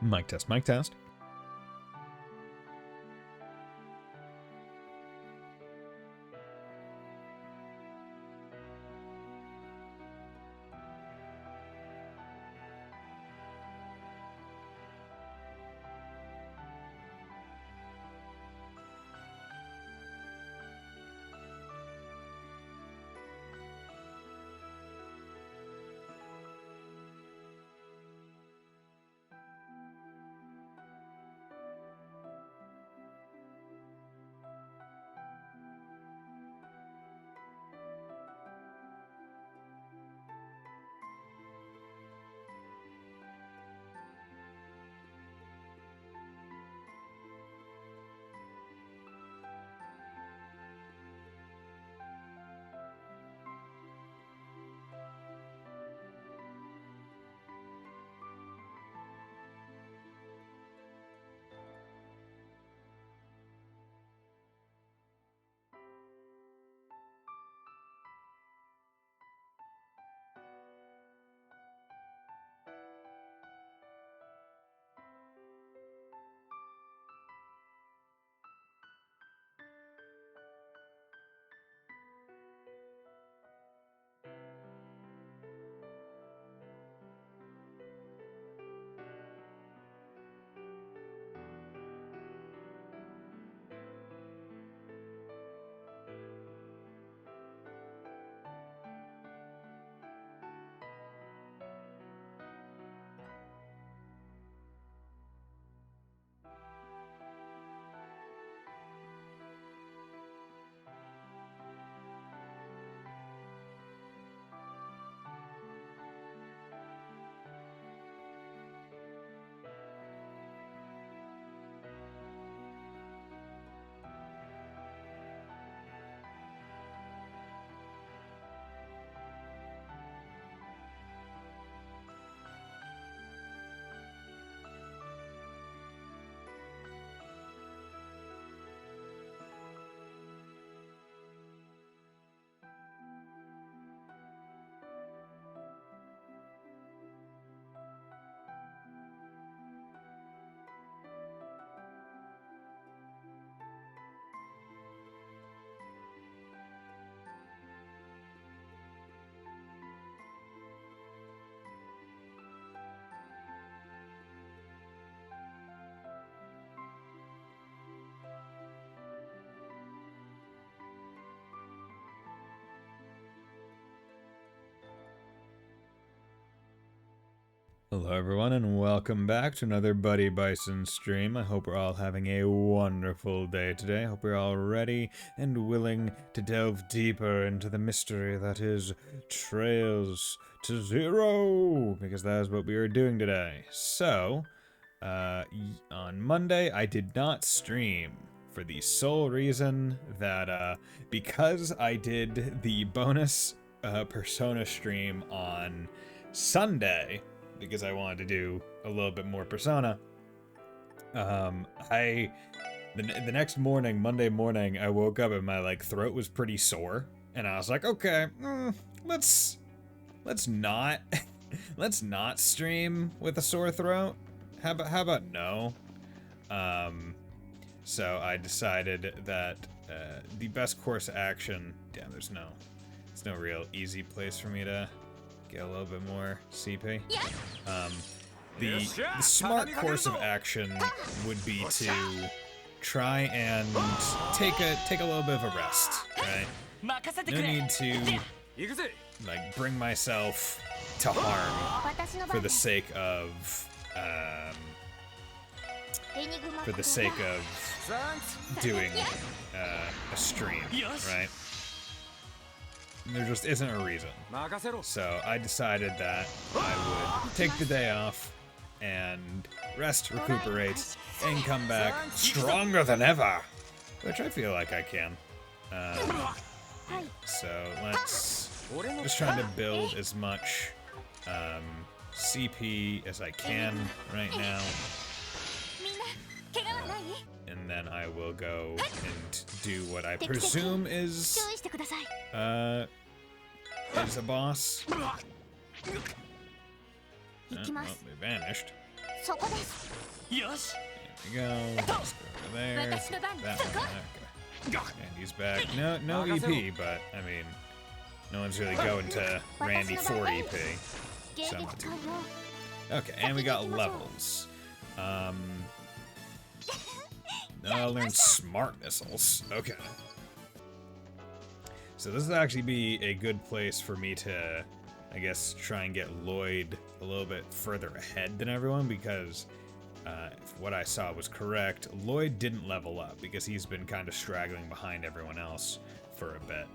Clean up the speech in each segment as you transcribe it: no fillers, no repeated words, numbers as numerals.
Mic test, mic test. Hello everyone and welcome back to another Buddy Bison stream. I hope we're all having a wonderful day today. I hope we're all ready and willing to delve deeper into the mystery that is Trails to Zero, because that is what we are doing today. So, on Monday I did not stream for the sole reason that because I did the bonus Persona stream on Sunday, because I wanted to do a little bit more Persona. The next morning, Monday morning, I woke up and my throat was pretty sore, and I was like, okay, let's not let's not stream with a sore throat. How about no? So I decided that the best course of action. Damn, there's no real easy place for me to get a little bit more CP. The smart course of action would be to try and take a little bit of a rest, right? No need to bring myself to harm for the sake of doing a stream, right? There just isn't a reason. So I decided that I would take the day off and rest, recuperate, and come back stronger than ever, which I feel like I can. So let's just try to build as much CP as I can right now. And then I will go and do what I presume is a boss. Well, they vanished. There we go. Let's go over there. That one. Okay. And he's back. No EP, but I mean, no one's really going to Randy for EP. So not too bad. Okay, and we got levels. I'll learn smart missiles. Okay. So this will actually be a good place for me to, I guess, try and get Lloyd a little bit further ahead than everyone, because if what I saw was correct, Lloyd didn't level up because he's been kind of straggling behind everyone else for a bit.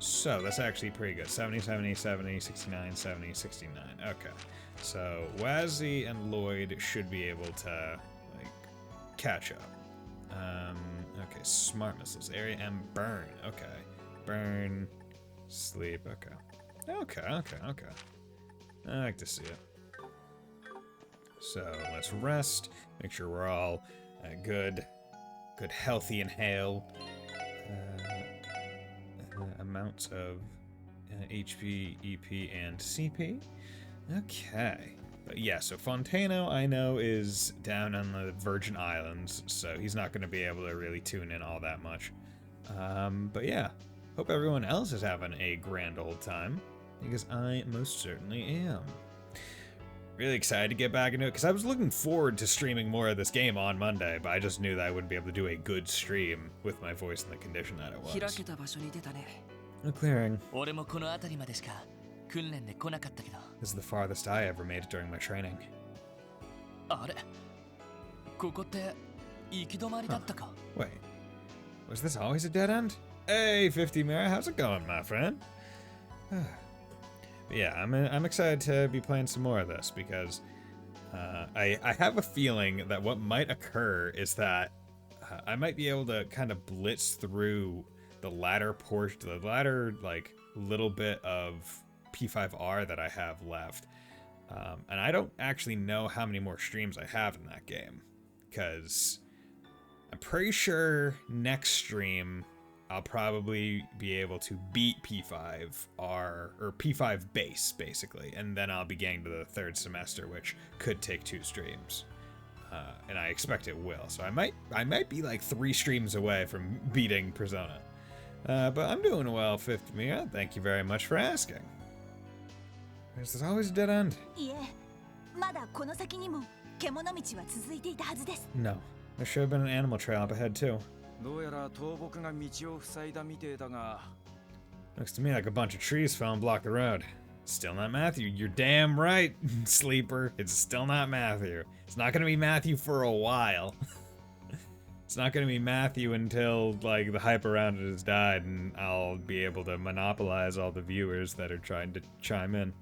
So that's actually pretty good. 70, 70, 70, 69, 70, 69. Okay. So Wazzy and Lloyd should be able to, like, catch up. Okay, smart missiles. Area and burn. Okay. Burn. Sleep. Okay. Okay. I like to see it. So let's rest. Make sure we're all good, healthy inhale. Amounts of HP, EP, and CP. Okay. But yeah, so Fontano, I know, is down on the Virgin Islands, so he's not going to be able to really tune in all that much. But yeah, hope everyone else is having a grand old time, because I most certainly am. Really excited to get back into it, because I was looking forward to streaming more of this game on Monday, but I just knew that I wouldn't be able to do a good stream with my voice in the condition that it was. A clearing. This is the farthest I ever made it during my training. Wait, was this always a dead end? Hey, 50 Mira, how's it going, my friend? But yeah, I'm excited to be playing some more of this, because I have a feeling that what might occur is that I might be able to kind of blitz through the latter portion, the latter, like, little bit of P5R that I have left. And I don't actually know how many more streams I have in that game, because I'm pretty sure next stream I'll probably be able to beat P5R, or P5 base, basically, and then I'll be getting to the third semester, which could take 2 streams. And I expect it will, so I might be like 3 streams away from beating Persona. But I'm doing well, 50 Mia. Thank you very much for asking. Is this always a dead end? No. There should have been an animal trail up ahead, too. Looks to me like a bunch of trees fell and blocked the road. Still not Matthew. You're damn right, Sleeper. It's still not Matthew. It's not gonna be Matthew for a while. It's not gonna be Matthew until, like, the hype around it has died, and I'll be able to monopolize all the viewers that are trying to chime in.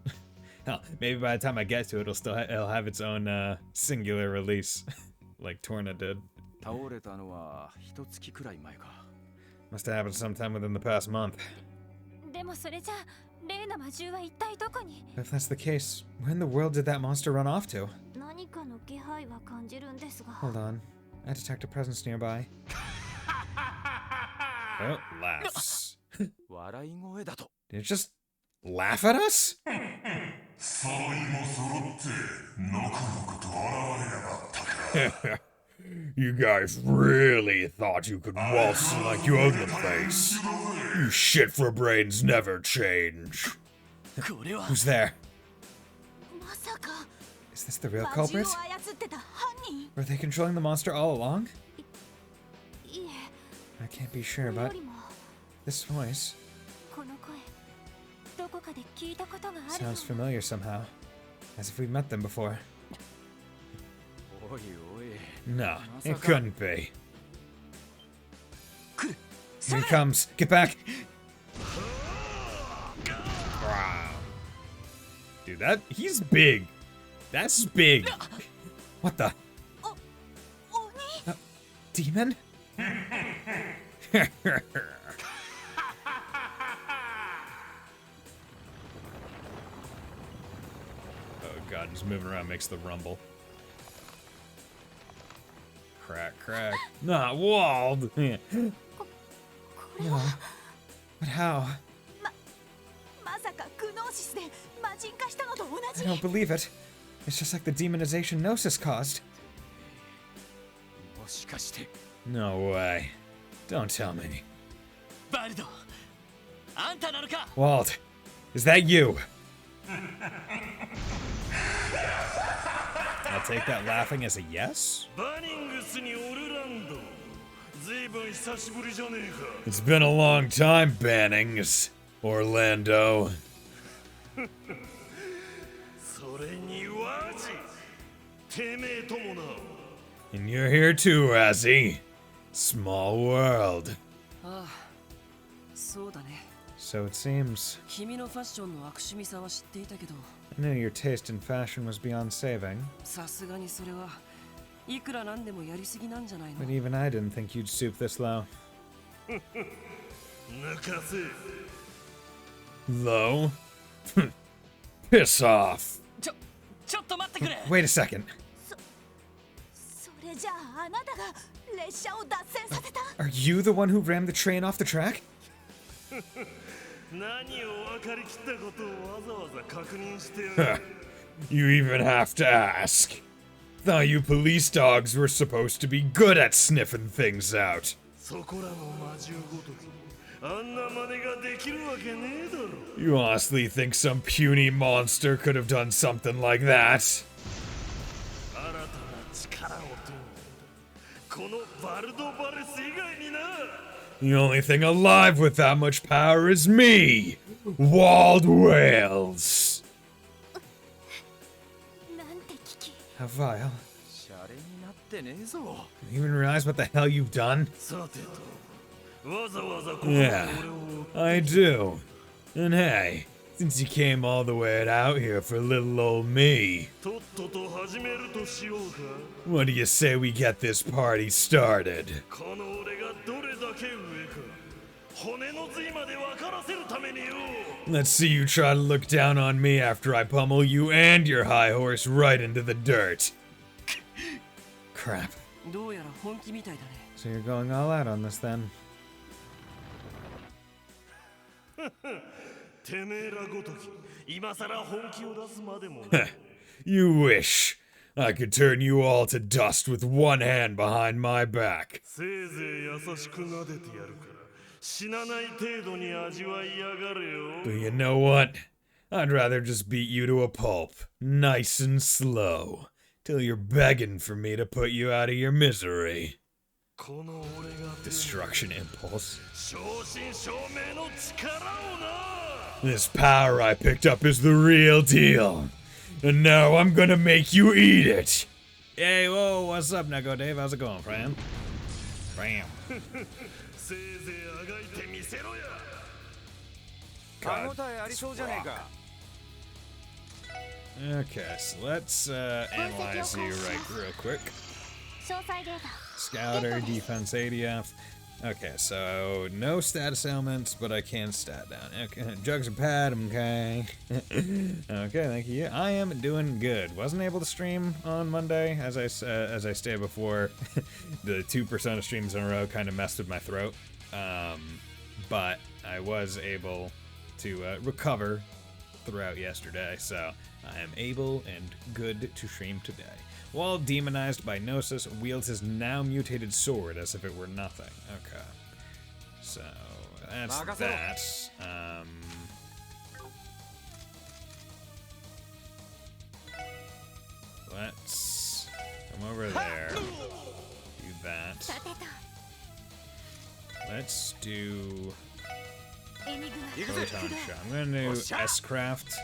Hell, maybe by the time I get to it, it'll have its own singular release, like Torna did. Must have happened sometime within the past month. If that's the case, where in the world did that monster run off to? Hold on. I detect a presence nearby. Oh, laughs. Did it just laugh at us? You guys really thought you could waltz like you own the place. You shit for brains never change. Who's there? Is this the real culprit? Were they controlling the monster all along? I can't be sure, but this voice sounds familiar somehow, as if we met them before. No, it couldn't be. Here he comes. Get back. Wow. Dude, he's big. That's big. What the? Demon? Oh god, just moving around makes the rumble. Crack, crack. Not walled! No. But how? I don't believe it. It's just like the demonization Gnosis caused. No way. Don't tell me. Walt, is that you? I'll take that laughing as a yes. It's been a long time, Bannings. Orlando. And you're here too, Razzie. Small world. So it seems. I knew your taste in fashion was beyond saving. But even I didn't think you'd stoop this low. Low? Piss off. Wait a second. Are you the one who rammed the train off the track? You even have to ask. Thought you police dogs were supposed to be good at sniffing things out. You honestly think some puny monster could have done something like that? The only thing alive with that much power is me, Wald Wales. How vile. You even realize what the hell you've done? Yeah, I do. And hey, since you came all the way out here for little old me, what do you say we get this party started? Let's see you try to look down on me after I pummel you and your high horse right into the dirt. Crap. So you're going all out on this then? You wish. I could turn you all to dust with one hand behind my back. But you know what? I'd rather just beat you to a pulp, nice and slow, till you're begging for me to put you out of your misery. Destruction impulse. This power I picked up is the real deal. And now I'm gonna make you eat it. Hey, whoa, what's up, Neko Dave? How's it going, friend? Bam. God, okay, so let's analyze you real quick. Scouter, defense ADF. Okay, so no status ailments, but I can stat down. Okay, jugs and pad, okay. Okay, thank you. I am doing good. Wasn't able to stream on Monday, as I stated before. The 2% of streams in a row kind of messed with my throat. But I was able to recover throughout yesterday, so I am able and good to stream today. While demonized by Gnosis, wields his now mutated sword as if it were nothing. Okay. So, that's that. Let's come over there. Do that. Let's do Photon Shot. I'm gonna do S-Craft.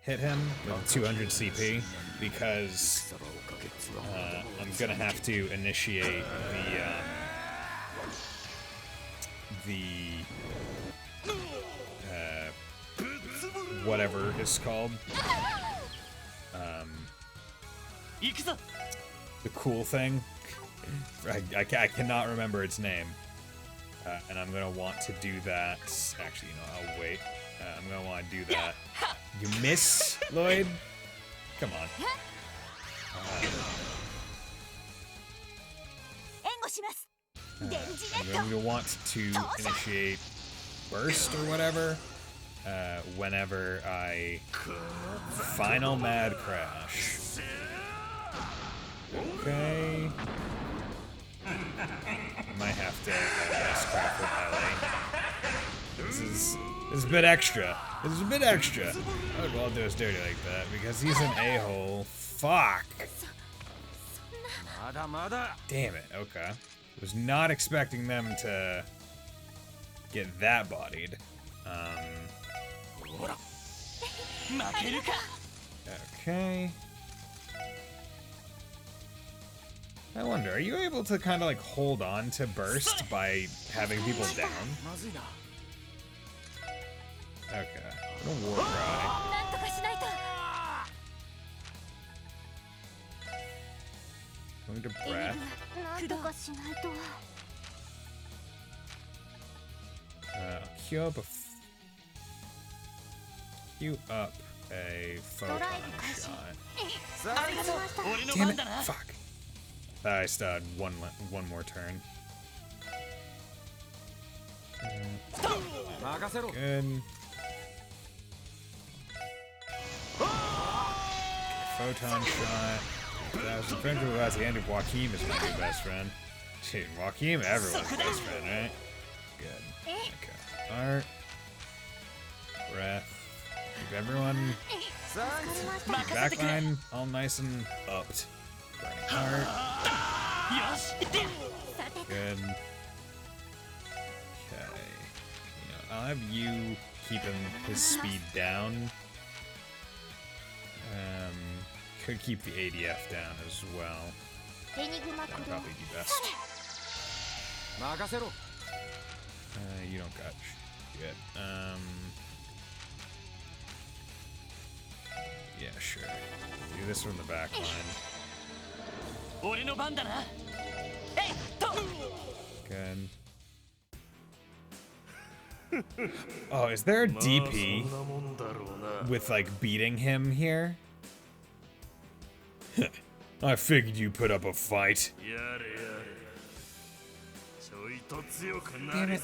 Hit him with 200 CP because I'm gonna have to initiate the whatever it's called, the cool thing. I cannot remember its name, and I'm gonna want to do that. Actually, you know, I'll wait. I'm gonna want to do that. You miss, Lloyd? Come on. I'm going to want to initiate burst or whatever. whenever I final mad crash. Okay. I might have to scrap with Ellie. This is a bit extra. This is a bit extra. I would well do us dirty like that because he's an a-hole. Fuck. Damn it. Okay. Was not expecting them to get that bodied. Okay. I wonder, are you able to kind of like hold on to burst by having people down? Okay. What a war cry. Going to breath. Queue up a photon shot. Damn it! Fuck. I still had one more turn. Good. Photon shot. That was eventually at the end of Joaquin is my new best friend. Dude, Joaquin, everyone's best friend, right? Good. Okay. Art. Breath. Keep everyone. Backline all nice and upped. Burning heart. Good. Okay. I'll have you keeping his speed down. Could keep the ADF down as well. That'd probably be best. You don't got shit. Yeah, sure. Do this from the back line. Good. Oh, is there a DP with like beating him here? I figured you put up a fight. Damn it.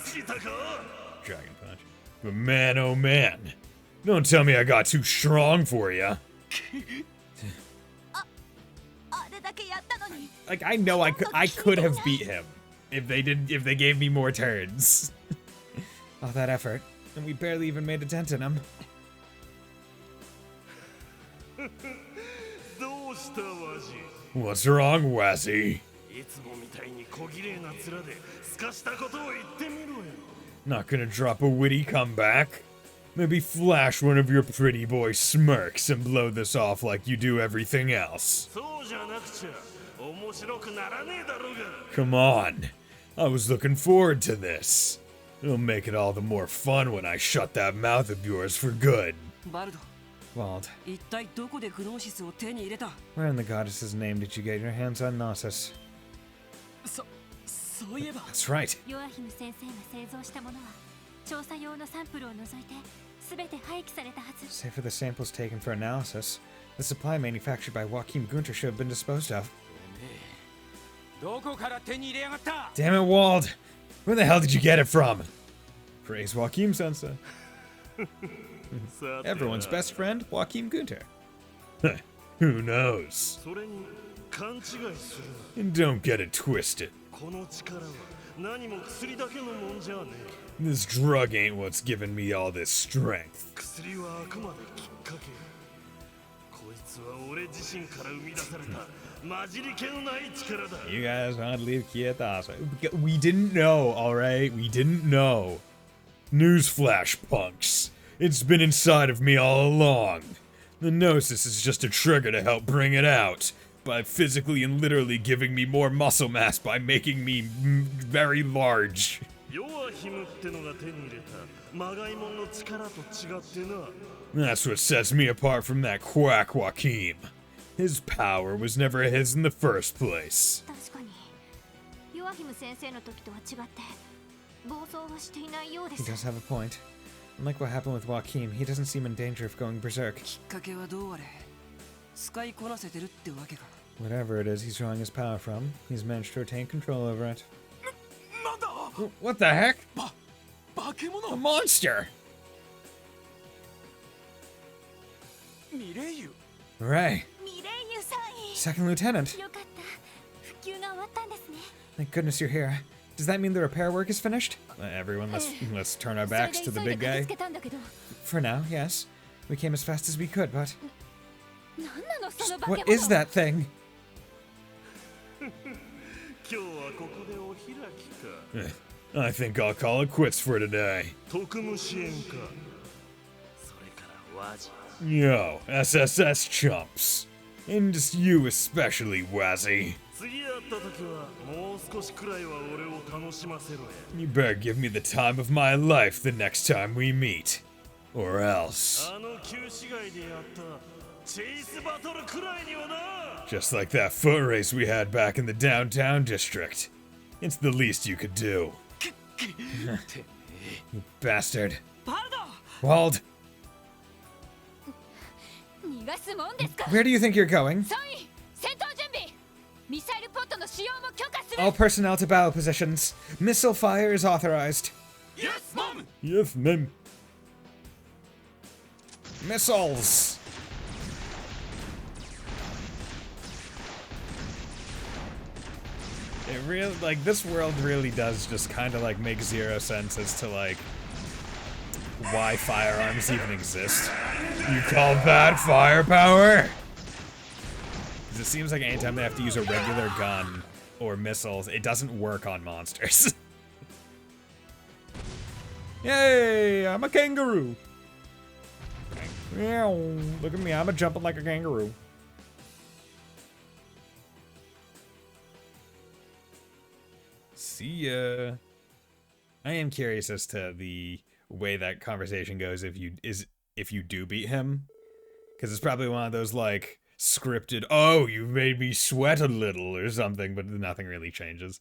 Dragon punch. But man, oh man. Don't tell me I got too strong for you. Like, I know I could have beat him if they gave me more turns. All that effort, and we barely even made a dent in him. What's wrong, Wazzy? Not gonna drop a witty comeback? Maybe flash one of your pretty boy smirks and blow this off like you do everything else. Come on. I was looking forward to this. It'll make it all the more fun when I shut that mouth of yours for good. Wald, where in the goddess's name did you get your hands on Gnosis? That's right. Save for the samples taken for analysis, the supply manufactured by Joachim Gunter should have been disposed of. Damn it, Wald! Where the hell did you get it from? Praise Joachim Sensei. Everyone's best friend, Joachim Gunter. Who knows? And don't get it twisted. This drug ain't what's giving me all this strength. You guys want to leave Kietas? We didn't know, alright? We didn't know. Newsflash, punks. It's been inside of me all along. The Gnosis is just a trigger to help bring it out, by physically and literally giving me more muscle mass by making me very large. That's what sets me apart from that quack Joachim. His power was never his in the first place. He does have a point. Unlike what happened with Joachim, he doesn't seem in danger of going berserk. Whatever it is he's drawing his power from, he's managed to retain control over it. What the heck? A monster! Ray. Second Lieutenant. Thank goodness you're here. Does that mean the repair work is finished? Everyone, let's turn our backs to the big guy. For now, yes. We came as fast as we could, but... What is that thing? I think I'll call it quits for today. Yo, SSS chumps. And just you especially, Wazzy. You better give me the time of my life the next time we meet. Or else. Just like that foot race we had back in the downtown district. It's the least you could do. You bastard. Wald! Where do you think you're going? All personnel to battle positions. Missile fire is authorized. Yes, Mom! Yes, ma'am. Missiles! It really, like, this world really does just kind of, like, make zero sense as to, like, why firearms even exist. You call that firepower? Because it seems like anytime they have to use a regular gun or missiles, it doesn't work on monsters. Yay, I'm a kangaroo. Meow, look at me, I'm a jumping like a kangaroo. See ya. I am curious as to the way that conversation goes if you do beat him, because it's probably one of those like scripted, oh, you made me sweat a little or something, but nothing really changes.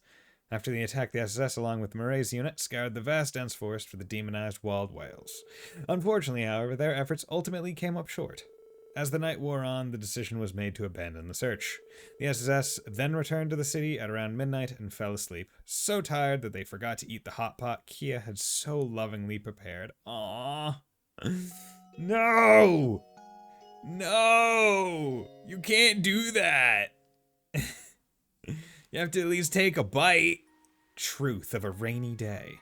After the attack, the SS, along with Murray's unit, scoured the vast dense forest for the demonized wild whales. Unfortunately, however, their efforts ultimately came up short. As the night wore on, the decision was made to abandon the search. The SS then returned to the city at around midnight and fell asleep, so tired that they forgot to eat the hot pot Kia had so lovingly prepared. Aww. No! No! You can't do that! You have to at least take a bite. Truth of a rainy day.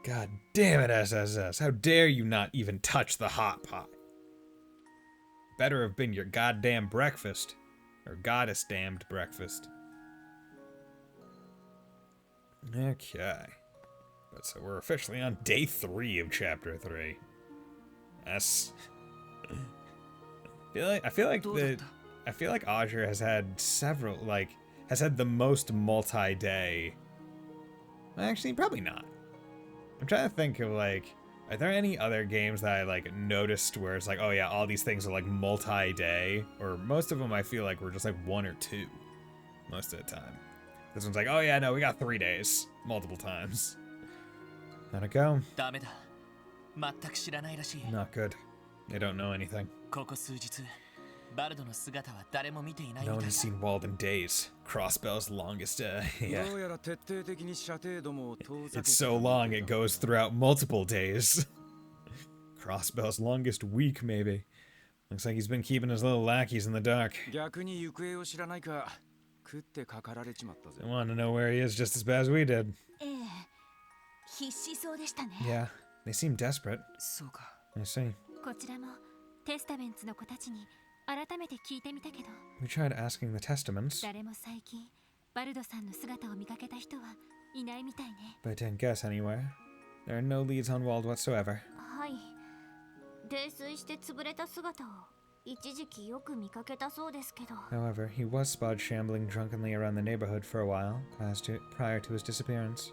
God damn it, SSS. How dare you not even touch the hot pot? Better have been your goddamn breakfast. Or goddess-damned breakfast. Okay. But so we're officially on day 3 of chapter 3. That's... I feel like Azure has had several, like, has had the most multi-day. Actually, probably not. I'm trying to think of, like, are there any other games that I, like, noticed where it's like, oh yeah, all these things are, like, multi-day? Or most of them I feel like were just, like, 1 or 2 most of the time. This one's like, oh yeah, no, we got 3 days. Multiple times. How'd it go? Not good. They don't know anything. No one has seen Wald in days. Crossbell's longest, yeah. It's so long it goes throughout multiple days. Crossbell's longest week, maybe. Looks like he's been keeping his little lackeys in the dark. They want to know where he is just as bad as we did. Yeah, they seem desperate. I see. We tried asking the Testaments, but I didn't guess anywhere. There are no leads on Wald whatsoever. However, he was spotted shambling drunkenly around the neighborhood for a while, prior to his disappearance.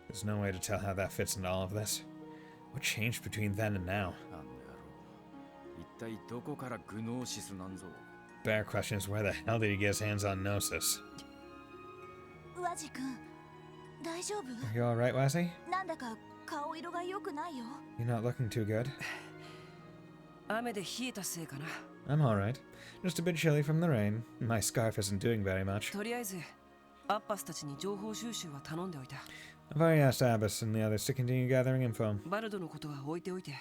There's no way to tell how that fits into all of this. What changed between then and now? Bear question is, where the hell did he get his hands on Gnosis? Are you alright, Wazzy? You're not looking too good. 雨で冷えたせいかな。 I'm alright. Just a bit chilly from the rain. My scarf isn't doing very much. とりあえずアッパスたちに情報収集は頼んでおいた。 I've already asked Abbas and the others to continue gathering info. バルドのことは置いておいて、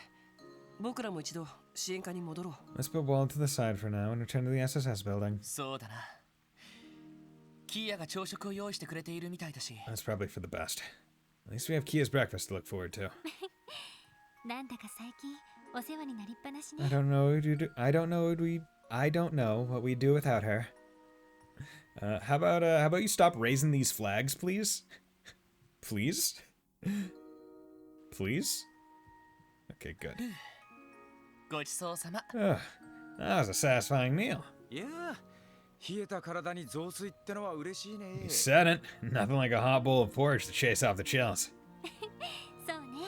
僕らも一度支援課に戻ろう。 Let's put Wald to the side for now and return to the SSS building. そうだな。キーヤが朝食を用意してくれているみたいだし。 That's probably for the best. At least we have Kia's breakfast to look forward to. なんだか最近お世話になりっぱなし I ね。 don't know what you do. I don't know what we do without her. How about you stop raising these flags, please? Please? Please? Okay, good. ごちそうさま。 Ugh, that was a satisfying meal. いやー、冷えた体に雑炊ってのは嬉しいね。 You said it. Nothing like a hot bowl of porridge to chase off the chills. そうね。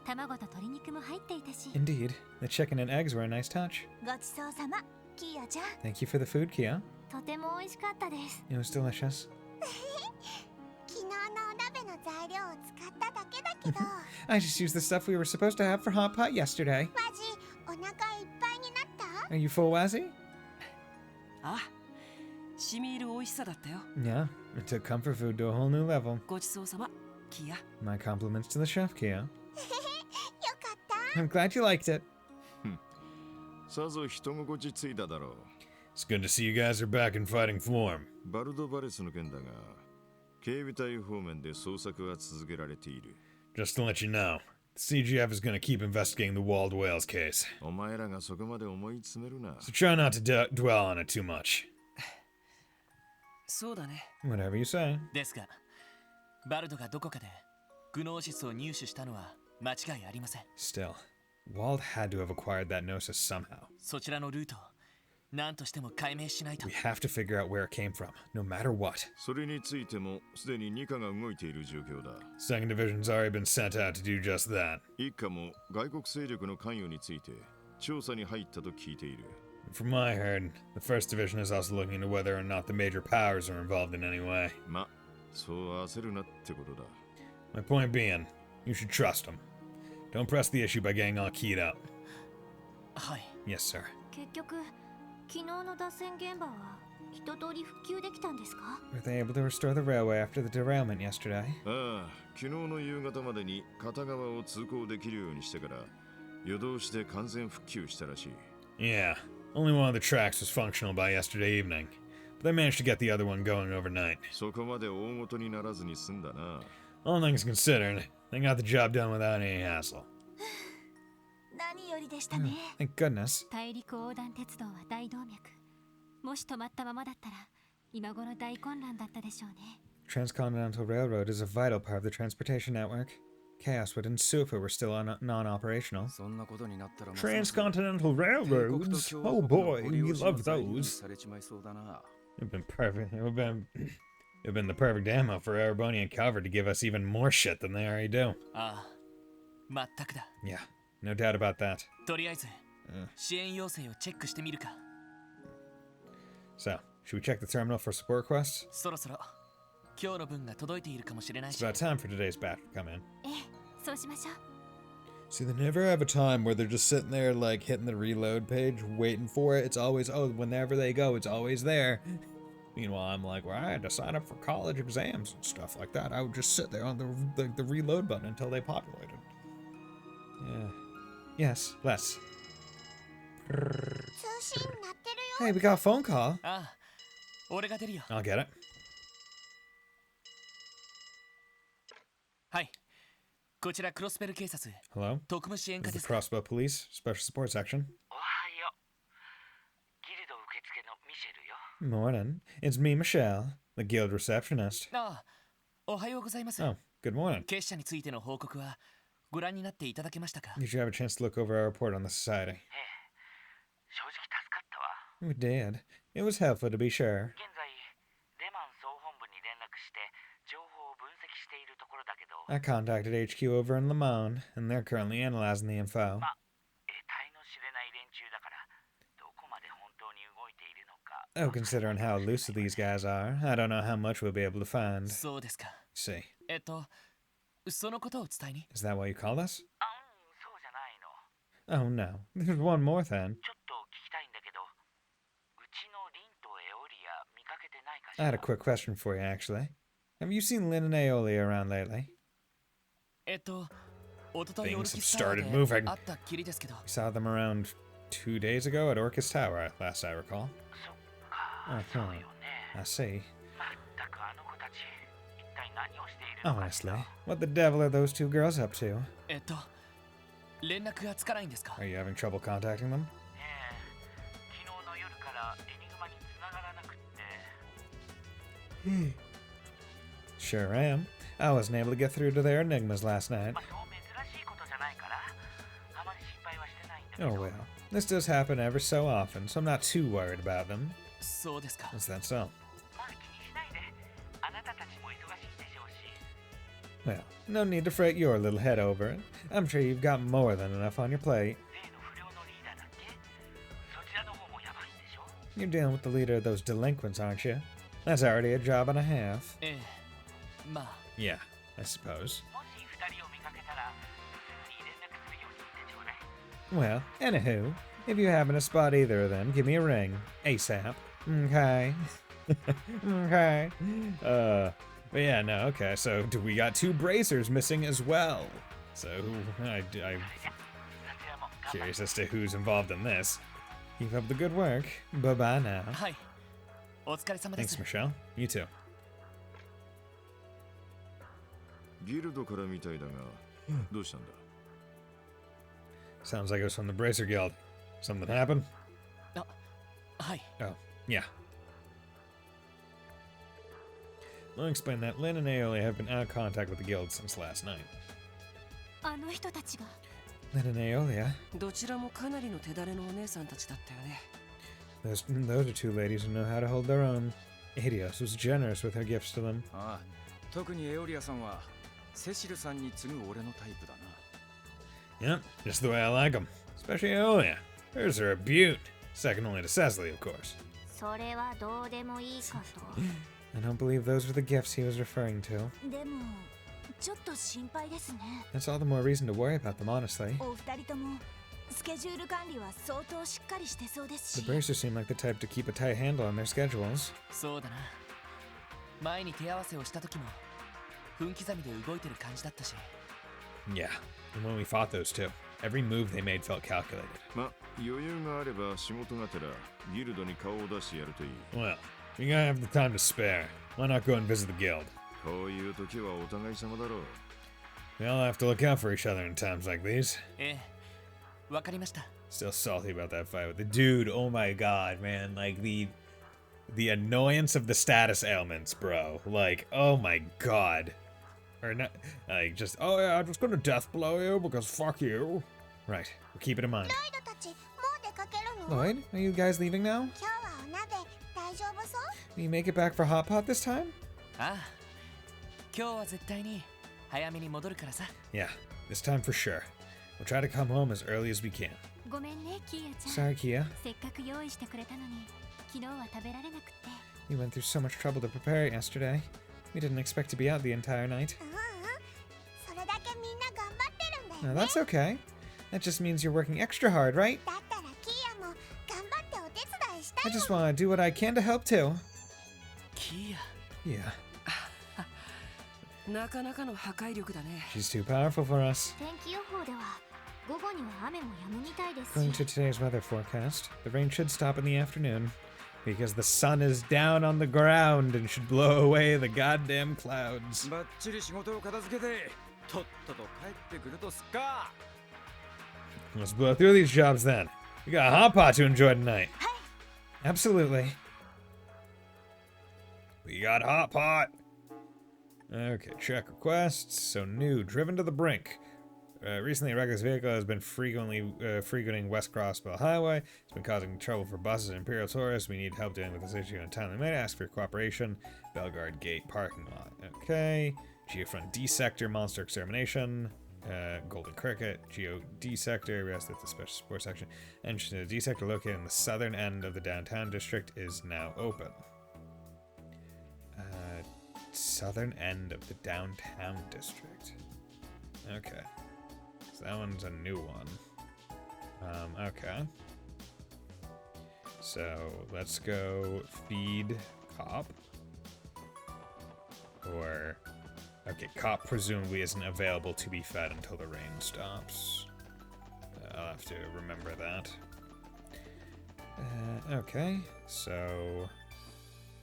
卵と鶏肉も入っていたし。 Indeed, the chicken and eggs were a nice touch. ごちそうさま、キーヤちゃん。 Thank you for the food, Kia. とても美味しかったです。 It was delicious. 昨日のお鍋の材料を使っただけだけど、 I just used the stuff we were supposed to have for hot pot yesterday. マジお腹いっぱいになった？ Are you full, Wazzy? あ、しみ入る美味しさだったよ。 Yeah, it took comfort food to a whole new level. ごちそうさま、キア。 My compliments to the chef, Kia. よかった。 I'm glad you liked it. さぞ人心地ついただろう。 It's good to see you guys are back in fighting form. バルドバレスの件だが、警備隊方面で捜索は続けられている。 Just to let you know, the CGF is going to keep investigating the Walled Whales case. お前らがそこまで思い詰めるな。 So try not to dwell on it too much. そうだね。 Whatever you say. ですが、バルドがどこかでグノーシスを入手したのは間違いありません。 Still, Wald had to have acquired that gnosis somehow. そちらのルートを何としても解明しないと。 We have to figure out where it came from, no matter what. それについてもすでに2課が動いている状況だ。 Second Division's already been sent out to do just that. 1課も外国勢力の関与について調査に入ったと聞いている。 From what I heard, the First Division is also looking into whether or not the major powers are involved in any way. ま、そう焦るなってことだ。 My point being, you should trust them. Don't press the issue by getting all keyed up. はい。 Yes, sir. 結局、昨日の脱線現場は一通り復旧できたんですか？ Were they able to restore the railway after the derailment yesterday? ああ、昨日の夕方までに片側を通行できるようにしてから夜通しで完全復旧したらしい。 Yeah, only one of the tracks was functional by yesterday evening, but they managed to get the other one going overnight. そこまで大事にならずに済んだな。 All things considered, they got the job done without any hassle. 何よりでしたね。 Thank goodness. 大陸横断鉄道は大動脈。もし止まったままだったら、今頃大混乱だったでしょうね。 Transcontinental Railroad is a vital part of the transportation network. Chaos would ensue if it were still non-operational. そんなことになったら Transcontinental Railroads? Oh boy, we love those. されちまいそうだな。 It'd been perfect. It would have been the perfect ammo for Erebonian Cover to give us even more shit than they already do. ああ、全くだ。 Yeah, no doubt about that. とりあえず、支援要請をチェックしてみるか。 So, should we check the terminal for support requests? そろそろ今日の分が届いているかもしれない It's し。 about time for today's batch to come in. ええ、そうしましょう。 See, they never have a time where they're just sitting there, like, hitting the reload page, waiting for it. It's always, oh, whenever they go, it's always there. Meanwhile, I'm like, well, I had to sign up for college exams and stuff like that. I would just sit there on the reload button until they populated. Yeah. Yes, let's. 通信鳴ってるよ。 Hey, we got a phone call. ああ、俺が出るよ。 I'll get it. はい。こちらクロスペル警察 Hello? 特務支援課 This で is す the。Crossbow Police Special Support Section. おはよう。ギルド受付のミシェルよ。 Morning. It's me, Michelle, the guild receptionist. ああ、おはようございます。 Oh, good morning. 結社についての報告はご覧になっていただけましたか？ Did you have a chance to look over our report on the society? ええ。正直助かったわ。 We did. It was helpful to be sure. 現在、レマン総本部に連絡して情報を分析しているところだけど、 I contacted HQ over in Le Monde, and they're currently analyzing the info. ま、得体の知れない連中だから、どこまで本当に動いているのか。 Oh, considering how elusive these guys are, I don't know how much we'll be able to find. そうですか。 See, そのことを伝えに。 is that why you called us? そうじゃないの。Oh no, there's one more then. ちょっと聞きたいんだけど、うちのリンとエオリア見かけてないかし I ら had a quick question for you, actually. Have you seen Lynn and Aeoli around lately? おととい Things オルキ have スタワー started で moving. 会ったっきりですけど We saw them around 2 days ago at Orcus Tower, last I recall. そっか、そうよね。 I see. まったくあの子たち、一体何をしているのかし Honestly, ら。 what the devil are those two girls up to? 連絡がつかないんですか Are you having trouble contacting them? ねえ、昨日の夜からエニグマに繋がらなくって。 Sure am. I wasn't able to get through to their enigmas last night. まあ、そう珍しいことじゃないから、あまり心配はしてないんだけ Oh ど。 well, this does happen ever so often, so I'm not too worried about them. そうですか Is that so? まあ気にしないで。あなたたちも忙しいでしょうし。 Well, no need to fret your little head over it. I'm sure you've got more than enough on your plate. 例の不良のリーダーだっけ？そちらの方もやばいんでしょ？ You're dealing with the leader of those delinquents, aren't you? That's already a job and a half. ええまあ Yeah, I suppose. もし二人を見かけたら、すぐに連絡するように言ってちょうだい。 Well, anywho, if you happen to spot either of them, give me a ring. ASAP. Okay. Okay. But yeah, no, okay, so we got 2 bracers missing as well. So, I'm そちらも頑張って curious as to who's involved in this. Keep up the good work. Bye-bye now. はいお疲れ様で Thanks, す Michelle. You too. ギルドからみたいだが、どうしたんだ？ Sounds like it was from the Bracer Guild. Something happened? はい Oh, yeah. I'll explain that Lynn and Aeoli have been out of contact with the guild since last night. あの人たちが Lynn and Aeolia? どちらもかなりの手だれのお姉さんたちだったよね。 Those are 2 ladies who know how to hold their own. Adios was generous with her gifts to them. ああ、特にエオリアさんはセシルさんに次ぐ俺のタイプだな。 Yep, just the way I like them. Especially Aeolia. Hers are a beaut. Second only to Cecily, of course. それはどうでもいいかと I don't believe those were the gifts he was referring to. でもちょっと心配ですね That's all the more reason to worry about them, honestly. お二人ともスケジュール管理は相当しっかりしてそうです The し Bracers seem like the type to keep a tight handle on their schedules. そうだな前に手合わせをした時も分刻みで動いてる感じだったし Yeah, and when we fought those two, every move they made felt calculated. ま、余裕があれば仕事がてらギルドに顔を出してやるといい。 Well, you gotta have the time to spare. Why not go and visit the guild? こういう時はお互い様だろう。 We all have to look out for each other in times like these. ええわかりました Still salty about that fight with the dude. Oh my god, man! Like the annoyance of the status ailments, bro. Like, oh my god. Or not, like just oh yeah, I'm just gonna death blow you because fuck you. Right, we'll keep it in mind. ライドたちもう出かけるの？ Lloyd, are you guys leaving now? 今日はお鍋大丈夫そう？ Will you make it back for Hot Pot this time? ああ今日は絶対に早めに戻るからさ Yeah, this time for sure. We'll try to come home as early as we can. ごめんねキーヤちゃん Sorry, Kia. せっかく用意してくれたのに昨日は食べられなくて We went through so much trouble to prepare it yesterday. We didn't expect to be out the entire night. うんうんそれだけみんな頑張ってるんだ Now よね that's okay. That just means you're working extra hard, right? だったらキーヤも頑張ってお手伝いした I い just もん want to do what I can to help too. キーヤ Yeah, なかなかの破壊力だね。 she's too powerful for us. 天気予報では午後には雨も止むみたいです According し to today's weather forecast, the rain should stop in the afternoon because the sun is down on the ground and should blow away the goddamn clouds. バッチリ仕事を片付けてとっとと帰ってくるとすっか。 Let's blow through these jobs then. We got a hot pot to enjoy tonight. Absolutely. We got hot pot. Okay, check requests. So new, driven to the brink. Recently, a reckless vehicle has been frequenting West Crossbell Highway. It's been causing trouble for buses and Imperial tourists. We need help dealing with this issue in a timely manner. Ask for your cooperation. Bellegarde Gate parking lot. Okay. Geofront D sector, monster extermination. Golden Cricket, Geo D sector. Rest at the special sports section. Entrance to the D sector, located in the southern end of the downtown district, is now open. Southern end of the downtown district. Okay. So that one's a new one. Okay. So let's go feed Cop. Or, okay, Cop presumably isn't available to be fed until the rain stops. I'll have to remember that. Okay, so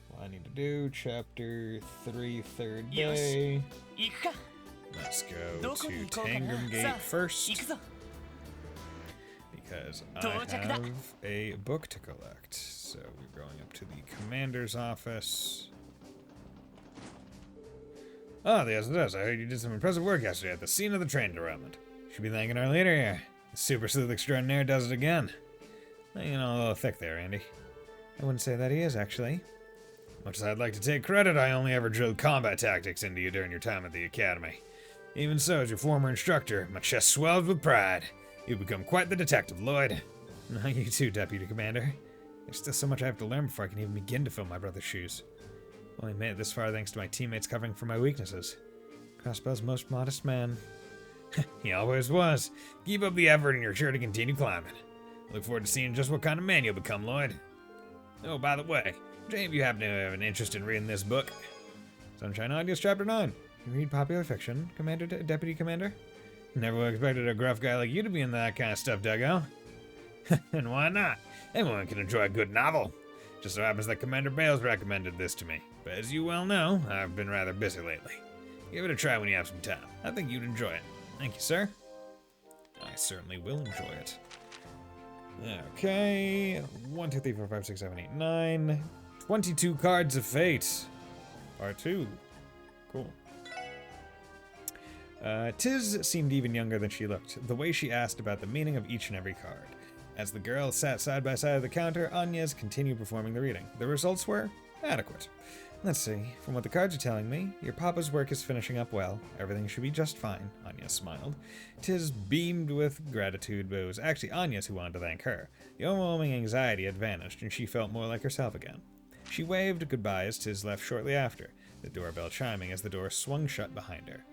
what I need to do, chapter 3, third day. 行くか Let's go どこ to に行こうかな Tangram さ Gate あ first 行くぞ because I 到着だ have a book to collect. So we're going up to the commander's office. Oh, yes, it does. I heard you did some impressive work yesterday at the scene of the train derailment. Should be thanking our leader here. The super sleuth extraordinaire does it again. You know, a little thick there, Andy. I wouldn't say that he is, actually. Much as I'd like to take credit, I only ever drilled combat tactics into you during your time at the academy. Even so, as your former instructor, my chest swells with pride. You've become quite the detective, Lloyd. You too, Deputy Commander. There's still so much I have to learn before I can even begin to fill my brother's shoes. Only made it this far thanks to my teammates covering for my weaknesses. Crossbell's most modest man. He always was. Keep up the effort and you're sure to continue climbing. I look forward to seeing just what kind of man you'll become, Lloyd. Oh, by the way, do any of you happen to have an interest in reading this book? Sunshine Audios Chapter 9. You read popular fiction, Deputy Commander? Never would have expected a gruff guy like you to be into that kind of stuff, Duggo. And why not? Anyone can enjoy a good novel. Just so happens that Commander Bales recommended this to me. But as you well know, I've been rather busy lately. Give it a try when you have some time. I think you'd enjoy it. Thank you, sir. I certainly will enjoy it. Okay. 1, 2, 3, 4, 5, 6, 7, 8, 9. 22 cards of fate. Part 2. Cool. Tiz seemed even younger than she looked, the way she asked about the meaning of each and every card. As the girls sat side by side at the counter, Anya's continued performing the reading. The results were adequate. Let's see. From what the cards are telling me, your papa's work is finishing up well. Everything should be just fine. Anya smiled. Tiz beamed with gratitude, but it was actually Anya's who wanted to thank her. The overwhelming anxiety had vanished, and she felt more like herself again. She waved goodbye as Tiz left shortly after, the doorbell chiming as the door swung shut behind her.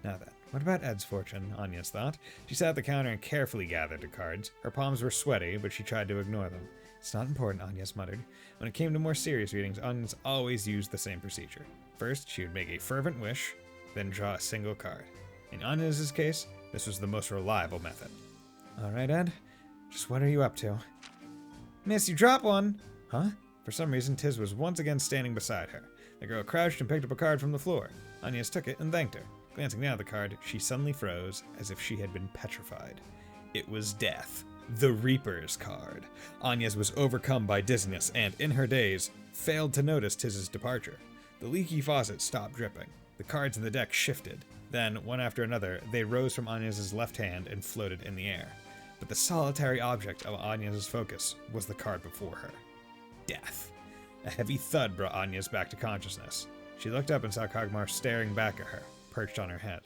Now then, what about Ed's fortune? Anya's thought. She sat at the counter and carefully gathered the cards. Her palms were sweaty, but she tried to ignore them. It's not important, Anya's muttered. When it came to more serious readings, Anya's always used the same procedure. First, she would make a fervent wish, then draw a single card. In Anya's case, this was the most reliable method. All right, Ed. Just what are you up to? Miss, you dropped one! Huh? For some reason, Tiz was once again standing beside her. The girl crouched and picked up a card from the floor. Anya's took it and thanked her. Glancing down at the card, she suddenly froze, as if she had been petrified. It was Death. The Reaper's card. Anya's was overcome by dizziness and, in her daze, failed to notice Tiz's departure. The leaky faucet stopped dripping. The cards in the deck shifted. Then, one after another, they rose from Anya's left hand and floated in the air. But the solitary object of Anya's focus was the card before her. Death. A heavy thud brought Anya's back to consciousness. She looked up and saw Kog'Maw staring back at her, perched on her head.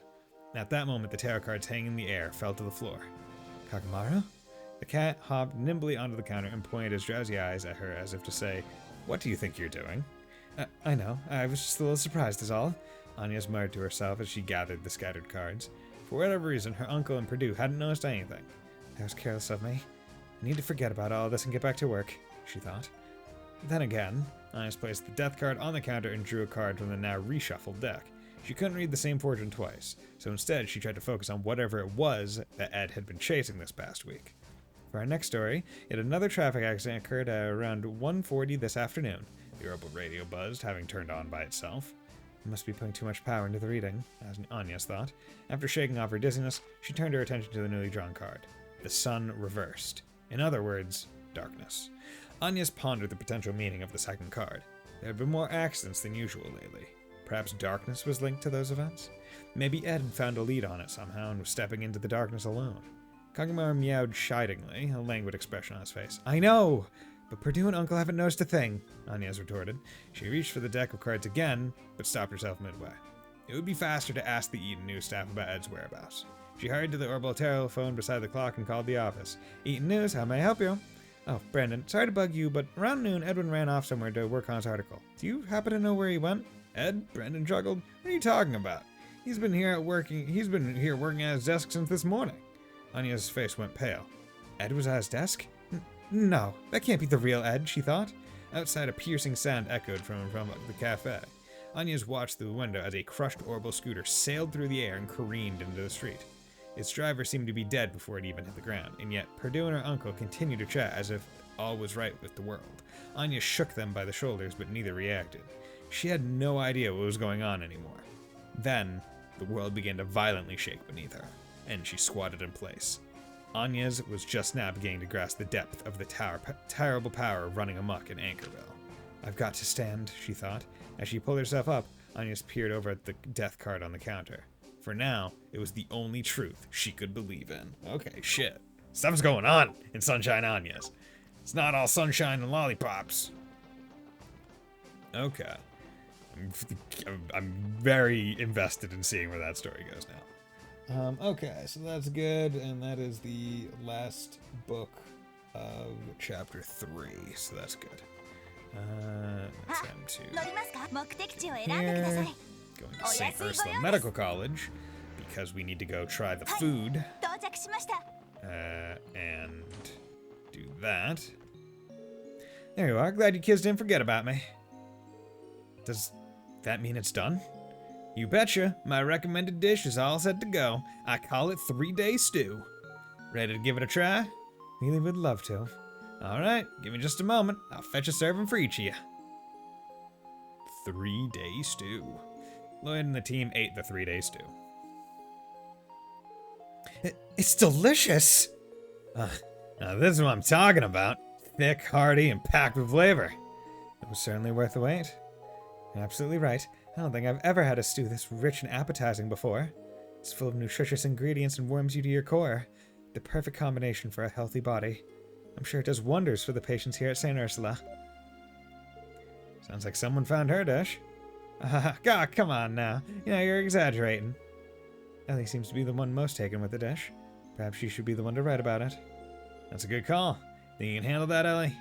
At that moment, the tarot cards hanging in the air fell to the floor. Kog'Maw? The cat hopped nimbly onto the counter and pointed his drowsy eyes at her as if to say, What do you think you're doing? I know. I was just a little surprised is all. Anya's muttered to herself as she gathered the scattered cards. For whatever reason, her uncle and Purdue hadn't noticed anything. That was careless of me. I need to forget about all this and get back to work, she thought. Then again, Anya's placed the death card on the counter and drew a card from the now reshuffled deck. She couldn't read the same fortune twice, so instead she tried to focus on whatever it was that Ed had been chasing this past week. For our next story, yet another traffic accident occurred at around 1:40 this afternoon. The orbital radio buzzed, having turned on by itself. I must be putting too much power into the reading, as Anya's thought. After shaking off her dizziness, she turned her attention to the newly drawn card. The sun reversed. In other words, darkness. Anya's pondered the potential meaning of the second card. There had been more accidents than usual lately. Perhaps darkness was linked to those events? Maybe Ed had found a lead on it somehow and was stepping into the darkness alone. Kog'Maw meowed chidingly, a languid expression on his face. I know! But Purdue and Uncle haven't noticed a thing, Anya's retorted. She reached for the deck of cards again, but stopped herself midway. It would be faster to ask the Eaton News staff about Ed's whereabouts. She hurried to the orbital telephone beside the clock and called the office. Eaton News, how may I help you? Oh, Brandon, sorry to bug you, but around noon Edwin ran off somewhere to work on his article. Do you happen to know where he went? Ed? Brandon chuckled. What are you talking about? He's been here working at his desk since this morning. Anya's face went pale. Ed was at his desk? No, that can't be the real Ed, she thought. Outside, a piercing sound echoed from the cafe. Anya's watched through the window as a crushed orbital scooter sailed through the air and careened into the street. Its driver seemed to be dead before it even hit the ground, and yet Perdue and her uncle continued to chat as if all was right with the world. Anya shook them by the shoulders, but neither reacted. She had no idea what was going on anymore. Then, the world began to violently shake beneath her, and she squatted in place. Anya's was just now beginning to grasp the depth of the terrible power running amok in Anchorville. I've got to stand, she thought. As she pulled herself up, Anya's peered over at the death card on the counter. For now, it was the only truth she could believe in. Okay, shit. Stuff's going on in Sunshine Anya's. It's not all sunshine and lollipops. Okay. I'm very invested in seeing where that story goes now. Okay, so that's good, and that is the last book of chapter 3, so that's good. Let's head to here. Going to St. Ursula Medical College, because we need to go try the food. And do that. There you are. Glad you kids didn't forget about me. Does that mean it's done? You betcha. My recommended dish is all set to go. I call it 3-day stew. Ready to give it a try? Really would love to. Alright, give me just a moment. I'll fetch a serving for each of you. 3-day stew. Lloyd and the team ate the 3-day stew. It's delicious! Now this is what I'm talking about. Thick, hearty, and packed with flavor. It was certainly worth the wait. You're absolutely right. I don't think I've ever had a stew this rich and appetizing before. It's full of nutritious ingredients and warms you to your core. The perfect combination for a healthy body. I'm sure it does wonders for the patients here at St. Ursula. Sounds like someone found her dish. God, come on now. You know, you're exaggerating. Ellie seems to be the one most taken with the dish. Perhaps she should be the one to write about it. That's a good call. Think you can handle that, Ellie?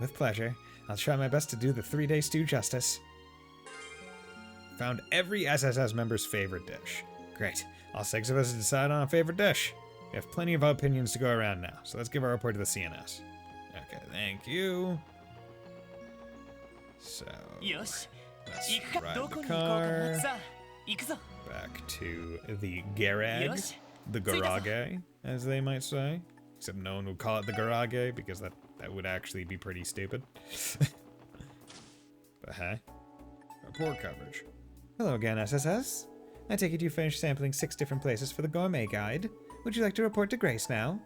With pleasure. I'll try my best to do the 3-day stew justice. Found every SSS member's favorite dish. Great. All 6 of us decide on a favorite dish. We have plenty of opinions to go around now, so let's give our report to the CNS. Okay, thank you. So, let's ride the car back to the garage. The garage, as they might say. Except no one would call it the garage, because that would actually be pretty stupid. But hey, report coverage. Hello again, SSS. I take it you finished sampling 6 different places for the gourmet guide. Would you like to report to Grace now?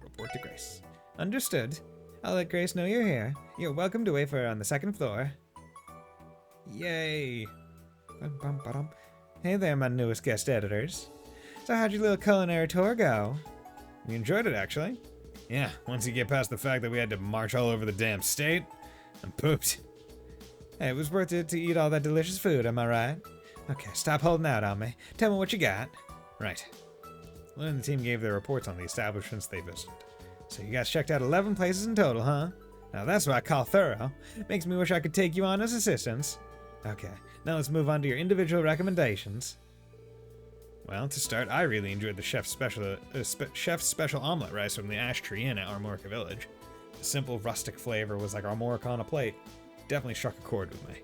Report to Grace. Understood. I'll let Grace know you're here. You're welcome to wait for her on the 2nd floor. Yay. Hey there, my newest guest editors. So how'd your little culinary tour go? We enjoyed it, actually. Yeah, once you get past the fact that we had to march all over the damn state, I'm pooped. Hey, it was worth it to eat all that delicious food, am I right? Okay, stop holding out on me. Tell me what you got. Right. Lynn and the team gave their reports on the establishments they visited. So you guys checked out 11 places in total, huh? Now that's what I call thorough. Makes me wish I could take you on as assistants. Okay, now let's move on to your individual recommendations. Well, to start, I really enjoyed the chef's special omelet rice from the Ash Tree Inn at Armorica Village. The simple, rustic flavor was like Armorica on a plate. Definitely struck a chord with me.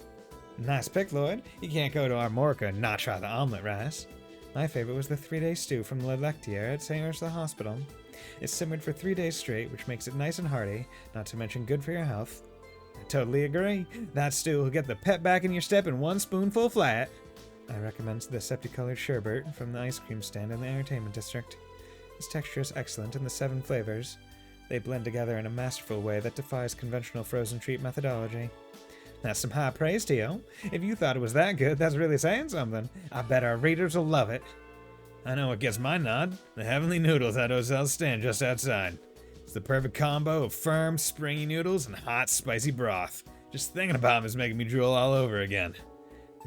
Nice pick, Lloyd. You can't go to Armorica and not try the omelet rice. My favorite was the 3-day stew from the Lectier at St. Ursula Hospital. It's simmered for 3 days straight, which makes it nice and hearty, not to mention good for your health. I totally agree. That stew will get the pep back in your step in 1 spoonful flat. I recommend the septi-colored sherbet from the ice cream stand in the entertainment district. Its texture is excellent and the 7 flavors. They blend together in a masterful way that defies conventional frozen treat methodology. That's some high praise to you. If you thought it was that good, that's really saying something. I bet our readers will love it. I know what gets my nod. The heavenly noodles at Ozel's stand just outside. It's the perfect combo of firm, springy noodles and hot, spicy broth. Just thinking about them is making me drool all over again.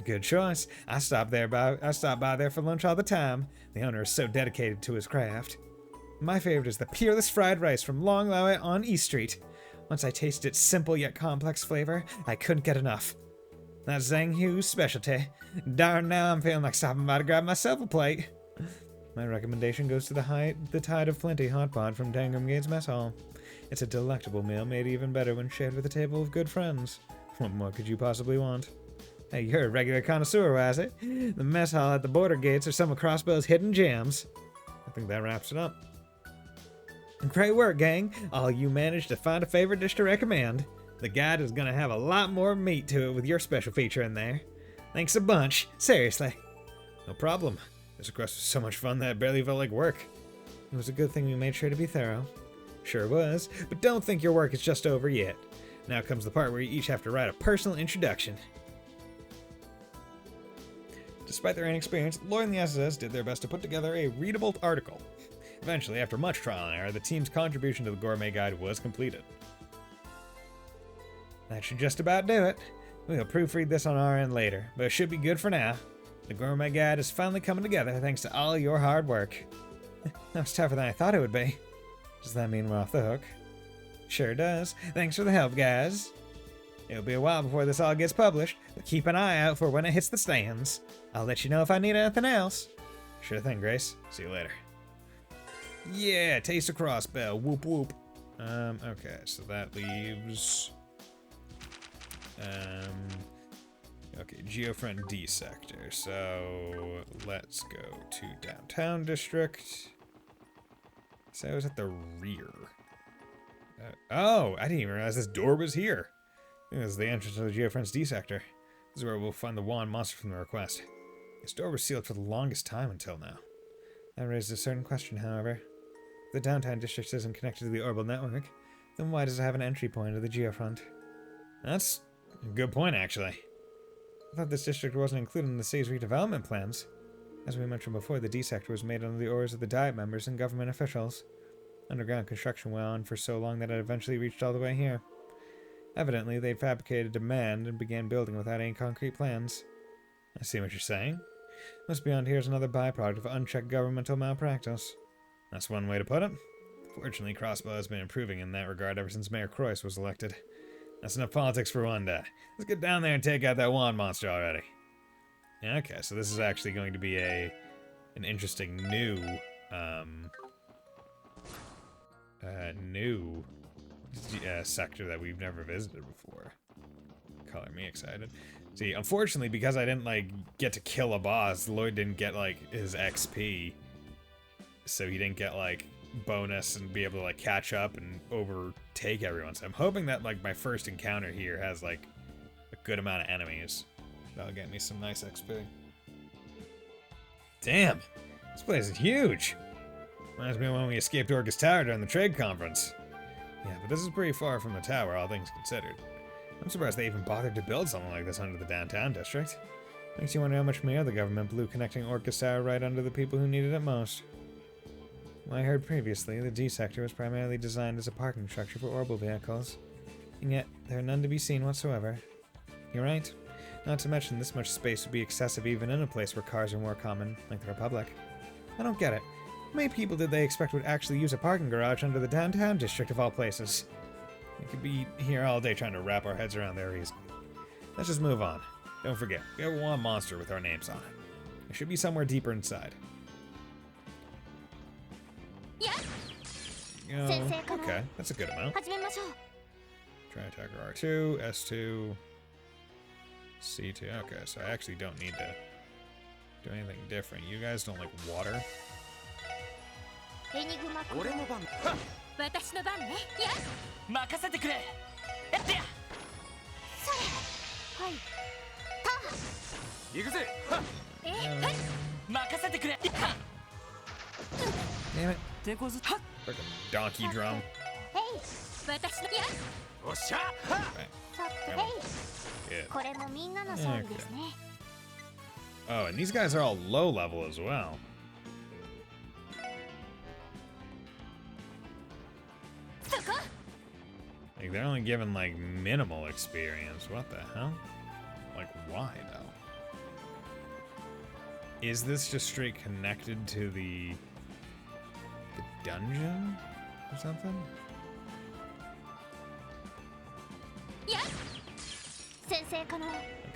Good choice. I stop by there for lunch all the time. The owner is so dedicated to his craft. My favorite is the peerless fried rice from Long Lao on East Street. Once I tasted its simple yet complex flavor, I couldn't get enough. That's Zhang Hu's specialty. Darn, now I'm feeling like stopping by to grab myself a plate. My recommendation goes to the Tide of Plenty hot pot from Tangram Gates Mess Hall. It's a delectable meal made even better when shared with a table of good friends. What more could you possibly want? Hey, you're a regular connoisseur, was it? The mess hall at the border gates are some of Crossbow's hidden gems. I think that wraps it up. Great work, gang. All you managed to find a favorite dish to recommend. The guide is gonna have a lot more meat to it with your special feature in there. Thanks a bunch. Seriously. No problem. This quest was so much fun that it barely felt like work. It was a good thing we made sure to be thorough. Sure was, but don't think your work is just over yet. Now comes the part where you each have to write a personal introduction. Despite their inexperience, Lloyd and the SS did their best to put together a readable article. Eventually, after much trial and error, the team's contribution to the Gourmet Guide was completed. That should just about do it. We'll proofread this on our end later, but it should be good for now. The Gourmet Guide is finally coming together thanks to all your hard work. That was tougher than I thought it would be. Does that mean we're off the hook? Sure does. Thanks for the help, guys. It'll be a while before this all gets published, but keep an eye out for when it hits the stands. I'll let you know if I need anything else. Sure thing, Grace. See you later. Yeah, taste of Crossbow. Whoop whoop. Okay, so that leaves... okay, Geofront D sector. So let's go to Downtown District. So I was at the rear. Oh, I didn't even realize this door was here. This is the entrance to the Geofront's D sector. This is where we'll find the wand monster from the request. This door was sealed for the longest time until now. That raises a certain question, however. If the Downtown District isn't connected to the orbital network, then why does it have an entry point to the Geofront? That's a good point, actually. I thought this district wasn't included in the city's redevelopment plans. As we mentioned before, the D sector was made under the orders of the Diet members and government officials. Underground construction went on for so long that it eventually reached all the way here. Evidently, they'd fabricated a demand and began building without any concrete plans. I see what you're saying. What's beyond here is another byproduct of unchecked governmental malpractice. That's one way to put it. Fortunately, Crossbow has been improving in that regard ever since Mayor Croyce was elected. That's enough politics for one day. Let's get down there and take out that wand monster already. Okay, so this is actually going to be an interesting new sector that we've never visited before. Color me excited. See, unfortunately, because I didn't get to kill a boss, Lloyd didn't get his XP, so he didn't get bonus and be able to catch up and overtake everyone. So I'm hoping that my first encounter here has a good amount of enemies. That'll get me some nice XP. Damn, this place is huge. Reminds me of when we escaped Orcus Tower during the trade conference. Yeah, but this is pretty far from the tower, all things considered. I'm surprised they even bothered to build something like this under the downtown district. Makes you wonder how much more the government blew connecting Orcus Tower right under the people who needed it most. Well, I heard previously, the D sector was primarily designed as a parking structure for orbital vehicles, and yet there are none to be seen whatsoever. You're right. Not to mention this much space would be excessive even in a place where cars are more common, like the Republic. I don't get it. How many people did they expect would actually use a parking garage under the downtown district of all places? We could be here all day trying to wrap our heads around their reason. Let's just move on. Don't forget, we have one monster with our names on it. It should be somewhere deeper inside. Okay, that's a good amount. Try attacker R2, S2, C2. Okay, so I actually don't need to do anything different. You guys don't like water? 俺の番私の番ね。任せてくれ。やってや。行くぜ。任せてくれ。 Damn it. 手こず Like a donkey drum. 私のおっしゃ。 Yeah. これもみんなの勝利ですね。 Oh, and these guys are all low level as well. They're only given minimal experience. What the hell? Why though? Is this just straight connected to the dungeon or something?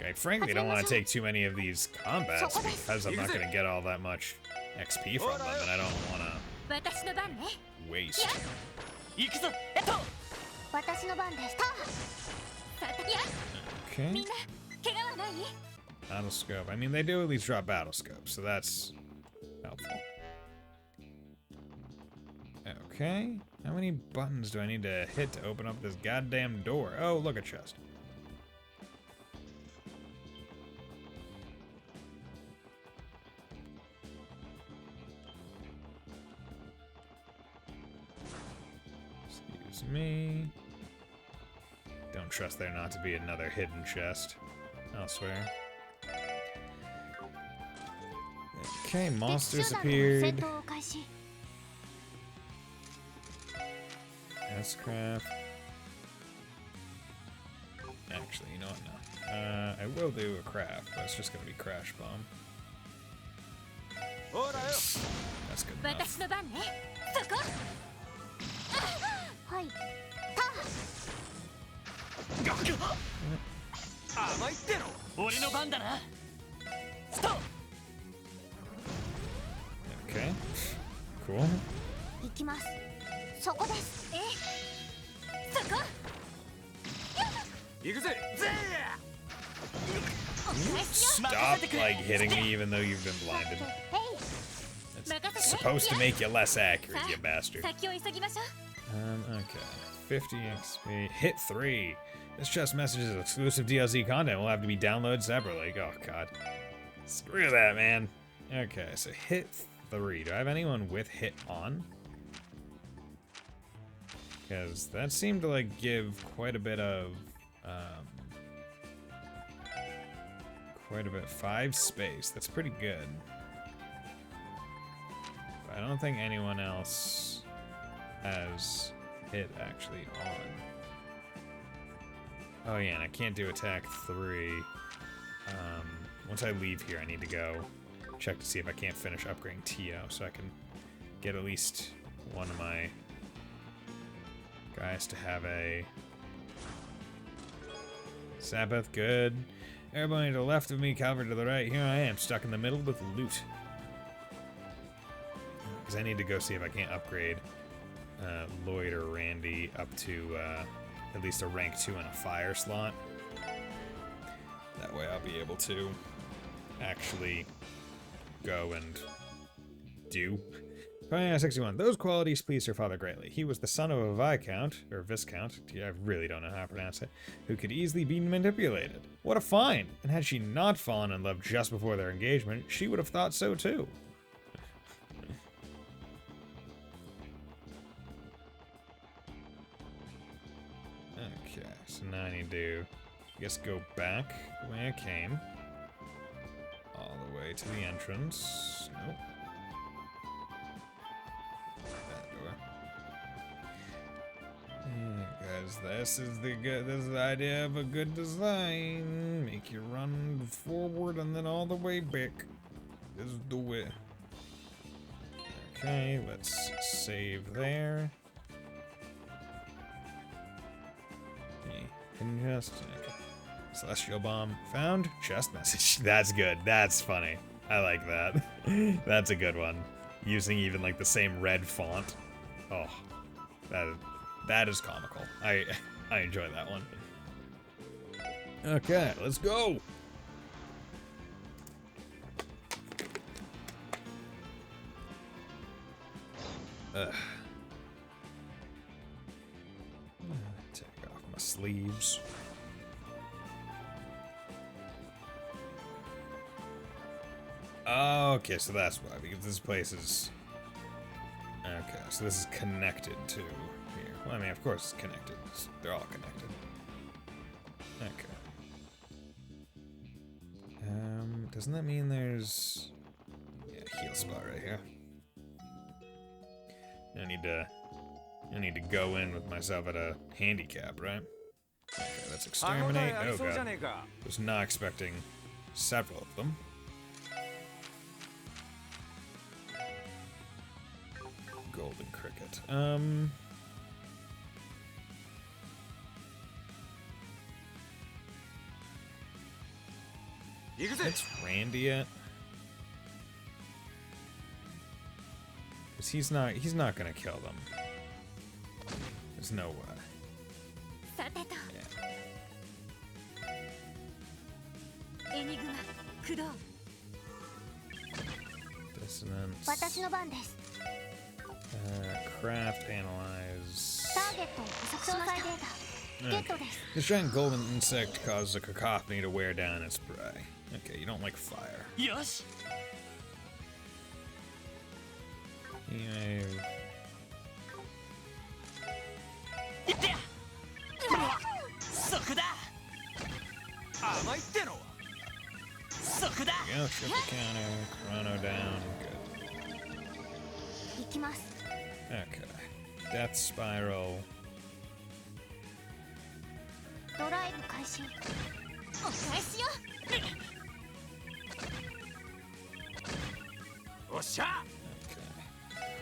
Okay, frankly, I don't want to take too many of these combats because I'm not going to get all that much XP from them, and I don't want to 私の番ね waste. 行くぞ私の番でした。さてや Okay. みんな怪我はない Battle scope. I mean, they do at least drop battle scopes, so that's helpful. Okay. How many buttons do I need to hit to open up this goddamn door? Oh, look, a chest. Excuse me. Don't trust there not to be another hidden chest elsewhere. Okay, 敵 monsters 集団と戦 appeared. 闘を開始。 S-craft. Actually, you know what? No. I will do a craft, but it's just gonna be crash bomb. That's good enough. 私の番ねそこはい。甘いっての。俺の番だなスト Okay. Cool. 行きます。そこです。そこ行くぜ。 Stop, like, hitting me even though you've been blinded. えい。 It's supposed to make you less accurate, you bastard. 先を急ぎましょう Okay. 50 XP. Hit 3. This chest message is exclusive DLC content. Will have to be downloaded separately. Oh, God. Screw that, man. Okay, so hit 3. Do I have anyone with hit on? Because that seemed to, like, give quite a bit of... quite a bit. 5 space. That's pretty good. But I don't think anyone else has hit actually on. Oh yeah, and I can't do attack 3. Once I leave here, I need to go check to see if I can't finish upgrading TO, so I can get at least one of my guys to have a Sabbath. Good. Everybody to the left of me, Calvary to the right. Here I am, stuck in the middle with loot. Because I need to go see if I can't upgrade Lloyd or Randy up to at least a rank 2 in a fire slot. That way I'll be able to actually go and do. 61. Those qualities pleased her father greatly. He was the son of a viscount, or viscount, I really don't know how to pronounce it, who could easily be manipulated. What a find! And had she not fallen in love just before their engagement, she would have thought so too. Okay, so now I need to, I guess, go back the way I came. All the way to the entrance. Nope. Because this is the idea of a good design. Make you run forward and then all the way back. Let's do it. Okay, let's save there. Okay, hidden chest. Okay. Celestial bomb found. Chest message. That's good. That's funny. I like that. That's a good one. Using even like the same red font. Oh, that is comical. I enjoy that one. Okay, let's go. Take off my sleeves. Okay, so that's why, because this place is... Okay, so this is connected to here. Well, I mean, of course it's connected. They're all connected. Okay. Doesn't that mean there's... Yeah, heal spot right here. I need to go in with myself at a handicap, right? Okay, that's exterminate. Oh god. Was not expecting several of them. Golden cricket. It's Randy yet? Because he's not gonna kill them. There's no way. さてと Yeah. エニグマ駆動 Dissonance. 私の番です Craft, analyze. ターゲットを捕捉しましたゲットです This giant golden insect causes a cacophony to wear down its prey. Okay, you don't like fire. よし Anyway, いってやそこだ甘いってのはそこだ go, shut the counter, chrono down, good. 行きます Okay. Death spiral. ドライブ開始お返しよおっしゃ Okay.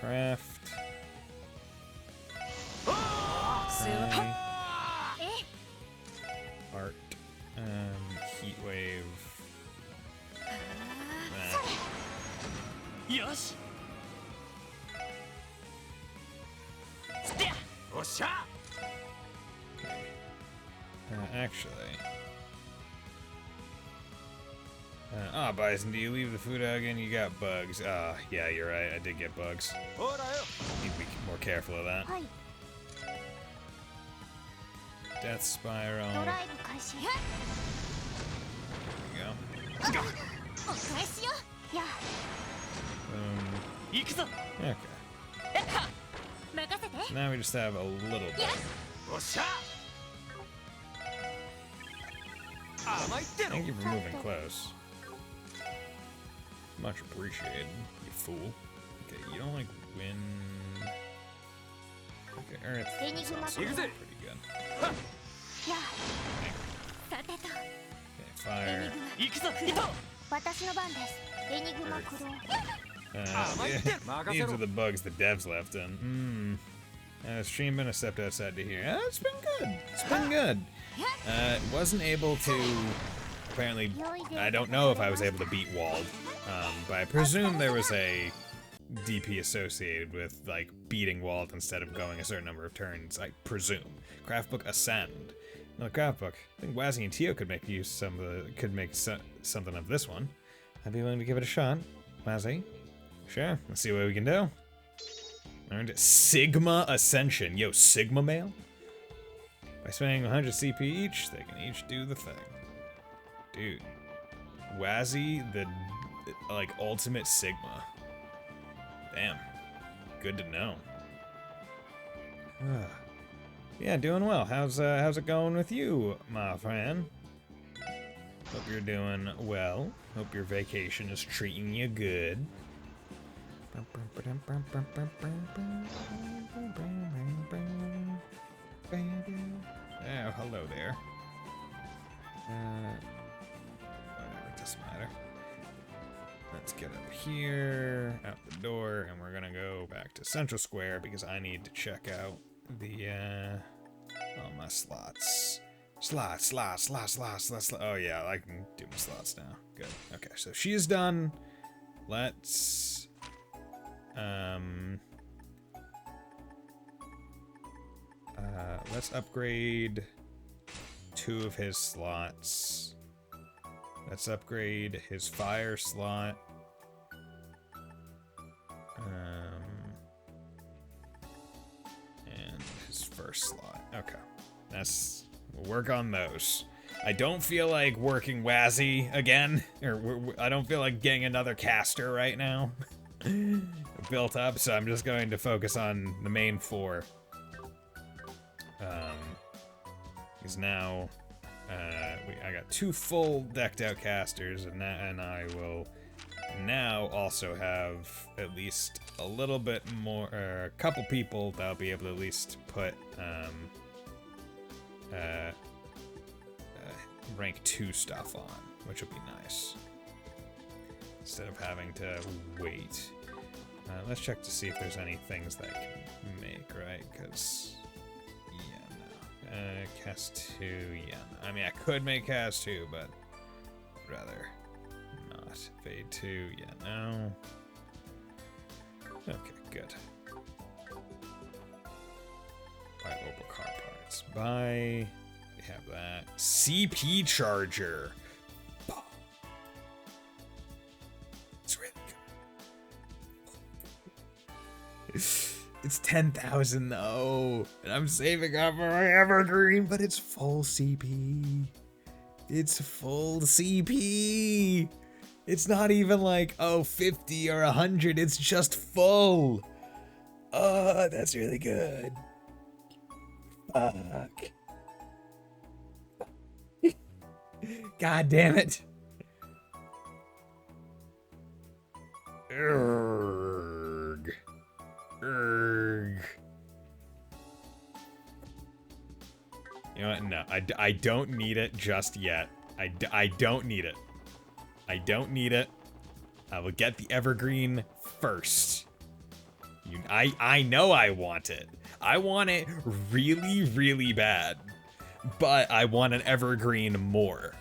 Craft. Pray, え art. Heat wave. That. よしつってやおっしゃ Actually. Bison, do you leave the food out again? You got bugs. Yeah, you're right. I did get bugs. ほらよ Need to be more careful of that. はい Death spiral. ド There ライブ開始 you go. お返しよや Boom. 行くぞ Okay. 任せて So now we just have a little bit. おっしゃ甘いっての Thank you for moving close. Much appreciated, you fool. Okay, you don't like wind. Okay, earth. That's also Enigma. pretty good. やさてと Okay, エニ fire. グマ行くぞ行こ私の番ですエニグマ駆動 Yeah, these are the bugs the devs left in. Stream been a step outside to here. It's been good. It's been good. Wasn't able to. Apparently, I don't know if I was able to beat Walled, but I presume there was a DP associated with like beating Walled instead of going a certain number of turns. I presume. Craftbook Ascend. Another craftbook. I think Wazzy and Tio could make use something of this one. I'd be willing to give it a shot. Wazzy. Sure, let's see what we can do. Earned Sigma Ascension. Yo, Sigma Male? By spending 100 CP each, they can each do the thing. Dude. Wazzy, the, like, ultimate Sigma. Damn. Good to know. Yeah, doing well. How's it going with you, my friend? Hope you're doing well. Hope your vacation is treating you good. Oh, hello there. Whatever, it doesn't matter. Let's get up here, out the door, and we're gonna go back to Central Square because I need to check out the, all my slots. Slots. Oh yeah, I can do my slots now. Good. Okay, so she is done. Let's let's upgrade 2 of his slots. Let's upgrade his fire slot. And his first slot. Okay. We'll work on those. I don't feel like working Wazzy again. I don't feel like getting another caster right now. Built up, so I'm just going to focus on the main 4. Because now I got 2 full decked out casters, and I will now also have at least a little bit more, a couple people that'll be able to at least put rank 2 stuff on, which will be nice. Instead of having to wait. Let's check to see if there's any things that I can make, right? Because, yeah, no. Cast 2, yeah. No. I mean, I could make Cast 2, but I'd rather not. Fade 2, yeah, no. Okay, good. Buy mobile car parts. Buy. We have that. CP charger. It's really good. It's 10,000 though. And I'm saving up for my evergreen, but it's full CP. It's full CP. It's not even like, oh, 50 or 100. It's just full. Oh, that's really good. Fuck. God damn it. Urgh. Urgh. You know what? No, I don't need it just yet. I don't need it. I don't need it. I will get the evergreen first. I know I want it. I want it really, really bad. But I want an evergreen more.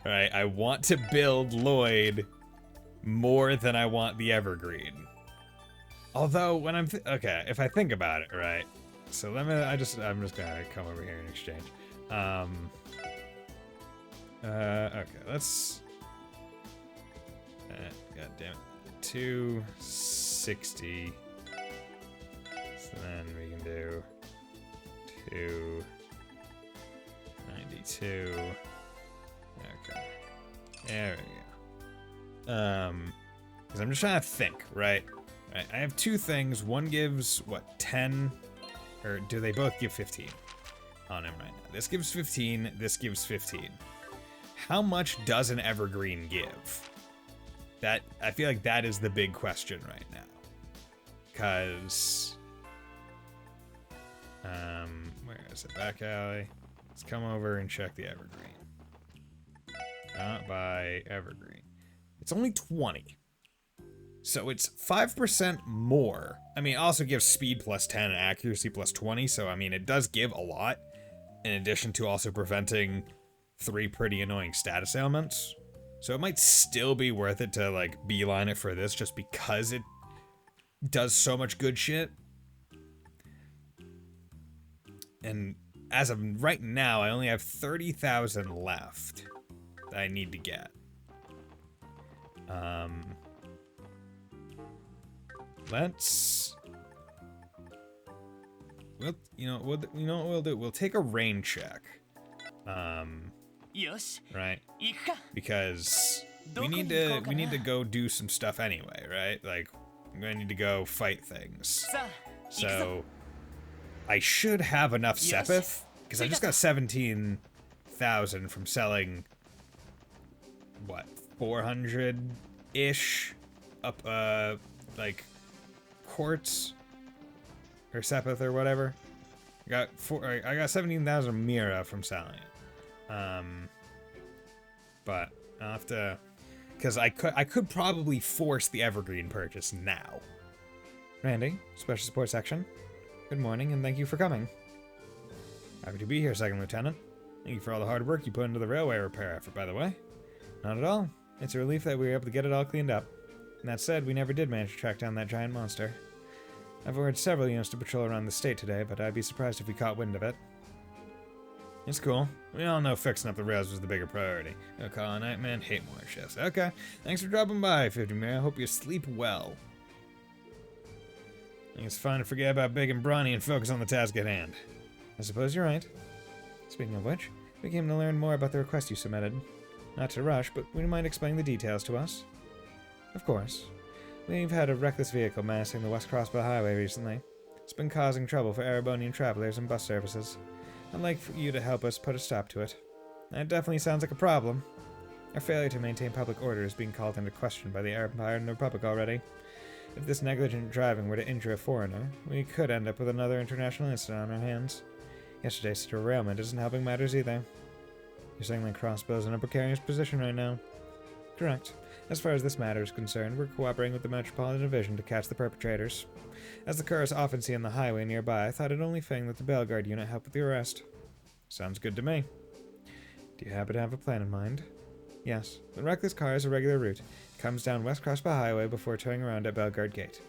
Alright, I want to build Lloyd more than I want the evergreen. Although, when I'm... okay, if I think about it, right? So let me... I'm just gonna come over here and exchange. Okay, let's... God damn it. 260. So then we can do 292. Okay. There we go. Because I'm just trying to think, right? Right, I have two things. One gives, what, 10? Or do they both give 15 on him right now? This gives 15, this gives 15. How much does an evergreen give? That, I feel like that is the big question right now. Because, where is it? Back alley. Let's come over and check the evergreen. Not by evergreen. It's only 20. So it's 5% more. I mean, it also gives speed plus 10 and accuracy plus 20. So, I mean, it does give a lot. In addition to also preventing 3 pretty annoying status ailments. So it might still be worth it to, like, beeline it for this just because it does so much good shit. And as of right now, I only have 30,000 left that I need to get. Let's... well, you know what we'll do? We'll take a rain check. Right? Because we need to go do some stuff anyway, right? Like, I'm gonna need to go fight things. So I should have enough Sepith, because I just got 17,000 from selling, what, 400-ish up, like, quartz or Sepith or whatever. I got 17,000 Mira from selling it. But I'll have to, because I could probably force the evergreen purchase now. Randy, Special Support Section. Good morning, and thank you for coming. Happy to be here, Second Lieutenant. Thank you for all the hard work you put into the railway repair effort, by the way. Not at all. It's a relief that we were able to get it all cleaned up. And that said, we never did manage to track down that giant monster. I've ordered several units to patrol around the state today, but I'd be surprised if we caught wind of it. It's cool. We all know fixing up the rails was the bigger priority. Gonna call a nightman, hate more shifts. Okay, thanks for dropping by, 50 Mary. I hope you sleep well. I think it's fine to forget about big and brawny and focus on the task at hand. I suppose you're right. Speaking of which, we came to learn more about the request you submitted. Not to rush, but would you mind explaining the details to us? Of course. We've had a reckless vehicle menacing the West Crossbow Highway recently. It's been causing trouble for Erebonian travelers and bus services. I'd like for you to help us put a stop to it. That definitely sounds like a problem. Our failure to maintain public order is being called into question by the Empire and the Republic already. If this negligent driving were to injure a foreigner, we could end up with another international incident on our hands. Yesterday's derailment isn't helping matters either. You're saying that Crossbow's in a precarious position right now? Correct. As far as this matter is concerned, we're cooperating with the Metropolitan Division to catch the perpetrators. As the cars often see on the highway nearby, I thought it only fitting that the Bellegarde unit help with the arrest. Sounds good to me. Do you happen to have a plan in mind? Yes. The reckless car is a regular route. comes down West Crossbar Highway before turning around at Bellegarde Gate.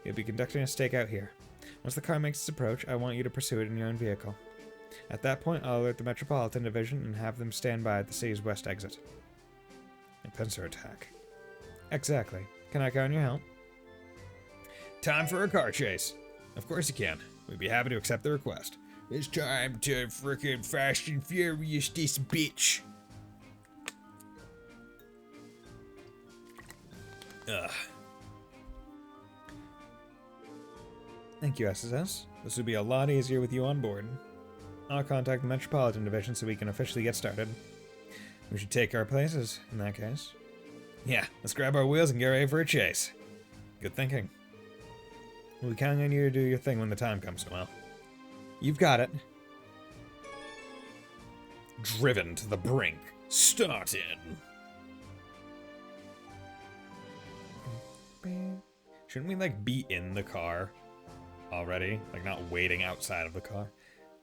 You'll be conducting a stakeout here. Once the car makes its approach, I want you to pursue it in your own vehicle. At that point, I'll alert the Metropolitan Division and have them stand by at the city's west exit. A pincer attack. Exactly. Can I count on your help? Time for a car chase. Of course you can. We'd be happy to accept the request. It's time to frickin' Fast and Furious this bitch. Ugh. Thank you, SSS. This would be a lot easier with you on board. I'll contact the Metropolitan Division so we can officially get started. We should take our places, in that case. Yeah, let's grab our wheels and get ready for a chase. Good thinking. We'll be counting on you to do your thing when the time comes, Noel. You've got it. Driven to the brink. Started. Shouldn't we, like, be in the car already? Like, not waiting outside of the car?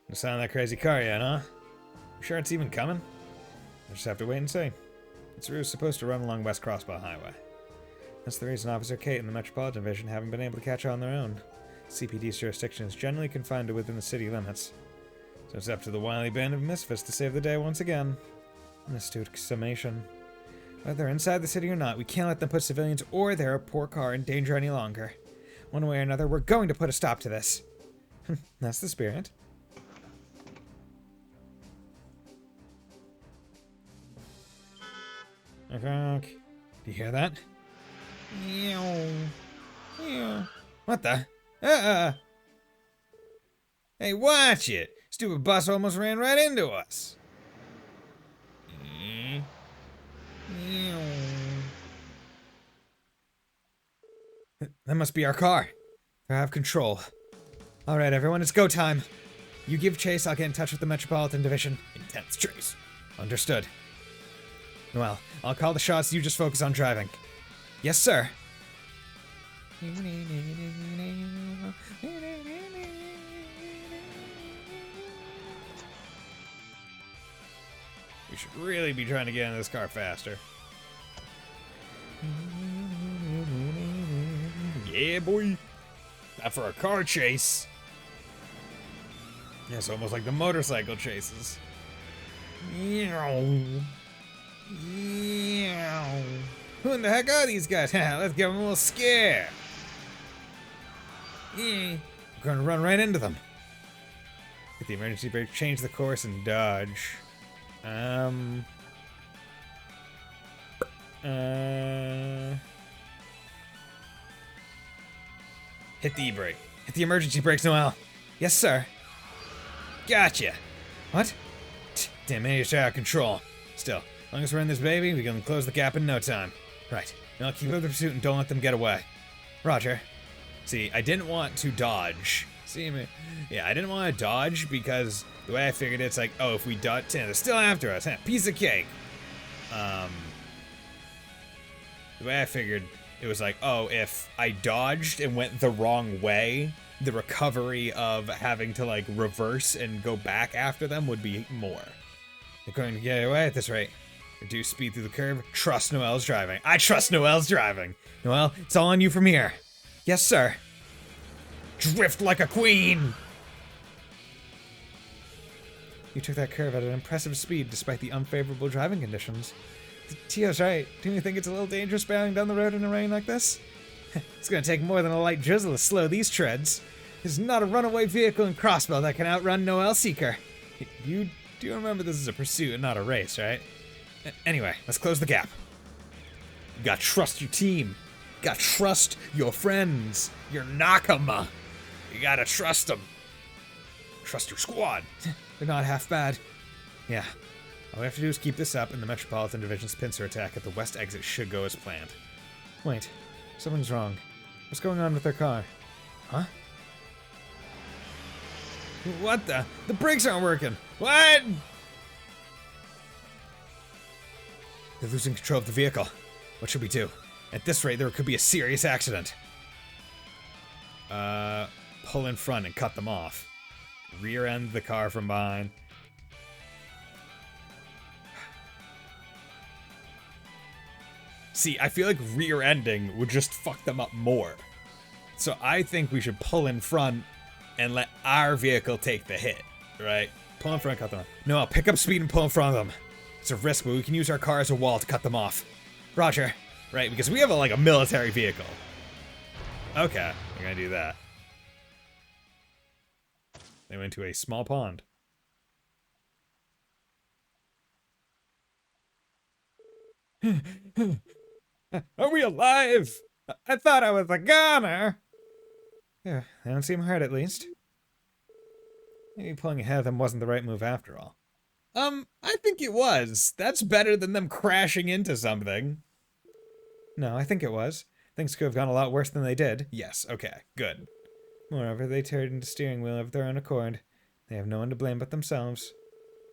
No sign of that crazy car yet, huh? You sure it's even coming? We'll just have to wait and see. Its route is supposed to run along West Crossbar Highway. That's the reason Officer Kate and the Metropolitan Division haven't been able to catch on their own. CPD's jurisdiction is generally confined to within the city limits. So it's up to the wily band of misfits to save the day once again. An astute summation. Whether inside the city or not, we can't let them put civilians or their poor car in danger any longer. One way or another, we're going to put a stop to this. That's the spirit. Okay. Do you hear that? What the? Hey, watch it! Stupid bus almost ran right into us. That must be our car. I have control. Alright, everyone, it's go time. You give chase, I'll get in touch with the Metropolitan Division. Intense chase. Understood. Well, I'll call the shots, you just focus on driving. Yes, sir. We should really be trying to get in this car faster. Yeah, boy. Not for a car chase. Yeah, it's almost like the motorcycle chases. Who in the heck are these guys? Let's give them a little scare. We're gonna run right into them. Hit the emergency brake, change the course, and dodge. Hit the e-brake. Hit the emergency brakes, Noel. Yes, sir. Gotcha. What? Damn, managed out of control. Still, as long as we're in this baby, we can close the gap in no time. Right. Now keep up the pursuit and don't let them get away. Roger. See, I didn't want to dodge. See me? Yeah, I didn't want to dodge because the way I figured it's like, oh, if we dodge, they're still after us. Piece of cake. The way I figured it was like, oh, if I dodged and went the wrong way, the recovery of having to like reverse and go back after them would be more. They're going to get away at this rate. Reduce speed through the curve. Trust Noel's driving. I trust Noel's driving. Noel, it's all on you from here. Yes, sir. Drift like a queen. You took that curve at an impressive speed despite the unfavorable driving conditions. Tio's right. Don't you think it's a little dangerous barreling down the road in the rain like this? It's gonna take more than a light drizzle to slow these treads. There's not a runaway vehicle in Crossbell that can outrun Noel Seeker. You do remember this is a pursuit and not a race, right? Anyway, let's close the gap. You gotta trust your team. You gotta trust your friends. Your nakama. You gotta trust them. Trust your squad. They're not half bad. Yeah. All we have to do is keep this up, and the Metropolitan Division's pincer attack at the west exit should go as planned. Wait. Something's wrong. What's going on with their car? Huh? What the? The brakes aren't working! What? They're losing control of the vehicle. What should we do? At this rate, there could be a serious accident. Pull in front and cut them off. Rear end the car from behind. See, I feel like rear-ending would just fuck them up more. So I think we should pull in front and let our vehicle take the hit, right? Pull in front, cut them off. No, I'll pick up speed and pull in front of them. It's a risk, but we can use our car as a wall to cut them off. Roger. Right, because we have like a military vehicle. Okay, we're gonna do that. They went to a small pond. Are we alive? I thought I was a goner. Yeah, they don't seem hurt at least. Maybe pulling ahead of them wasn't the right move after all. I think it was. That's better than them crashing into something. No, I think it was. Things could have gone a lot worse than they did. Yes, okay, good. Moreover, they turned the steering wheel of their own accord. They have no one to blame but themselves.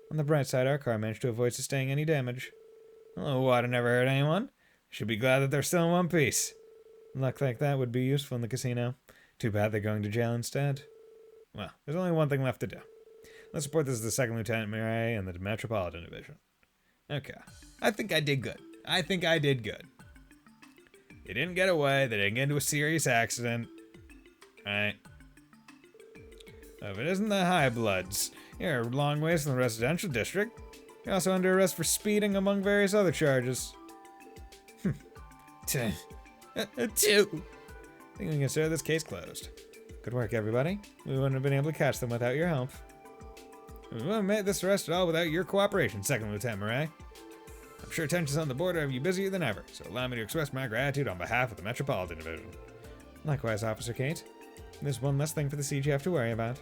On the bright side, our car managed to avoid sustaining any damage. Oh, water never hurt anyone. Should be glad that they're still in one piece. Luck like that would be useful in the casino. Too bad they're going to jail instead. Well, there's only one thing left to do. Let's report this to the 2nd Lieutenant Mirai and the Metropolitan Division. Okay. I think I did good. I think I did good. They didn't get away. They didn't get into a serious accident. Right. If it isn't the High Bloods, you're a long ways from the residential district. You're also under arrest for speeding among various other charges. Two. I think we can consider this case closed. Good work, everybody. We wouldn't have been able to catch them without your help. We wouldn't have made this arrest at all without your cooperation, 2nd Lieutenant Mirai. I'm sure tensions on the border have you busier than ever, so allow me to express my gratitude on behalf of the Metropolitan Division. Likewise, Officer Kate. There's one less thing for the siege you have to worry about.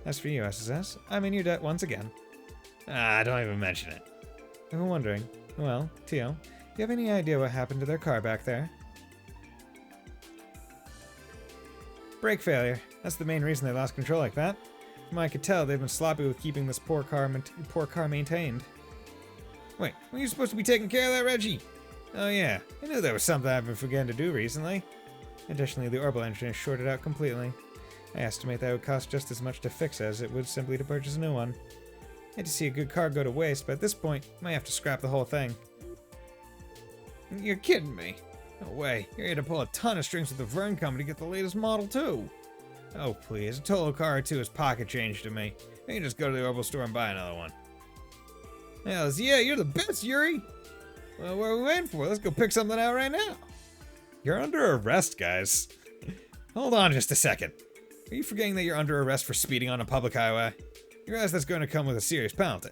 As for you, SSS, I'm in your debt once again. Don't even mention it. I'm wondering. Well, Tio, do you have any idea what happened to their car back there? Brake failure. That's the main reason they lost control like that. From what I could tell, they've been sloppy with keeping this poor car maintained. Wait, were you supposed to be taking care of that, Reggie? Oh yeah, I knew there was something I've been forgetting to do recently. Additionally, the orbital engine is shorted out completely. I estimate that it would cost just as much to fix as it would simply to purchase a new one. I hate to see a good car go to waste, but at this point, I might have to scrap the whole thing. You're kidding me. No way, you're here to pull a ton of strings with the Vern Company to get the latest model too. Oh please, a total car or two is pocket change to me. You can just go to the orbital store and buy another one. Hells yeah, you're the best, Yuri! Well, what are we waiting for? Let's go pick something out right now. You're under arrest, guys. Hold on just a second. Are you forgetting that you're under arrest for speeding on a public highway? You realize that's going to come with a serious penalty.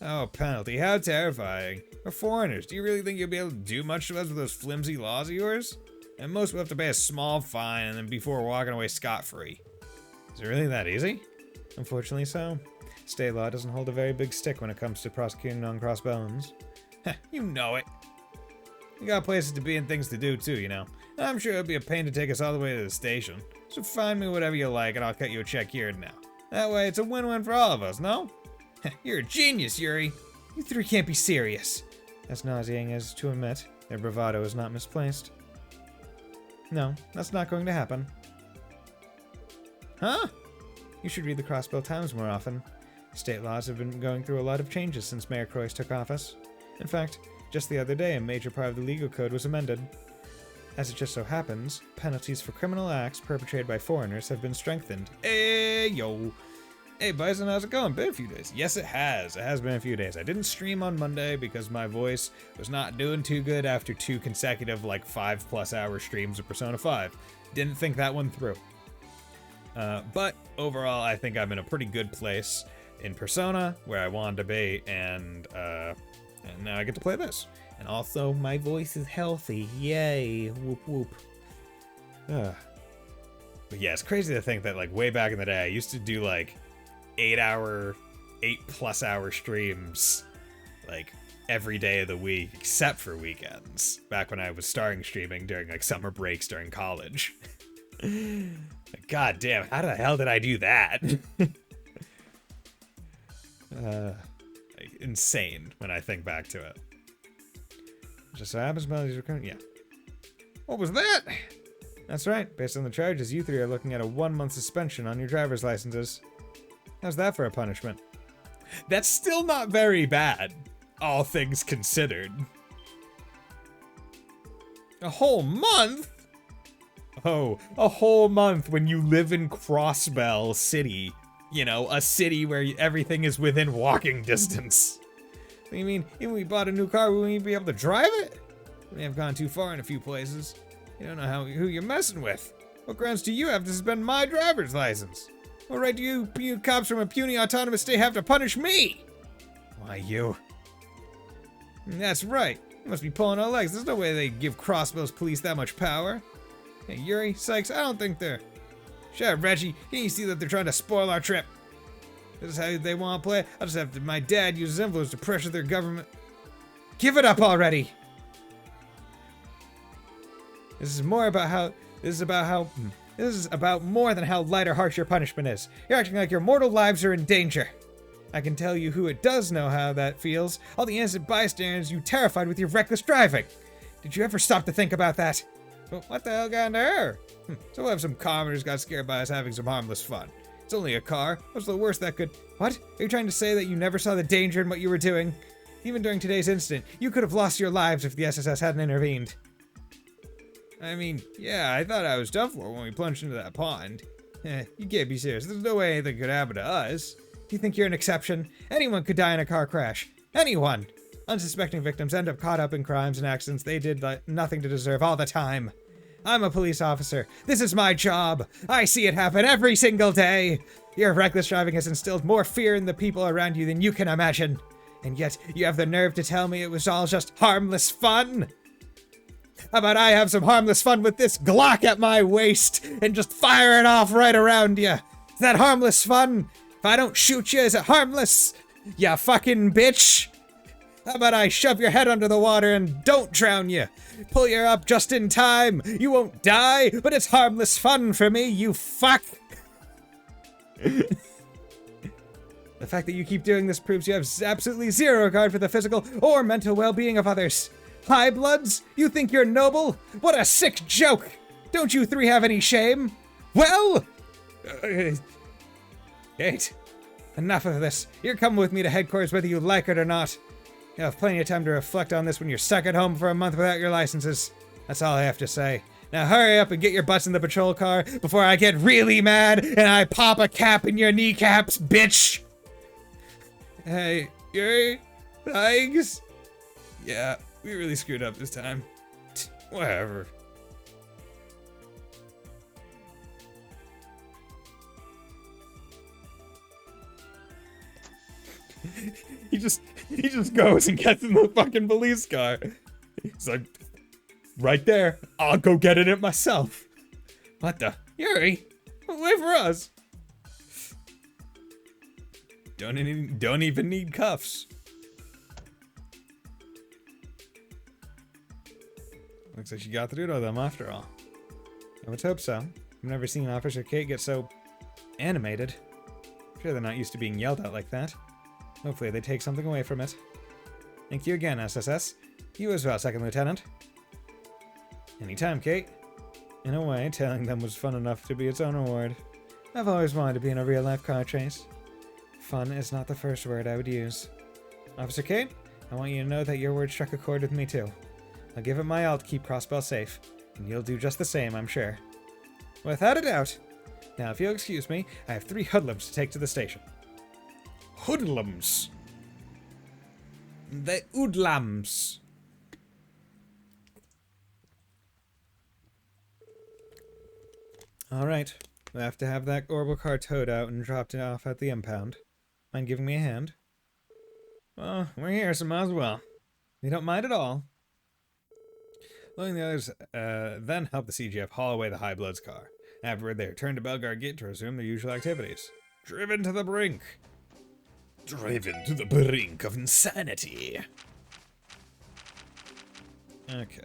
Oh, penalty, how terrifying. We're foreigners. Do you really think you'll be able to do much to us with those flimsy laws of yours? And most will have to pay a small fine and then before walking away scot-free. Is it really that easy? Unfortunately so. State law doesn't hold a very big stick when it comes to prosecuting non-cross bones. Heh, you know it. We got places to be and things to do too, you know. I'm sure it'll be a pain to take us all the way to the station. So find me whatever you like and I'll cut you a check here and now. That way it's a win-win for all of us, no? You're a genius, Yuri. You three can't be serious. As nauseating as to admit, their bravado is not misplaced. No, that's not going to happen. Huh? You should read the Crossbell Times more often. State laws have been going through a lot of changes since Mayor Croix took office. In fact, just the other day a major part of the legal code was amended. As it just so happens, penalties for criminal acts perpetrated by foreigners have been strengthened. Hey, yo! Hey, Bison, how's it going? Been a few days. Yes, it has. It has been a few days. I didn't stream on Monday because my voice was not doing too good after 2 consecutive, 5+ hour streams of Persona 5. Didn't think that one through. But overall, I think I'm in a pretty good place in Persona, where I wanted to be, and now I get to play this. And also, my voice is healthy. Yay. Whoop whoop. But yeah, it's crazy to think that, way back in the day, I used to do, 8+ hour streams, every day of the week, except for weekends, back when I was starting streaming during, summer breaks during college. God damn, how the hell did I do that? Insane when I think back to it. Just so happens, Melodies are coming. Yeah. What was that? That's right. Based on the charges, you three are looking at a 1-month suspension on your driver's licenses. How's that for a punishment? That's still not very bad, all things considered. A whole month? Oh, a whole month when you live in Crossbell City. You know, a city where everything is within walking distance. What do you mean, if we bought a new car, we wouldn't be able to drive it? We may have gone too far in a few places. You don't know who you're messing with. What grounds do you have to suspend my driver's license? What right do you cops from a puny autonomous state have to punish me? Why, you. That's right. You must be pulling our legs. There's no way they give Crossbell's police that much power. Hey, Yuri, Sykes, I don't think they're... Shut up, Reggie. Can't you see that they're trying to spoil our trip? This is how they want to play. I'll just have my dad use his influence to pressure their government. Give it up already! This is about more than how light or harsh your punishment is. You're acting like your mortal lives are in danger. I can tell you who it does know how that feels. All the innocent bystanders you terrified with your reckless driving. Did you ever stop to think about that? Well, what the hell got into her? So we'll have some commoners got scared by us having some harmless fun. It's only a car. What's the worst that could... What? Are you trying to say that you never saw the danger in what you were doing? Even during today's incident, you could have lost your lives if the SSS hadn't intervened. I mean, yeah, I thought I was done for when we plunged into that pond. You can't be serious. There's no way anything could happen to us. You think you're an exception? Anyone could die in a car crash. Anyone! Unsuspecting victims end up caught up in crimes and accidents they did nothing to deserve all the time. I'm a police officer. This is my job. I see it happen every single day. Your reckless driving has instilled more fear in the people around you than you can imagine. And yet, you have the nerve to tell me it was all just harmless fun? How about I have some harmless fun with this Glock at my waist and just fire it off right around you? Is that harmless fun? If I don't shoot you, is it harmless? Ya fucking bitch! How about I shove your head under the water and don't drown you? Pull you up just in time. You won't die, but it's harmless fun for me, you fuck! The fact that you keep doing this proves you have absolutely zero regard for the physical or mental well-being of others. High bloods? You think you're noble? What a sick joke! Don't you three have any shame? Well... Kate, enough of this. You're coming with me to headquarters whether you like it or not. You'll have plenty of time to reflect on this when you're stuck at home for a month without your licenses. That's all I have to say. Now hurry up and get your butts in the patrol car before I get really mad and I pop a cap in your kneecaps, bitch! Hey, Yuri? Thanks? Yeah, we really screwed up this time. Whatever. He just goes and gets in the fucking police car. He's like, right there. I'll go get in it myself. What the? Yuri, wait for us. Don't even need cuffs. Looks like she got through to them after all. I would hope so. I've never seen Officer Kate get so animated. Sure they're not used to being yelled at like that. Hopefully they take something away from it. Thank you again, SSS. You as well, Second Lieutenant. Anytime, Kate. In a way, tailing them was fun enough to be its own reward. I've always wanted to be in a real-life car chase. Fun is not the first word I would use. Officer Kate, I want you to know that your word struck a chord with me too. I'll give it my all to keep Crossbell safe, and you'll do just the same, I'm sure. Without a doubt. Now, if you'll excuse me, I have 3 hoodlums to take to the station. Hoodlums. The hoodlums. Alright, we have to have that horrible car towed out and dropped it off at the impound. Mind giving me a hand? Well, we're here, so might as well. We don't mind at all. Letting the others then help the CGF haul away the High Blood's car. Afterward, they return to Belgard Gate to resume their usual activities. Driven to the brink. Driven to the brink of insanity. Okay.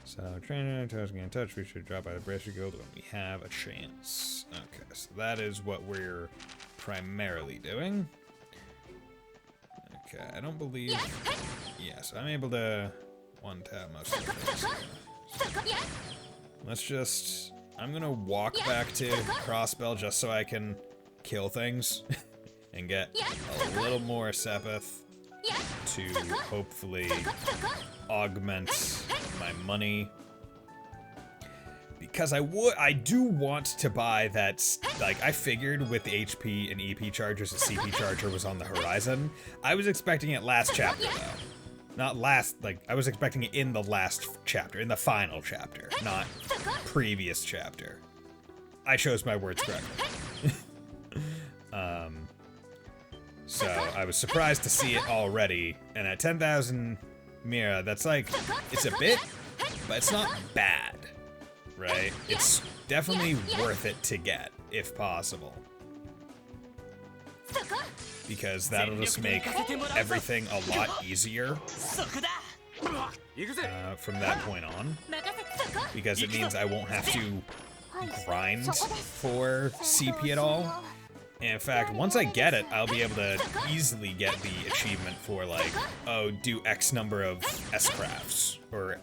So, trainer, toes get in touch. We should drop by the Bracer Guild when we have a chance. Okay, so that is what we're primarily doing. Okay, I don't believe... Yes, I'm able to one-tap most of the things. Let's just... I'm gonna walk back to Crossbell just so I can kill things and get a little more Sepith to hopefully augment my money. Because I do want to buy that, like, I figured with the HP and EP chargers, the CP charger was on the horizon. I was expecting it last chapter, though. Not last, like, I was expecting it in the last chapter, in the final chapter, not previous chapter. I chose my words correctly. So I was surprised to see it already, and at 10,000 Mira, that's like, it's a bit, but it's not bad, right? It's definitely worth it to get, if possible. Because that'll just make everything a lot easier from that point on. Because it means I won't have to grind for CP at all. And in fact, once I get it, I'll be able to easily get the achievement for, like, oh, do X number of S-crafts, or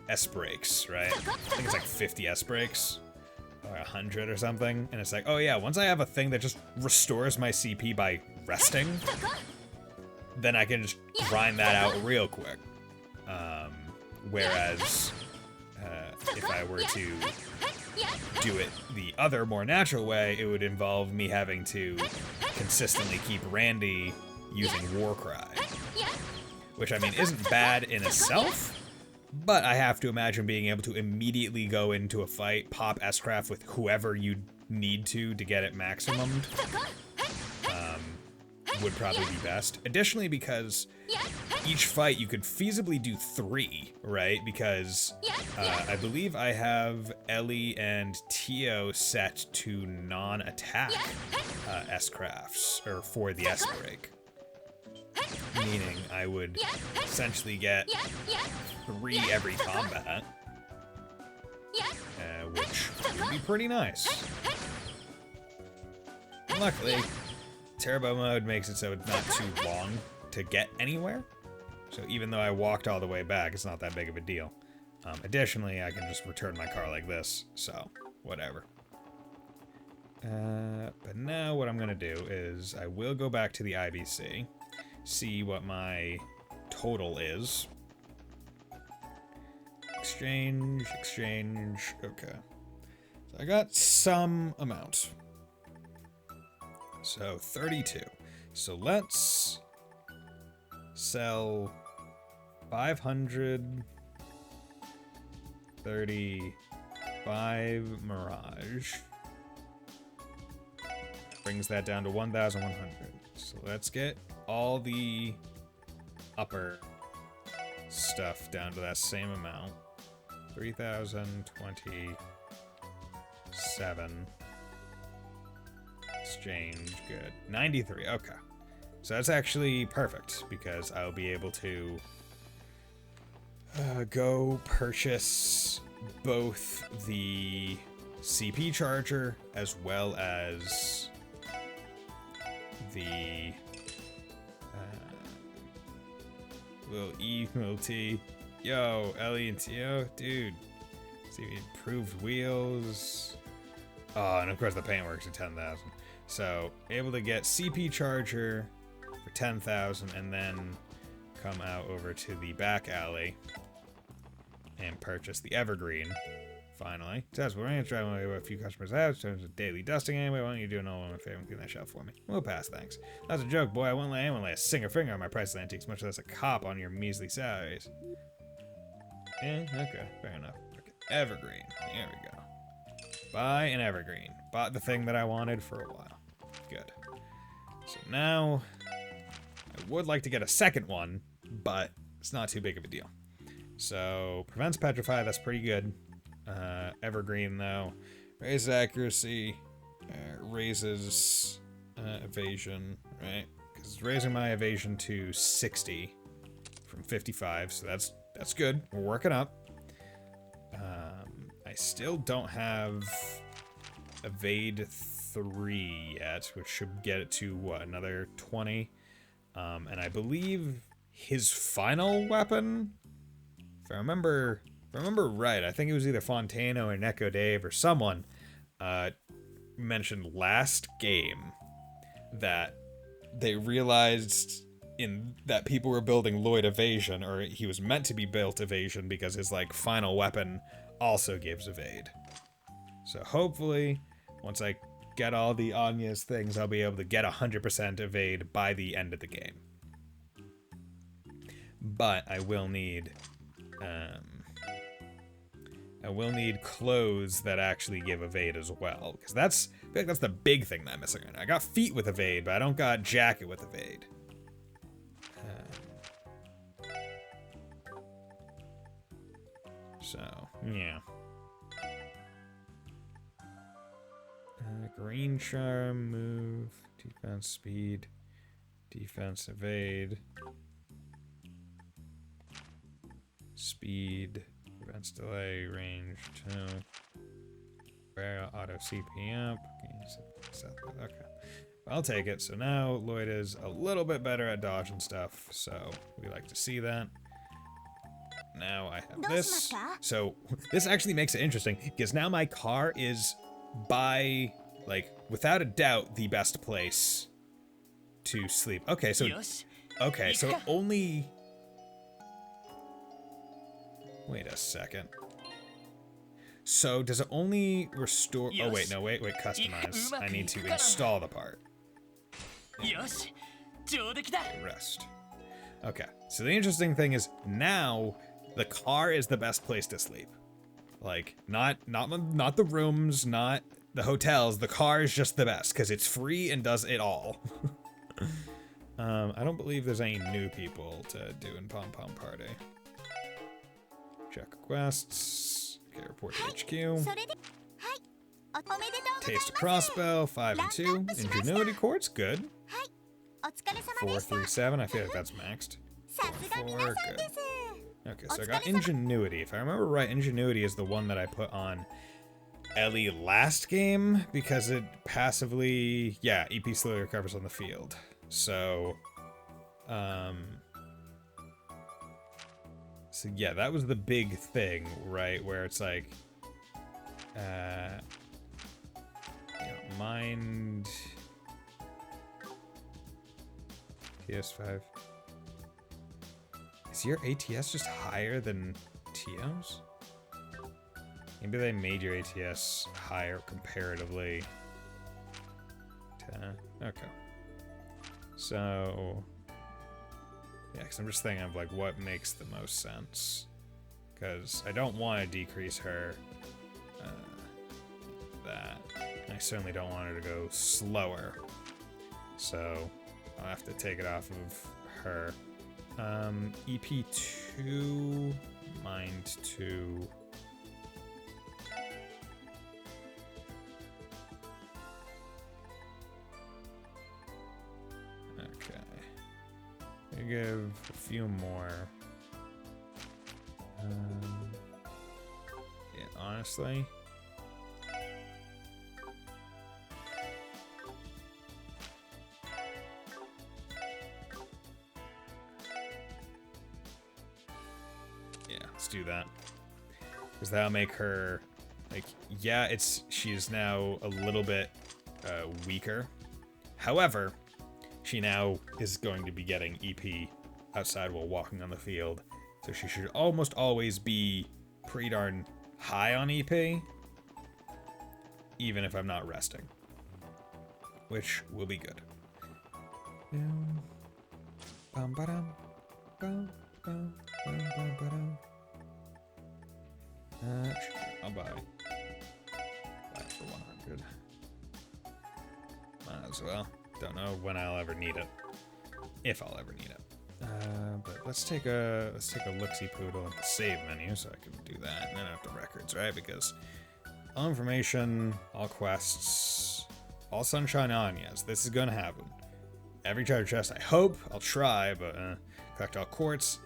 S-breaks, right? I think it's like 50 S-breaks, or 100 or something, and it's like, oh yeah, once I have a thing that just restores my CP by resting, then I can just grind that out real quick. Whereas, if I were to do it the other, more natural way, it would involve me having to consistently keep Randy using Warcry. Which, I mean, isn't bad in itself, but I have to imagine being able to immediately go into a fight, pop S-Craft with whoever you need to get it maximumed, would probably be best. Additionally, because each fight you could feasibly do 3, right? Because I believe I have Ellie and Tio set to non-attack S-Crafts, or for the S-Break. Meaning I would essentially get 3 every combat, which would be pretty nice. And luckily, Turbo mode makes it so it's not too long to get anywhere. So even though I walked all the way back, it's not that big of a deal. Additionally, I can just return my car like this, so whatever. But now what I'm gonna do is I will go back to the IBC, see what my total is. Exchange, okay. So I got some amount. So 32. So let's sell 535 Mirage. Brings that down to 1,100. So let's get all the upper stuff down to that same amount. 3,027. Exchange, good. 93, okay. So that's actually perfect, because I'll be able to go purchase both the CP charger as well as the little E, little T. Yo, Ellie and Tio, dude. See, improved wheels. Oh, and of course the paintworks are 10,000. So, able to get CP charger for 10,000 and then come out over to the back alley and purchase the Evergreen. Finally. Says, we're going to try away what a few customers have in terms of daily dusting anyway. Why don't you do an all-in favor and clean that shelf for me? We'll pass, thanks. That's a joke, boy. I wouldn't let anyone lay a single finger on my priceless antiques, much less a cop on your measly salaries. Okay, fair enough. Okay. Evergreen. There we go. Buy an Evergreen. Bought the thing that I wanted for a while. Good. So now, I would like to get a second one, but it's not too big of a deal. So, prevents petrify, that's pretty good. Evergreen, though. Raises accuracy, raises evasion, right? Because it's raising my evasion to 60 from 55, so that's good. We're working up. I still don't have evade 3 yet, which should get it to, what, another 20? And I believe his final weapon, if I remember right, I think it was either Fontano or Neko Dave or someone mentioned last game that they realized in that people were building Lloyd Evasion, or he was meant to be built Evasion because his like final weapon also gives evade. So hopefully, once I get all the Anya's things, I'll be able to get 100% evade by the end of the game. But I will need clothes that actually give evade as well, because I feel like that's the big thing that I'm missing right now. I got feet with evade, but I don't got jacket with evade. So yeah. Green charm, move, defense, speed, defense, evade, speed, prevents delay, range 2, rare auto CP up. Okay, I'll take it. So now Lloyd is a little bit better at dodge and stuff, so we like to see that. Now I have this. So this actually makes it interesting because now my car is by, like, without a doubt, the best place to sleep. Okay, so only. Wait a second. So does it only restore? Oh wait, no, wait, customize. I need to install the part. Rest. Okay, so the interesting thing is now the car is the best place to sleep. Like, not the rooms, not the hotels. The car is just the best because it's free and does it all. I don't believe there's any new people to do in Pom Pom Party. Check quests. Okay, report to HQ. Taste a crossbow, 5 and 2. Ingenuity quartz, good. 437, I feel like that's maxed. 4, good. Okay, so I got Ingenuity. If I remember right, Ingenuity is the one that I put on Ellie last game because it passively, yeah, EP slowly recovers on the field. So yeah, that was the big thing, right? Where it's like, mind PS5. Is your ATS just higher than TO's? Maybe they made your ATS higher comparatively. Okay. So, yeah, because I'm just thinking of like what makes the most sense. Because I don't want to decrease her that. I certainly don't want her to go slower. So I'll have to take it off of her. EP2, mind 2. Okay. I give a few more. Yeah, honestly. Do that because that'll make her like, yeah, she's now a little bit weaker. However, she now is going to be getting EP outside while walking on the field, so she should almost always be pretty darn high on EP, even if I'm not resting, which will be good. I'll buy for 100. Might as well. Don't know when I'll ever need it, if I'll ever need it. But let's take a look-see poodle at the save menu so I can do that, and then up the records, right? Because all information, all quests, all Sunshine Anyas. This is gonna happen. Every treasure chest, I hope. I'll try, but collect all quartz.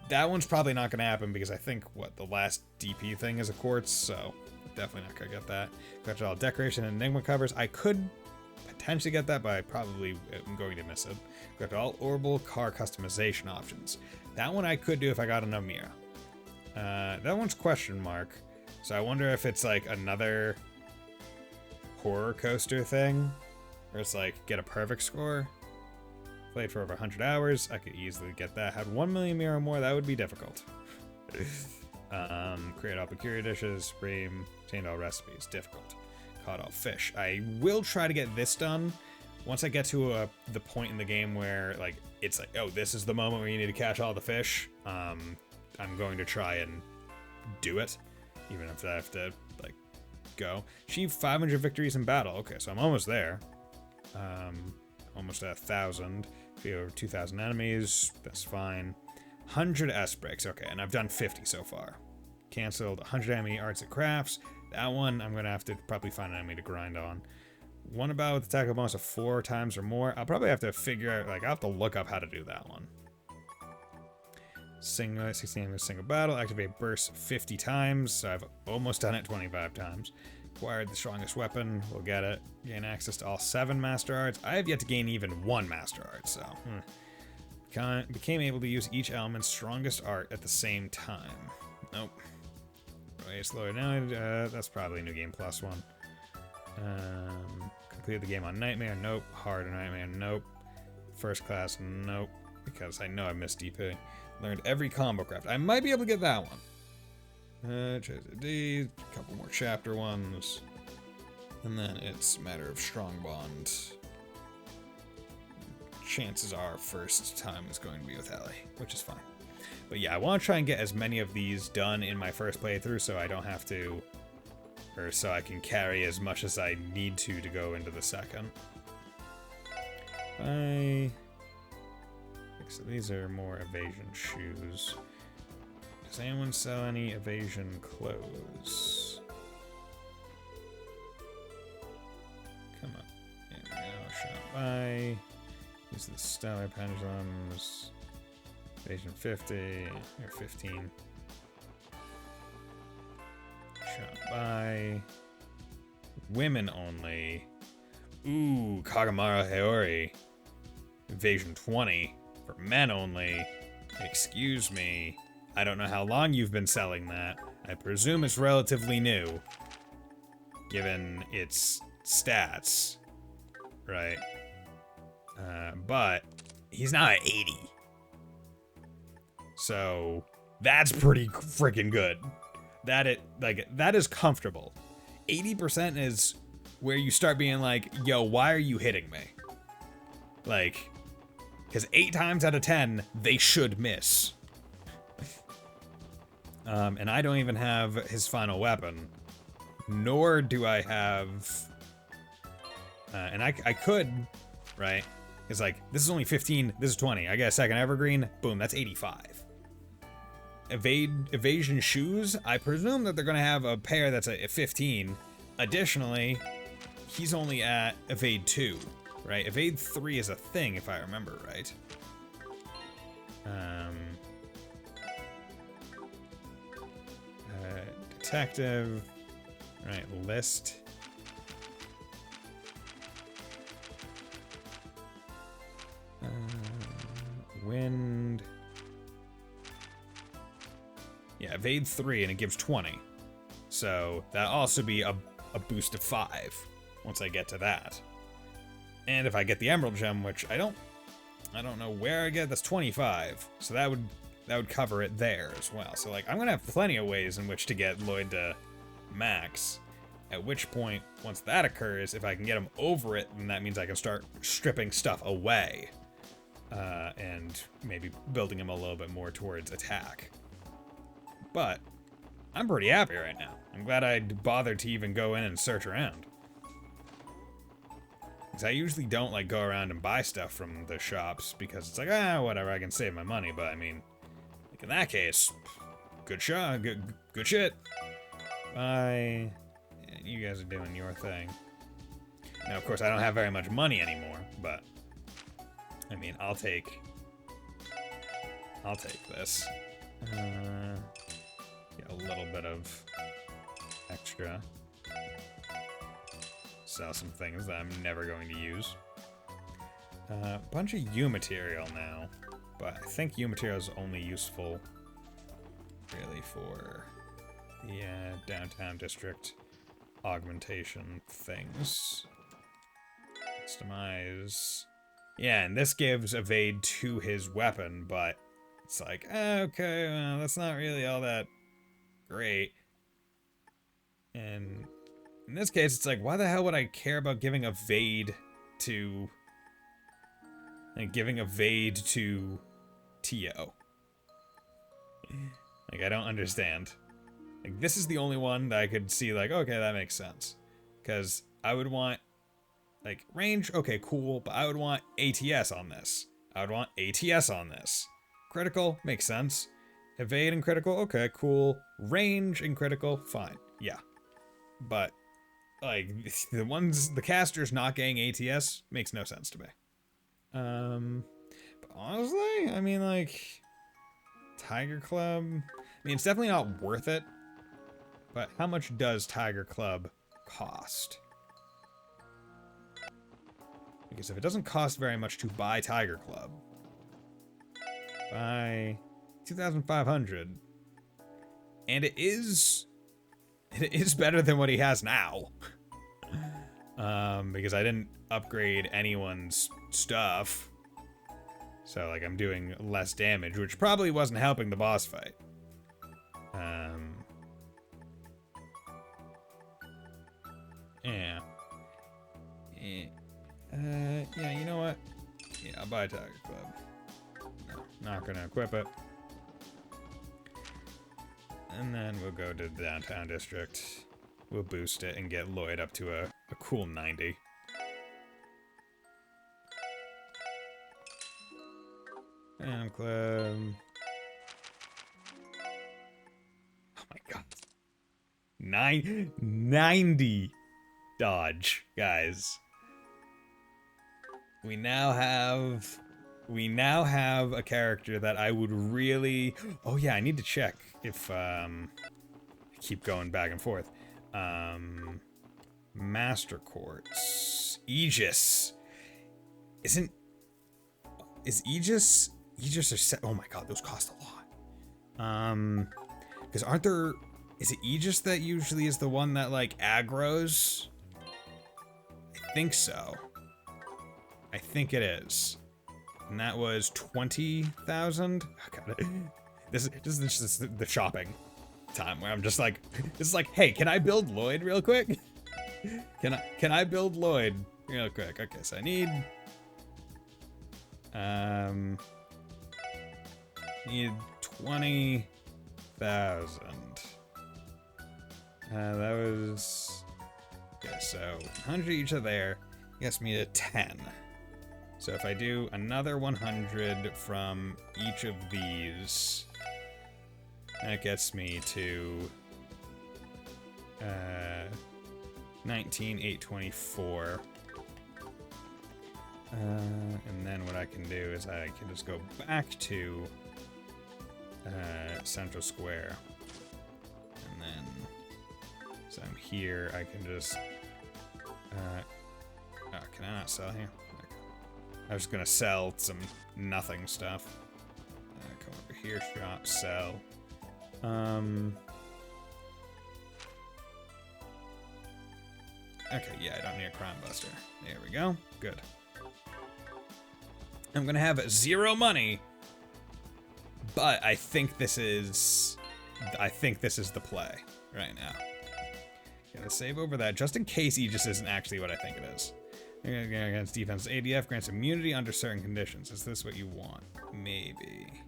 That one's probably not going to happen because I think, the last DP thing is a quartz, so definitely not going to get that. Collect all decoration and enigma covers. I could potentially get that, but I probably am going to miss it. Collect all orbital car customization options. That one I could do if I got enough Mira. That one's question mark, so I wonder if it's like another horror coaster thing, or it's like get a perfect score. Played for over 100 hours. I could easily get that. Had 1 million mirror or more, that would be difficult. Create all peculiar dishes, supreme, obtained all recipes, difficult. Caught all fish. I will try to get this done. Once I get to the point in the game where, like, it's like, oh, this is the moment where you need to catch all the fish, I'm going to try and do it, even if I have to, like, go. Achieve 500 victories in battle. Okay, so I'm almost there. Almost at 1,000. Be over 2,000 enemies. That's fine. 100 S breaks. Okay, and I've done 50 so far. Cancelled 100 enemy arts and crafts. That one, I'm going to have to probably find an enemy to grind on. One about with attack bonus of 4 times or more. I'll probably have to figure out, like, I'll have to look up how to do that one. 16 enemies, single battle. Activate burst 50 times. So I've almost done it 25 times. Acquired the strongest weapon. We'll get it. Gain access to all 7 master arts. I have yet to gain even 1 master art, so. Became able to use each element's strongest art at the same time. Nope. Way slower now. That's probably a new game plus 1. Completed the game on Nightmare. Nope. Hard Nightmare. Nope. First class. Nope. Because I know I missed DP. Learned every combo craft. I might be able to get that one. A couple more chapter ones. And then it's a matter of strong bond. Chances are first time is going to be with Ellie, which is fine. But yeah, I want to try and get as many of these done in my first playthrough so I don't have to, or so I can carry as much as I need to go into the second. So these are more evasion shoes. Does anyone sell any evasion clothes? Come on. There we go. Shop by. Use the stellar pendulums. Evasion 50 or 15. Shop by. Women only. Ooh, Kagamara Haori. Evasion 20. For men only. Excuse me. I don't know how long you've been selling that. I presume it's relatively new. Given its stats. Right? But he's not at 80. So that's pretty freaking good. That is comfortable. 80% is where you start being like, yo, why are you hitting me? Like, because 8 times out of 10, they should miss. And I don't even have his final weapon. Nor do I have... and I could, right? It's like, this is only 15, this is 20. I get a second evergreen, boom, that's 85. Evasion shoes, I presume that they're going to have a pair that's at 15. Additionally, he's only at evade 2, right? Evade 3 is a thing, if I remember right. Detective, right, list. Wind. Yeah, evade 3 and it gives 20. So that'll also be a boost of 5 once I get to that. And if I get the Emerald Gem, which I don't know where I get, that's 25. So that would cover it there as well. So like I'm gonna have plenty of ways in which to get Lloyd to max. At which point, once that occurs, if I can get him over it, then that means I can start stripping stuff away. And maybe building him a little bit more towards attack. But I'm pretty happy right now. I'm glad I bothered to even go in and search around. Because I usually don't like go around and buy stuff from the shops because it's like, whatever, I can save my money. But I mean, like in that case, good shot, good shit. Bye. Yeah, you guys are doing your thing. Now, of course, I don't have very much money anymore, but I mean, I'll take this. Get a little bit of extra. Sell some things that I'm never going to use. Bunch of U material now, but I think U material is only useful really for the downtown district augmentation things. Customize. Yeah, and this gives evade to his weapon, but it's like, okay, well, that's not really all that great. And in this case, it's like, why the hell would I care about giving evade to... like, giving evade to Tio? Like, I don't understand. Like, this is the only one that I could see, like, okay, that makes sense. Because I would want, like, range, okay, cool, but I would want ATS on this. I would want ATS on this. Critical, makes sense. Evade and critical, okay, cool. Range and critical, fine, yeah. But, like, the casters not getting ATS makes no sense to me. But honestly, I mean, like, Tiger Club, I mean, it's definitely not worth it. But how much does Tiger Club cost? Because if it doesn't cost very much to buy Tiger Club, buy 2,500, and it is better than what he has now. Because I didn't upgrade anyone's stuff, so like I'm doing less damage, which probably wasn't helping the boss fight. Yeah. Yeah, you know what? Yeah, I'll buy Tiger Club. No, not gonna equip it. And then we'll go to the downtown district. We'll boost it and get Lloyd up to a cool 90. Fan Club. Oh my god. 90 dodge, guys. We now have a character that I would really... Oh yeah, I need to check if I keep going back and forth. Master Quartz. Aegis. Is Aegis are set? Oh my god, those cost a lot. Because aren't there... Is it Aegis that usually is the one that, like, aggroes? I think so. I think it is. And that was 20,000? Oh, God. This is just the shopping time where I'm just like, this is like, hey, can I build Lloyd real quick? Can I build Lloyd real quick? Okay, so I need 20,000. That was... Okay, so 100 each of there gets me to 10. So if I do another 100 from each of these, that gets me to 19,824. And then what I can do is I can just go back to Central Square. And then, so I'm here, I can just, oh, can I not sell here? I was gonna sell some nothing stuff. Come over here, shop, sell. Okay, yeah, I don't need a crime buster. There we go. Good. I'm gonna have 0 money, but I think this is the play right now. Gotta save over that just in case Aegis isn't actually what I think it is. Against defense, ADF grants immunity under certain conditions. Is this what you want? Maybe.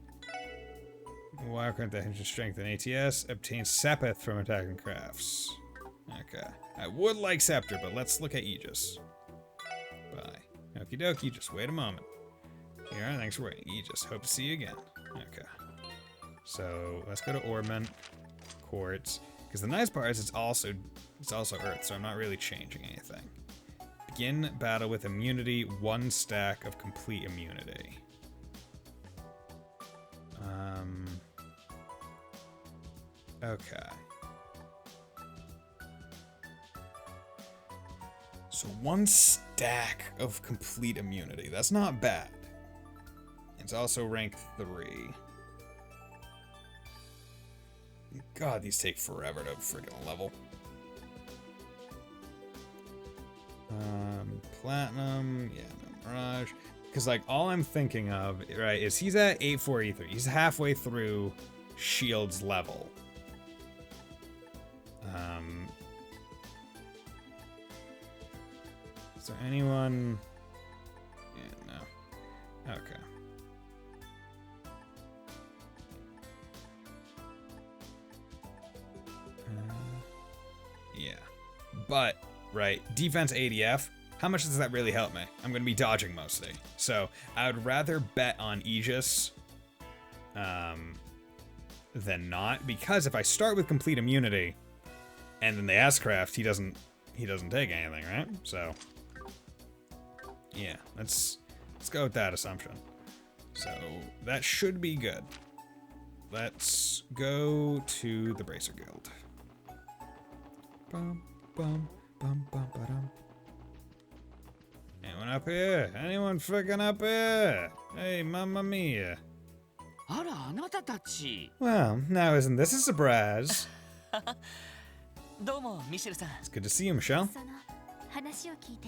Wildcard that hinges strength and ATS. Obtains Sepith from attacking crafts. Okay. I would like Scepter, but let's look at Aegis. Bye. Okie dokie, just wait a moment. Here, thanks for waiting. Aegis, hope to see you again. Okay. So, let's go to Ornament, Quartz. Because the nice part is it's also Earth, so I'm not really changing anything. Begin battle with immunity, 1 stack of complete immunity. Okay. So 1 stack of complete immunity. That's not bad. It's also rank 3. God, these take forever to friggin' level. Platinum, yeah, no Mirage. Because, like, all I'm thinking of, right, is he's at 8483. He's halfway through Shield's level. Is there anyone... Yeah, no. Okay. Yeah. But, right, defense ADF, how much does that really help me? I'm going to be dodging mostly. So, I would rather bet on Aegis than not, because if I start with complete immunity and then the S-Craft, he doesn't take anything, right? So, yeah, let's go with that assumption. So, that should be good. Let's go to the Bracer Guild. Bum, bum, bum, bum, ba-dum. Anyone up here? Anyone freaking up here? Hey, mamma mia. あら、あなたたち。 Well, now isn't this a surprise? どうも、ミシェルさん。 It's good to see you, Michelle. その話を聞いて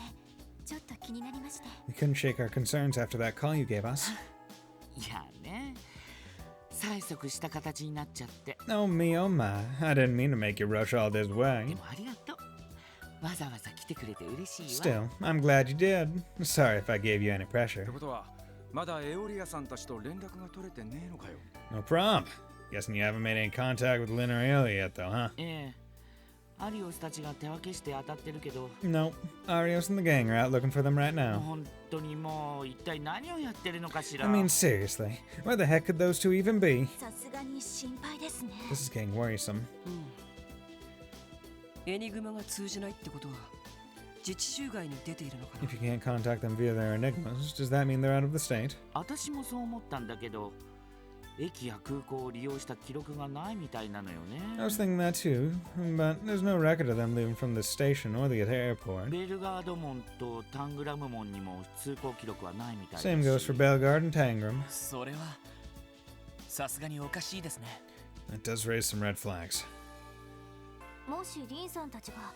ちょっと気になりまして。 We couldn't shake our concerns after that call you gave us. いやね。催促した形になっちゃって。 Oh me, oh my. I didn't mean to make you rush all this で way. もありがとう。わざわざ来てくれて嬉しいわ。 Still, I'm glad you did. Sorry if I gave you any って pressure. ことはまだエオリアさんたちと連絡が取れてねえのかよ。 No problem. Guessing you haven't made any contact with Lynn or Aelia yet, though, huh? ええ。アリオスたちが手分けして当たってるけど。 No. Arios and the gang are out looking for them right now. 本当にもう一体何をやってるのかしら。 I mean, seriously. Where the heck could those two even be? さすがに心配ですね。 This is getting worrisome. エニグマが通じないってことは自治州外に出ているのかな。 If you can't contact them via their enigmas, does that mean they're out of the state? 私もそう思ったんだけど、駅や空港を利用した記録がないみたいなのよね。 I was thinking that too, but there's no record of them leaving from the station or the airport. ベルガード門とタングラム門にも通行記録はないみたいだし。 Same goes for Bellegarde and Tangram. それはさすがにおかしいですね。 That does raise some red flags. もしリンさんたちが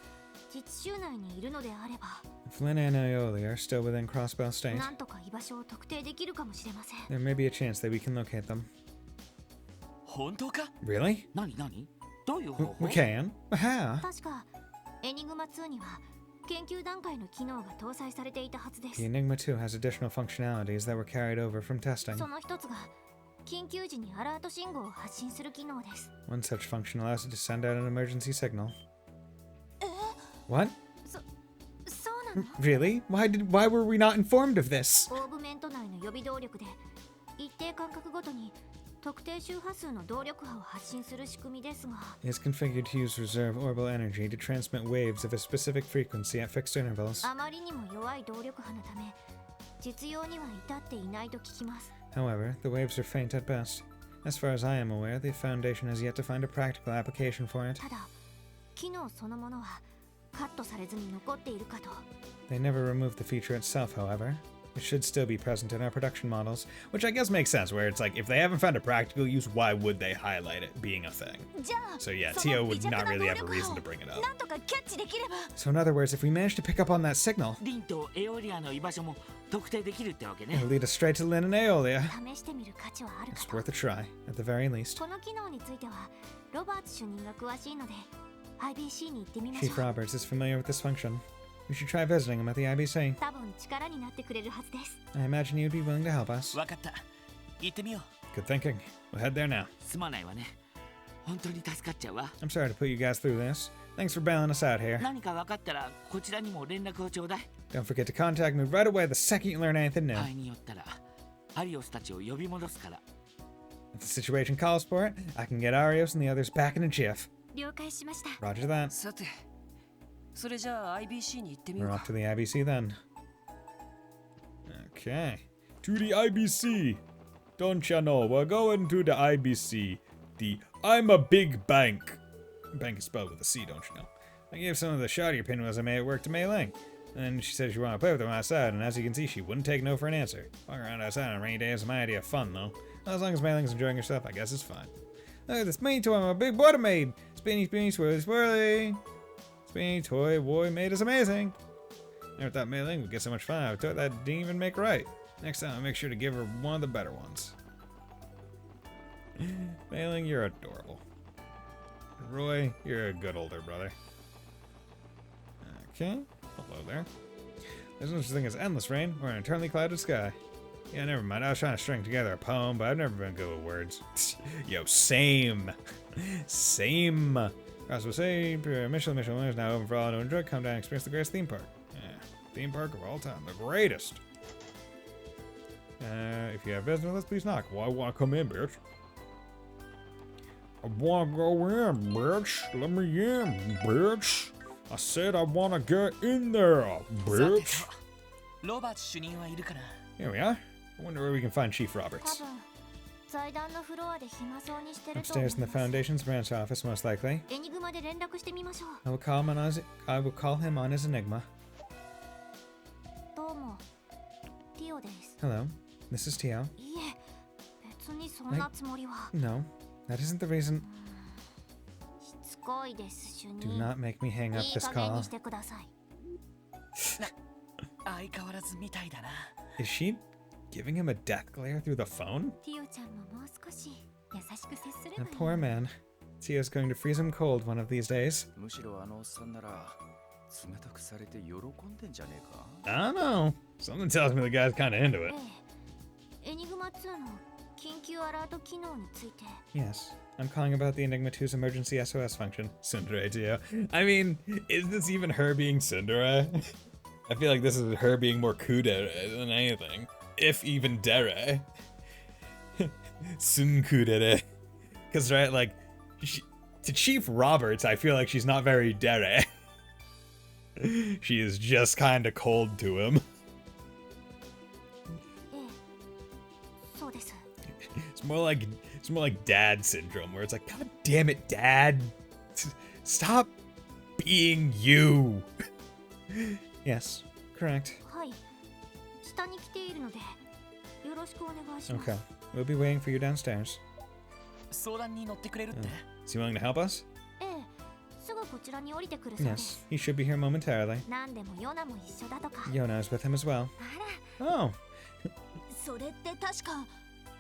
自治州内にいるのであれば、 If Lynn and Aeoli are still within Crossbell State, なんとか居場所を特定できるかもしれません。 there may be a chance that we can locate them. 本当か？ Really? 何どういう方 We 法？ can? How? 確かエニグマ2には研究段階の機能が搭載されていたはずです The。Enigma 2 has additional functionalities that were carried over from testing. その一つが緊急時にアラート信号を発信する機能です。 One such function allows it to send out an emergency signal. What? そうなの？ Really? Why were we not informed of this? オーブメント内の予備動力で一定間隔ごとに特定周波数の動力波を発信する仕組みですが、 It is configured to use reserve orbital energy to transmit waves of a specific frequency at fixed intervals. あまりにも弱い動力波のため実用には至っていないと聞きます。 However, the waves are faint at best. As far as I am aware, the Foundation has yet to find a practical application for it. ただ機能そのものはカットされずに残っているかと。 They never removed the feature itself, however. It should still be present in our production models, which I guess makes sense, where it's like, if they haven't found a practical use, why would they highlight it being a thing? じゃあ So yeah, その Tio would 微弱 not な really 動 have a 力 reason 波 to bring it を up. なんとかキャッチできれば。 So in other words, if we manage to pick up on that signal, リンとエオリアの居場所も特定できるってわけね。 it'll lead us straight to Lynn and Aeolia. 試してみる価値はあるか It's と。 worth a try, at the very least. この機能についてはロバーツ主任が詳しいので IBC に行ってみましょ Chief う。 Roberts is familiar with this function. We should try visiting him at the IBC. 多分力になってくれるはずです。 I imagine you'd be willing to help us. わかった。行ってみよう。 Good thinking. We'll head there now. すまないわね。本当に助かっちゃうわ。 I'm sorry to put you guys through this. Thanks for bailing us out here. 何か分かったらこちらにも連絡をちょうだい。 Don't forget to contact me right away the second you learn anything new. 場合によったらアリオスたちを呼び戻すから。 If the situation calls for it, I can get Arios and the others back in a jiff. 了解しました。 Roger that. さてそれじゃあ IBC に行ってみよ We're う off か。 to the IBC then. Okay. To the IBC. Don't you know, we're going to the IBC. The I'm a big bank. Bank is spelled with a C, don't you know? I gave some of the shottier pinwheels I made at work to Mei Ling. And she said she wanted to play with them outside, and as you can see, she wouldn't take no for an answer. Walking around outside on a rainy day is my idea of fun, though. Well, as long as Mei Ling's enjoying herself, I guess it's fine. Look at this mini toy my big brother made. Spinny, spinny, swirly, swirly. Spinny toy boy made is amazing. Never thought Mei Ling would get so much fun out of a toy that didn't even make right. Next time, I'll make sure to give her one of the better ones. Mailing, you're adorable. Roy, you're a good older brother. Okay, hello there. There's no such thing as endless rain or an eternally clouded sky. Yeah, never mind. I was trying to string together a poem, but I've never been good with words. Yo, same. Same. As we say, Michelin is now open for all to enjoy. Come down and experience the greatest theme park. Yeah, theme park of all time. The greatest. If you have business with us, please knock. Well, I want to come in, bitch. I want to go in, bitch. Let me in, bitch. I said I want to get in there, さて bitch. とロバーツ主任はいるかな Here we are. I wonder where we can find Chief 多 Roberts. 分財団のフロアで暇そうにしてると思い Upstairs in ま the す Foundation's branch office, most likely. エニグマで連絡してみましょう I will call him on his enigma. どうもティオです Hello, this is Tio. いえ別にそんなつもりは No, that isn't the reason. しつこいです主 Do 任 not make me hang up いい this 加減 call. にしてください相変わらずみたいだな Is she giving him a death glare through the phone? ティオちゃんももう少し優しく接すれ That ばいい poor man. Tio's going to freeze him cold one of these days. むしろあのおっさんなら冷たくされて喜んでんじゃねえか I don't know. Something tells me the guy's kind of into え it. えエニグマ2の緊急アラート機能について Yes, I'm calling about the Enigma 2's emergency SOS function. Tsundere, Tio. I mean, is this even her being Tsundere? I feel like this is her being more kudere than anything. If even dere. Sun kudere. Because, right, like, to Chief Roberts, I feel like she's not very dere. She is just kind of cold to him. ええそうです It's more like dad syndrome, where it's like, God damn it, Dad, stop being you. Yes, correct. はい下に来ているのでよろしくお願いします Okay, we'll be waiting for you downstairs. 相談に乗ってくれるって Is he willing to help us? ええすぐこちらに降りてくるそうで Yes, す he should be here momentarily. 何でもヨナも一緒だとか Yona is with him as well. あら Oh, それって確か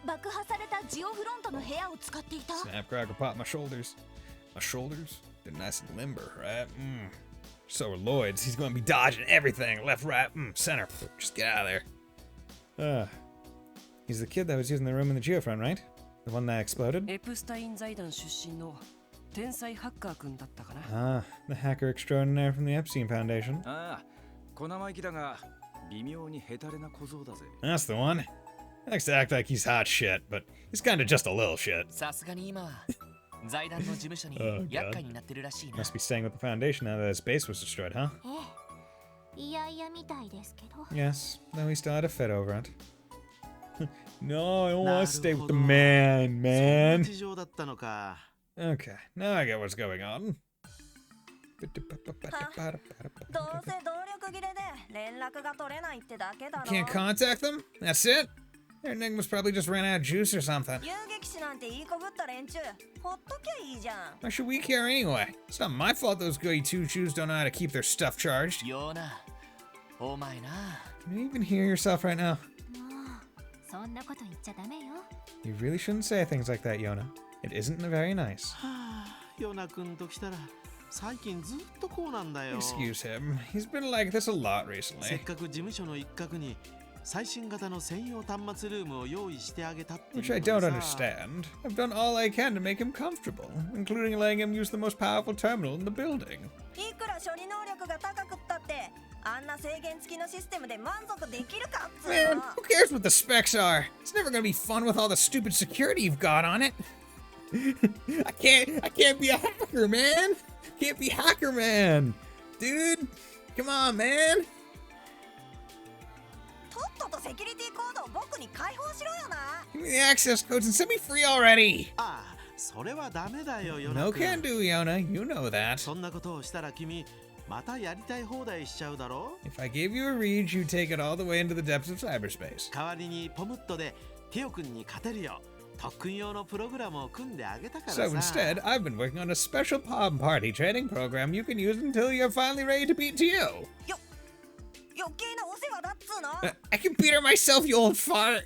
爆破されたジオフロントの部屋を使っていた Snapcracker popped my shoulders. My shoulders? They're nice and limber, right? So are Lloyd's. He's going to be dodging everything. Left, right, center. Just get out of there. He's the kid that was using the room in the geofront, right? The one that exploded? エプスタイン財団出身の天才ハッカーくんだったかな Ah, the hacker extraordinaire from the Epstein Foundation. ああ小生意気だが微妙にヘタレな小僧だぜ That's the one. He likes to act like he's hot shit, but he's kind of just a little shit. さすがに今は財団の事務所に Oh, God. 厄介になってるらしいな Must be staying with the Foundation now that his base was destroyed, huh? ええいやいやみたいですけど Yes, though he still had a fit over it. No, I don't want to stay with the man, man. 事情だったのか Okay, now I get what's going on. どうせ動力切れで連絡が取れないってだけだろ Can't contact them? That's it? Their enigma's probably just ran out of juice or something. 遊撃士なんていいこぶった連中ほっときゃいいじゃん Why should we care anyway? It's not my fault those goody two-shoes don't know how to keep their stuff charged. ようなお前な Can you even hear yourself right now? もうそんなこと言っちゃダメよ You really shouldn't say things like that, Yona. It isn't very nice. はあヨナ君と来たら最近ずっとこうなんだよ Excuse him. He's been like this a lot せっ recently. かく事務所の一角に最新型の専用端末ルームを用意してあげたっていう Which I の don't にさ understand. I've done all I can to make him comfortable, including letting him use the most powerful terminal in the building. いくら処理能力が高くったってあんな制限付きのシステムで満足できるかっつう Man, の who cares what the specs are? It's never gonna be fun with all the stupid security you've got on it. I can't be a hacker, man. Can't be hacker, man. Dude, come on, man. とっととセキュリティコードを僕に開放しろよな Give me the access codes and set me free already. ああそれはダメだよヨナ No 君 can do, Yona. You know that. そんなことをしたら君またやりたい放題しちゃうだろ If I gave you a read, you'd take it all the way into the depths of cyberspace. 代わりにポムットでティオ君に勝てるよ特訓用のプログラムを組んであげたからさ So instead, I've been working on a special palm party training program you can use until you're finally ready to beat Tio. 余計なお世話だっつつうの I can beat her myself, you old fart!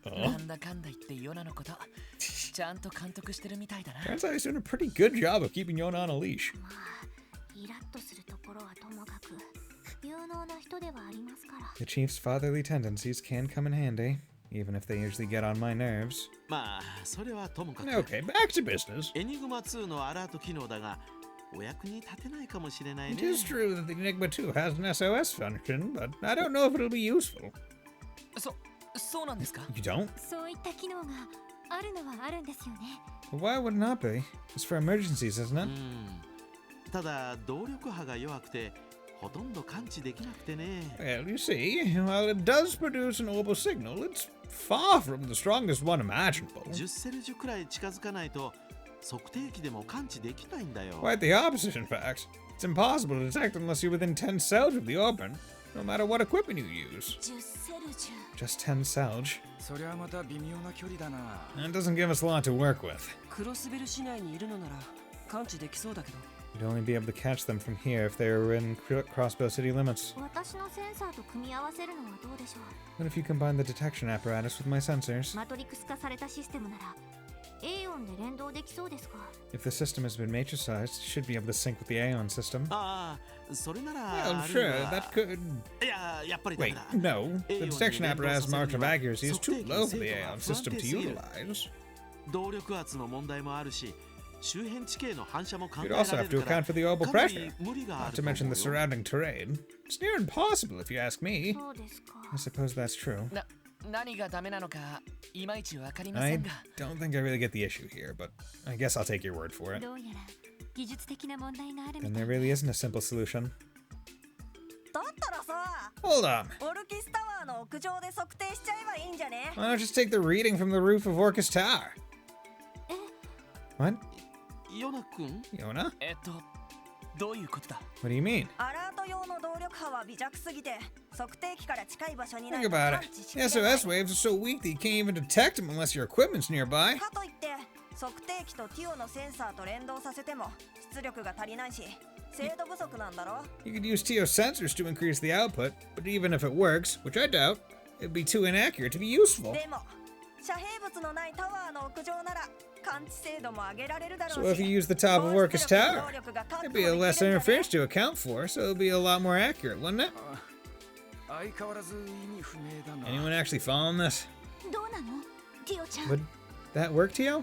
な Oh. んだかんだ言ってヨナのことちゃんと監督してるみたいだな。 Turns out he's doing a pretty good job of keeping Yona on a leash. まあイラッとするところはともかく有能な人ではありますから。 The chief's fatherly tendencies can come in handy, even if they usually get on my nerves. まあそれはともかく Okay, back to business. エニグマ2のアラート機能だがお役に立てないかもしれないね It is true that the Enigma 2 has an SOS function, but I don't know if it'll be useful. そうなんですか？ You don't? そういった機能があるのはあるんですよね。 Well, why would it not be? It's for emergencies, isn't う it? んただ動力波が弱くてほとんど感知できなくてね Well, you see, while it does produce an orbital signal, it's far from the strongest one imaginable. 10セルジュくらい近づかないと測定器でも感知できないんだよ Quite the opposite, in fact. It's impossible to detect unless you're within 10 Celge of the orbit, no matter what equipment you use. 10セルジュ Just 10 Celge. そりゃまた微妙な距離だな That doesn't give us a lot to work with. クロスベル市内にいるのなら感知できそうだけど。 You'd only be able to catch them from here if they were in Crossbow city limits. 私のセンサーと組み合わせるのはどうでしょう。 What if you combine the detection apparatus with my sensors? マトリクス化されたシステムならエイオンで連動できそうですか。 If the system has been matrixized, it should be able to sync with the Aeon system. ああそれなら Well, あるい sure, は that could... いややっぱりダメ Wait, だ no. The detection apparatus margin of accuracy is too low for the Aeon system to 不安定すぎる。 utilize. 動力圧の問題もあるし周辺地形の反射も考え You'd ら also れ have to るから account for the orbital かな pressure, り無理があ not る to と思う mention the よ surrounding terrain. It's near impossible if you ask me. そうですか。 I suppose that's true. 何がダメなのかいまいちわかりま I せんが。 don't think I really get the issue here, but I guess I'll take your word for it. どうやら技術的な問題があるみ And た there い。 really isn't a simple solution. だったらさ Hold on. オルキスタワーの屋上で測定しちゃえばいいんじゃね Why not just take the reading from the roof of Orcus Tower? What? ヨナ君 Yona? どういうことだ？ What do you mean? アラート用の動力波は微弱すぎて測定器から近い場所にな Think いと about 感 it. 知し The きれない SOS waves are so weak that you can't even detect them unless your equipment's nearby. かといって測定器とティオのセンサーと連動させても出力が足りないし精度不足なんだろ You could use TO sensors to increase the output, but even if it works, which I doubt, it'd be too inaccurate to be useful. でも遮蔽物のないタワーの屋上なら感知精度も上げられるだろ So う if し you use the top of Orcus 高出 Tower, 力の能力が確保 there'd でき be る a ん less じゃね interference to account for, so it'd be a lot more accurate, wouldn't it? 相変わらず意味不明だな Anyone actually following this? どうなのティオちゃん。 Would that work, Tio? 驚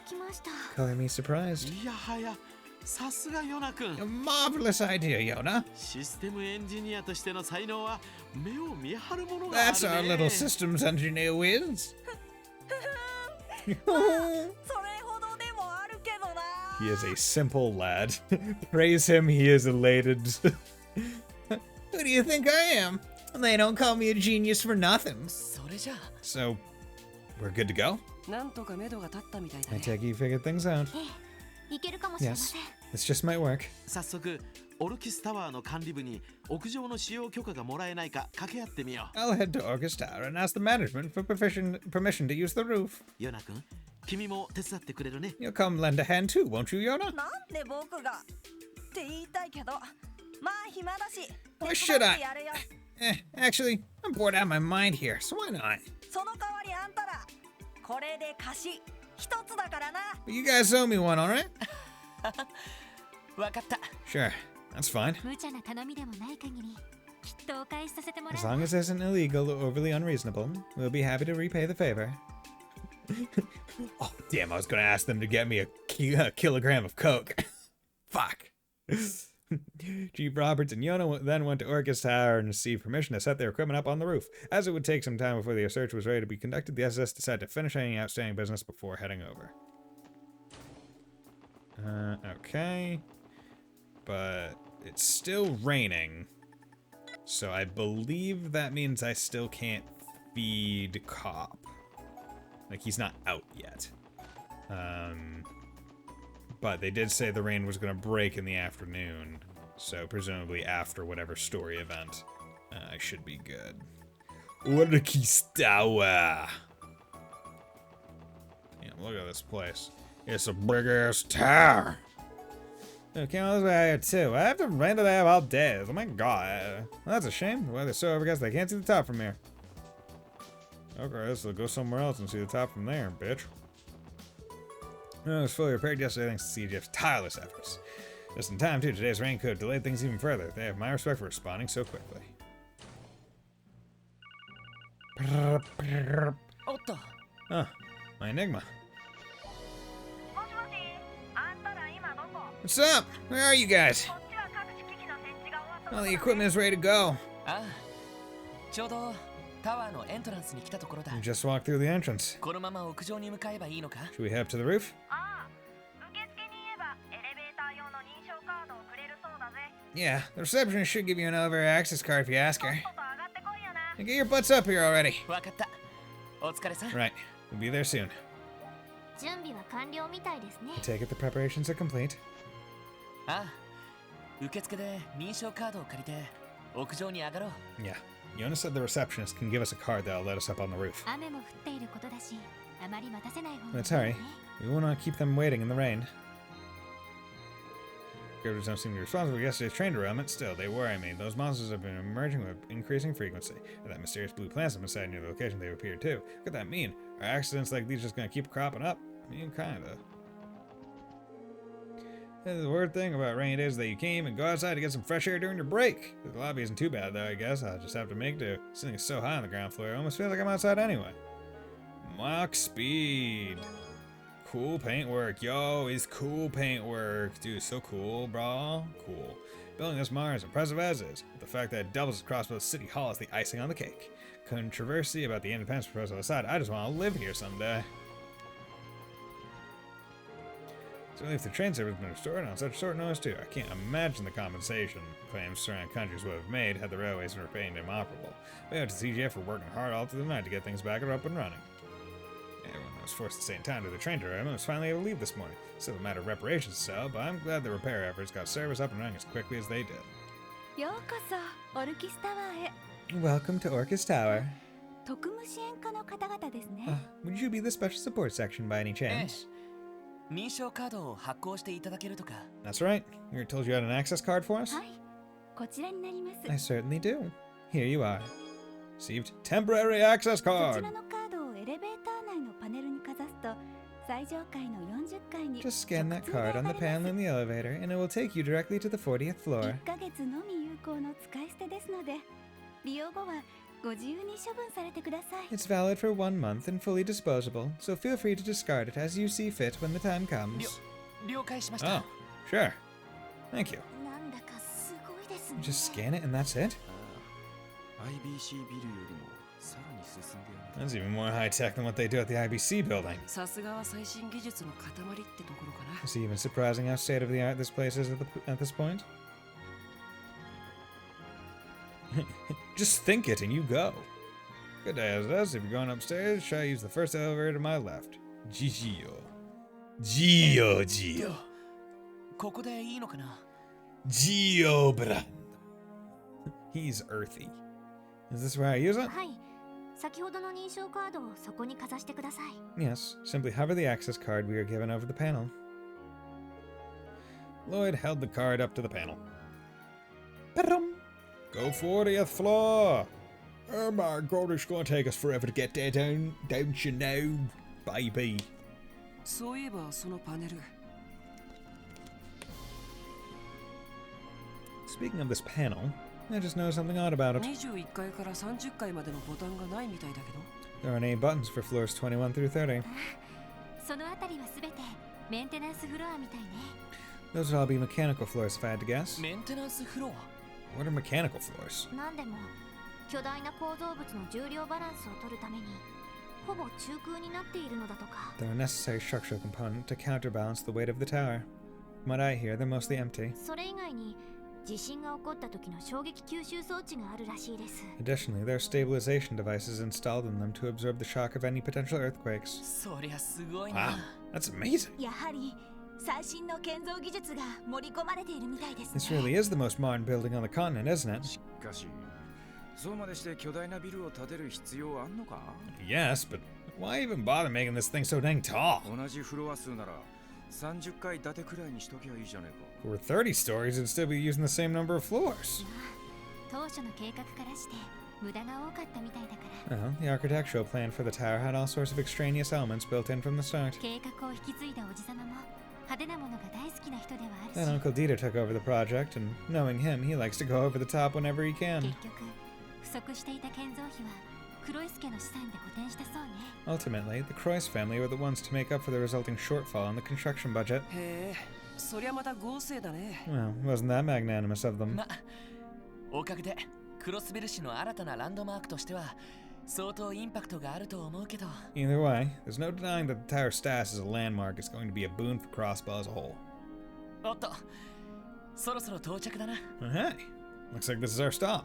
きました。 Color me surprised. いやはやさすがヨナ君 A marvelous idea, Yona. システムエンジニアとしての才能は目を見張るものがある That's our ね little systems engineer whiz. それほどでもあるけどな He is a simple lad. Praise him, he is elated. Who do you think I am? They don't call me a genius for nothing. それじゃあ So, we're good to go? なんとか目処が立ったみたいだ I ね。 take it you figured things out. いけるかもしれま Yes, せん。 this just might work. 早速オルキスタワーの管理部に屋上の使用許可がもらえないか掛け合ってみよ I'll head to Orcus Tower and ask the management for permission to use the roof. うヨナ君君も手伝ってくれるね You'll come lend a hand too, won't you, Yona? なんで僕がって言いたいけどまあ暇だし Why 手 should 伝っ I? てやるよ Actually, I'm bored out of my mind here, so why not? その代わりあんたらこれで貸し一つだからな You guys owe me one, alright? わかった。 Sure, that's fine. 無茶な頼みでもない限りきっとお返しさせてもら As うわ。 long as it isn't illegal or overly unreasonable, we'll be happy to repay the favor. Oh, damn, I was gonna ask them to get me a kilogram of coke. Fuck. Chief Roberts and Yona then went to Orcus Tower and received permission to set their equipment up on the roof. As it would take some time before the search was ready to be conducted, the SS decided to finish any outstanding business before heading over. Okay. But it's still raining. So I believe that means I still can't feed Cop. Like, he's not out yet. But they did say the rain was going to break in the afternoon. So presumably after whatever story event, I should be good. Orcus Tower. Damn, look at this place. It's a big-ass tower. Oh, came all this way out here too. I have to rain that I have all day. Oh my god. Well, that's a shame. The weather's so overcast they can't see the top from here. Okay, so go somewhere else and see the top from there, bitch. No, it was fully repaired yesterday thanks to CGF's tireless efforts. Just in time, too. Today's rain could have delayed things even further. They have my respect for responding so quickly. おっと Huh. My Enigma. What's up? Where are you guys? Well, the equipment is ready to go. ああちょうどタワーのエントランスに来たところだ We just walked through the entrance. このまま屋上に向かえばいいのか Should we head up to the roof? Yeah, the receptionist should give you an elevator access card if you ask her. Now get your butts up here already. わかったお疲れさん Right. We'll be there soon. 準備は完了みたいですね。 I take it the preparations are complete. ああ受付で認証カードを借りて屋上に上がろう Yeah. Yona said the receptionist can give us a card that'll let us up on the roof. 雨も降っていることだし、あまり待たせない方がいい Let's です hurry. ね。 We will not keep them waiting in the rain. Characters don't seem to be responsible for yesterday's train derailment. Still, they worry me. Those monsters have been emerging with increasing frequency. And that mysterious blue plants have been sighted near the location they've appeared too. What could that mean? Are accidents like these just gonna keep cropping up? I mean, kinda. The weird thing about rainy days is that you can't even go outside to get some fresh air during your break. The lobby isn't too bad though, I guess. I'll just have to make do. This thing is so high on the ground floor, I almost feel like I'm outside anyway. Mach speed. Cool paintwork. Yo, it's cool paintwork. Dude, so cool, bro. Cool. Building this Mars is impressive as is, but the fact that it doubles as Crossbow City Hall is the icing on the cake. Controversy about the independence proposal aside, I just want to live here someday. Certainly if the train service has been restored on such short notice too, I can't imagine the compensation claims surrounding countries would have made had the railways remained inoperable. We owe it to CGF for working hard all through the night to get things back up and running. Everyone was forced to stay in time to the train derailment and was finally able to leave this morning. Still a matter of reparations to settle, but I'm glad the repair efforts got service up and running as quickly as they did. ようこそオルキスタワーへ。 Welcome to Orcus Tower. 特務支援課の方々ですね。 Would you be the special support section by any chance? 認証カードを発行していただけるとか That's right. We were told you had an access card for us? はい、こちらになります。 I certainly do. Here you are. Received temporary access こち card. らのカードをエレベーター内のパネルにかざすと最上階の40階に Just scan that 直通で card 上 on が the れ panel ます in the elevator, and it will take you directly to the 40th floor. 1ヶ月のみ有効の使い捨てですので利用後はご自由に処分されてください。 It's valid for 1 month and fully disposable, so feel free to discard it as you see fit when the time comes. 了解しました Oh, sure. Thank you. なんだかすごいですね。 Just scan it and that's it? IBC ビルよりもさらに進んでやる That's even more high tech than what they do at the IBC building. さすがは最新技術の塊ってところかな。 It's even surprising how state of the art this place is at this point. Just think it and you go. Good day as it is. If you're going upstairs, try to use the first elevator to my left. Gio. Gio. ここでいいのかな Gio Brand. He's earthy. Is this where I use it? はい。先ほどの認証カードをそこにかざしてください。 Yes. Simply hover the access card we were given over the panel. Lloyd held the card up to the panel. Ba-dum. Go 40th floor. Oh my god, it's gonna take us forever to get there, don't you know, baby? そういえばそのパネル。 Speaking of this panel, I just noticed something odd about it. 21階から30階までのボタンがないみたいだけど。 There aren't any buttons for floors 21 through 30. そのあたりはすべてメンテナンスフロアみたいね。 Those would all be mechanical floors if I had to guess. メンテナンスフロア What are mechanical floors? なんでも巨大な構造物の重量バランスを取るためにほぼ中空になっているのだとか。 They're a necessary structural component to counterbalance the weight of the tower. From what I hear, they're mostly empty. それ以外に地震が起こった時の衝撃吸収装置があるらしいです。 Additionally, there are stabilization devices installed in them to absorb the shock of any potential earthquakes. そりゃすごい Wow, な that's amazing. やはり最新の建造技術が盛り込まれているみたいですね。 This really is the most modern building on the continent, isn't it? しかしそうまでして巨大なビルを建てる必要あんのか Yes, but why even bother making this thing so dang tall? 同じフロア数なら30階建てくらいにしときゃいいじゃねえか。 If it were 30 stories, it'd still be using the same number of floors. 当初の計画からして無駄が多かったみたいだから Well, the architectural plan for the tower had all sorts of extraneous elements built in from the start. 計画を引き継いだおじさまも派手なものが大好きな人ではある Then し Uncle Dieter took over the project, and knowing him, he likes to go over the top whenever he can. 結局不足していた建造費はクロイス家の資産で補填したそうね Ultimately, the Croix family were the ones to make up for the resulting shortfall in the construction budget. へえ、そりゃまた豪勢だね。 Well, wasn't that magnanimous of them? ま、おかげでクロスベル市の新たなランドマークとしては相当インパクトがあると思うけど。 Either way, there's no denying that the tower status as a landmark is going to be a boon for Crossbow as a whole. おっと、そろそろ到着だな。 Oh, hey, looks like this is our stop.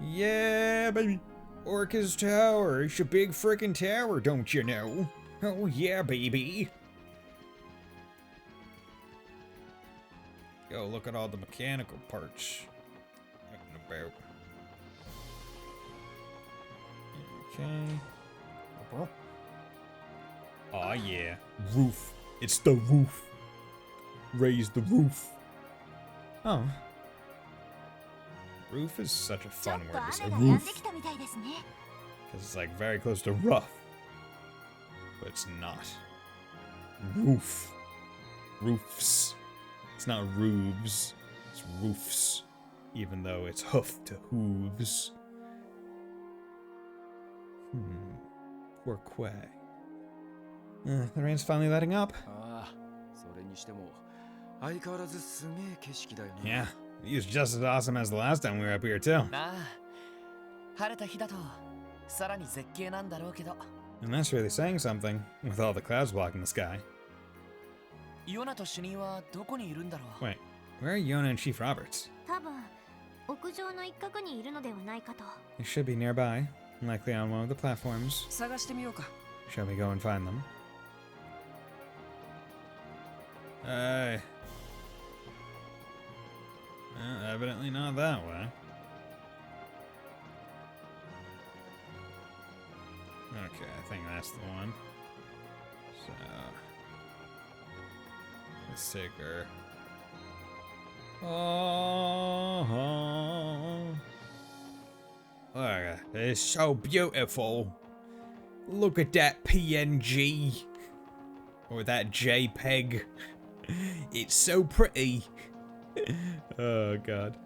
Yeah, baby. Orca's Tower, it's a big frickin' tower, don't you know? Oh yeah, baby. Yo, look at all the mechanical parts. Out and about. Okay. Oh yeah, roof. It's the roof. Raise the roof. Oh. Roof is such a ちょっ fun と word to say. 雨が止ん Roof. できたみたいですね。 Because it's like very close to rough. But it's not. Roof. Roofs. It's not roofs. It's roofs. Even though it's hoof to hooves. Poor Quay. The rain's finally letting up. ああ、それにしても相変わらずすげえ景色だよな。 Yeah. It was just as awesome as the last time we were up here, too. なあ、晴れた日だとさらに絶景なんだろうけど。 And that's really saying something, with all the clouds blocking the sky. ヨナと主任はどこにいるんだろう。 Wait, where are Yona and Chief Roberts? 多分屋上の一角にいるのではないかと。 They should be nearby, likely on one of the platforms. 探してみようか。 Shall we go and find them? Hey. Evidently not that way. Okay, I think that's the one. So let's take her. Oh, look, it's so beautiful. Look at that PNG. Or that JPEG. It's so pretty. Oh god.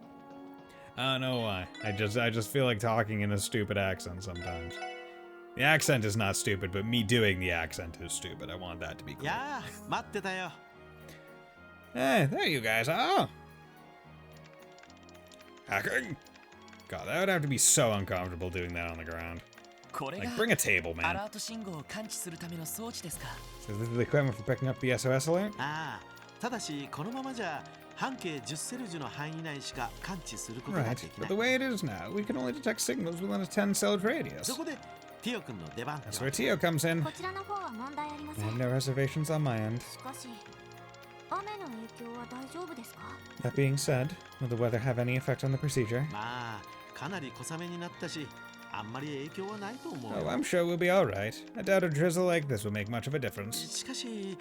I don't know why. I just feel like talking in a stupid accent sometimes. The accent is not stupid, but me doing the accent is stupid. I want that to be clear. やあ、待ってたよ。 Hey, there you guys are. Hacking. God, that would have to be so uncomfortable doing that on the ground. これが Like, bring a table, ア man. ラート信号を感知するための装置ですか。 So this is the equipment for picking up the SOS alert? ああ、ただしこのままじゃ半径10セルジュの範囲内しか感知することが Right, でき but な the い。way it is now, we can only detect signals within a 10-cell radius. そこでティオ君の出番 That's よ where Tio comes in. こちらの方は問題ありま I せ have ん。 no reservations on my end. しかし雨の影響は大丈夫ですか？ That being said, will the weather have any effect on the procedure? まあかなり小雨になったしあんまり影響はないと思う Oh, よ。 I'm sure we'll be alright. I doubt a drizzle like this will make much of a difference. しかし